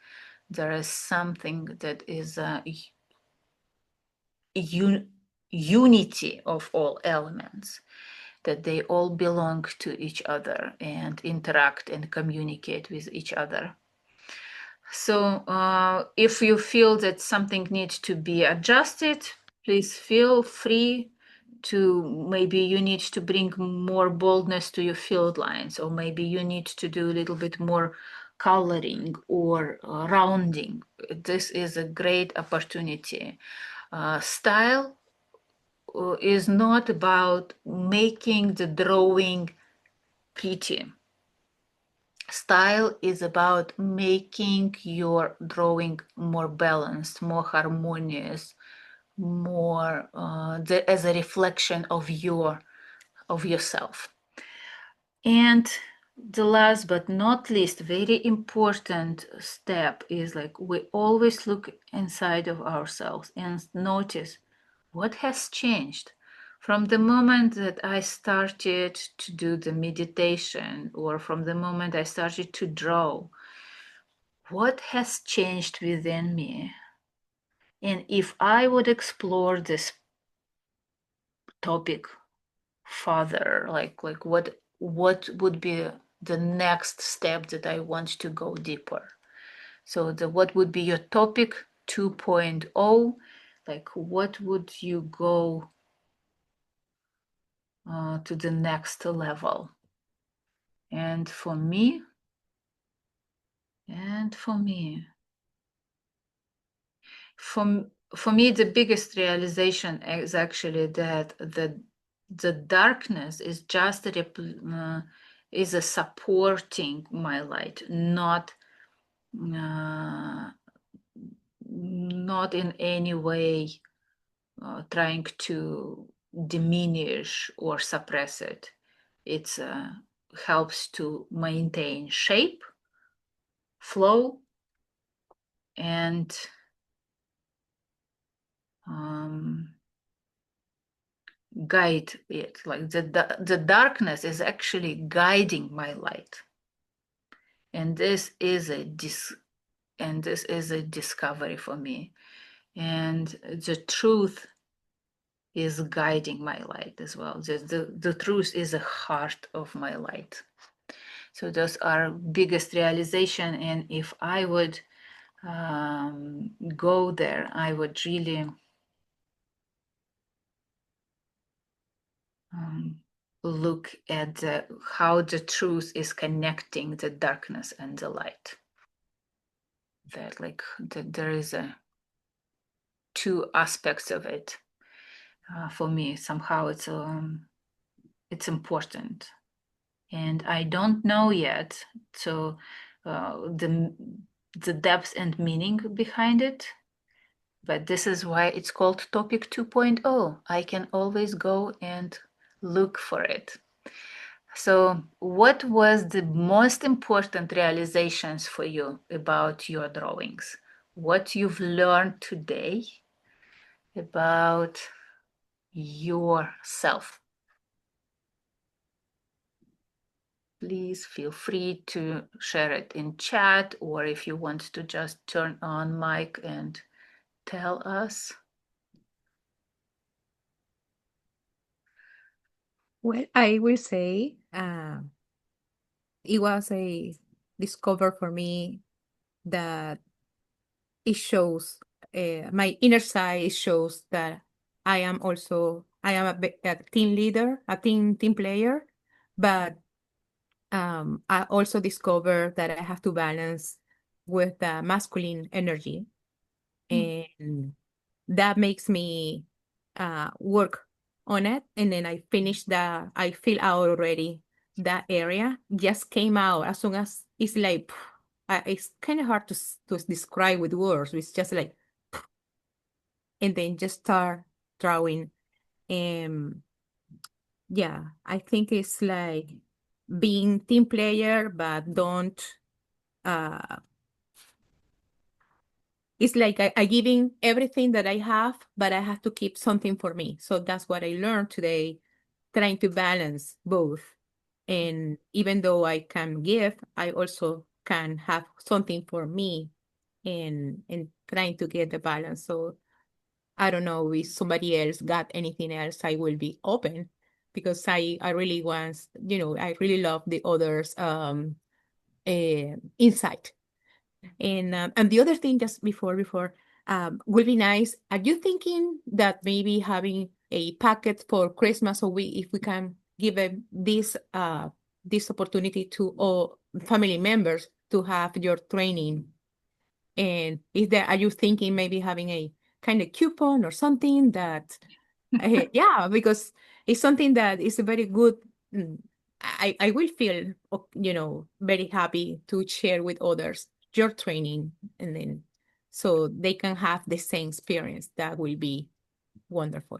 Speaker 1: there is something that is a unity of all elements, that they all belong to each other and interact and communicate with each other. So if you feel that something needs to be adjusted, please feel free to, maybe you need to bring more boldness to your field lines, or maybe you need to do a little bit more coloring or rounding. This is a great opportunity. Style is not about making the drawing pretty. Style is about making your drawing more balanced, more harmonious, more as a reflection of yourself. And the last but not least, very important step is like we always look inside of ourselves and notice what has changed from the moment that I started to do the meditation or from the moment I started to draw. What has changed within me? And if I would explore this topic further, like what would be the next step that I want to go deeper? So what would be your topic 2.0? Like what would you go to the next level? And for me, for me, the biggest realization is actually that the darkness is just is a supporting my light, not in any way trying to diminish or suppress it. It helps to maintain shape, flow, and guide it. Like the darkness is actually guiding my light, and this is a discovery for me. And the truth is guiding my light as well. The truth is the heart of my light. So those are biggest realization. And if I would go there, I would really look at how the truth is connecting the darkness and the light. That there is two aspects of it. For me, somehow it's important, and I don't know yet. So the depth and meaning behind it. But this is why it's called Topic 2.0. I can always go and look for it. So what was the most important realizations for you about your drawings? What you've learned today about yourself? Please feel free to share it in chat, or if you want to just turn on mic and tell us.
Speaker 3: Well, I will say it was a discover for me that it shows my inner side. It shows that I am a team leader, a team player, but I also discover that I have to balance with the masculine energy, and that makes me work on it. And then I fill out already that area. Just came out as soon as it's like, it's kind of hard to describe with words. It's just like, and then just start drawing. Yeah, I think it's like being team player, but don't, it's like I giving everything that I have, but I have to keep something for me. So that's what I learned today, trying to balance both. And even though I can give, I also can have something for me and trying to get the balance. So I don't know if somebody else got anything else, I will be open, because I really want, I really love the others' insight. And the other thing, just before would be nice. Are you thinking that maybe having a packet for Christmas, or if we can give this opportunity to all family members to have your training? And are you thinking maybe having a kind of coupon or something that, yeah, because it's something that is a very good, I will feel, very happy to share with others your training, and then so they can have the same experience. That will be wonderful.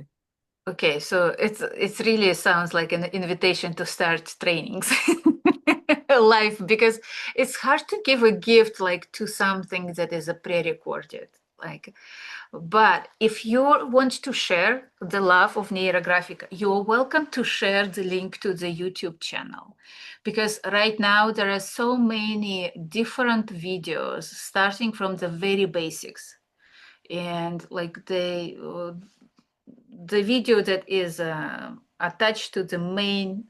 Speaker 1: Okay, so it's really sounds like an invitation to start trainings live, because it's hard to give a gift like to something that is a pre-recorded. But if you want to share the love of Neurographica, you're welcome to share the link to the YouTube channel, because right now there are so many different videos starting from the very basics, and like the video that is attached to the main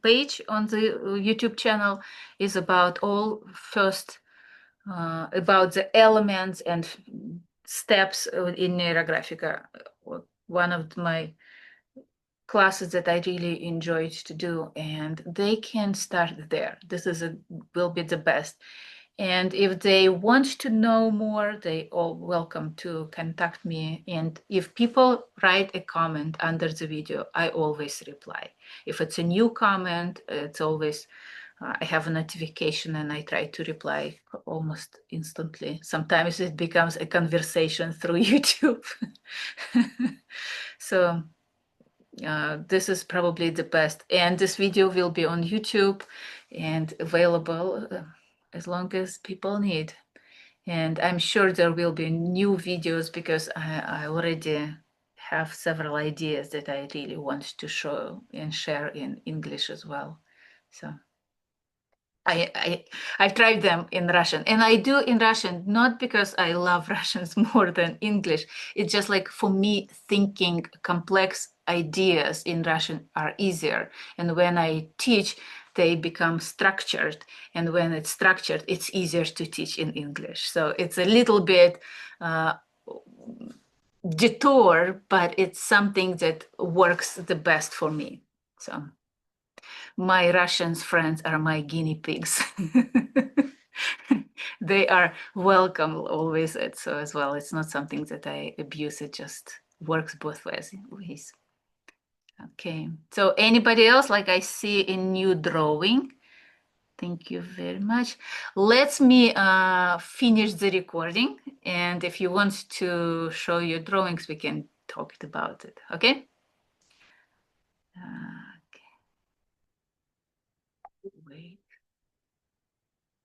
Speaker 1: page on the YouTube channel is about about the elements and steps in Neurographica. One of my classes that I really enjoyed to do, and they can start there. Will be the best. And if they want to know more, they all welcome to contact me. And if people write a comment under the video, I always reply. If it's a new comment, it's always, I have a notification and I try to reply almost instantly. Sometimes it becomes a conversation through YouTube. So this is probably the best. And this video will be on YouTube and available as long as people need. And I'm sure there will be new videos, because I already have several ideas that I really want to show and share in English as well. So I've tried them in Russian, and I do in Russian, not because I love Russians more than English. It's just like, for me, thinking complex ideas in Russian are easier. And when I teach, they become structured. And when it's structured, it's easier to teach in English. So it's a little bit detour, but it's something that works the best for me. So my Russian friends are my guinea pigs. They are welcome always. So as well, it's not something that I abuse. It just works both ways. Okay. So anybody else? Like, I see a new drawing. Thank you very much. Let me finish the recording. And if you want to show your drawings, we can talk about it. Okay? Okay. Wait.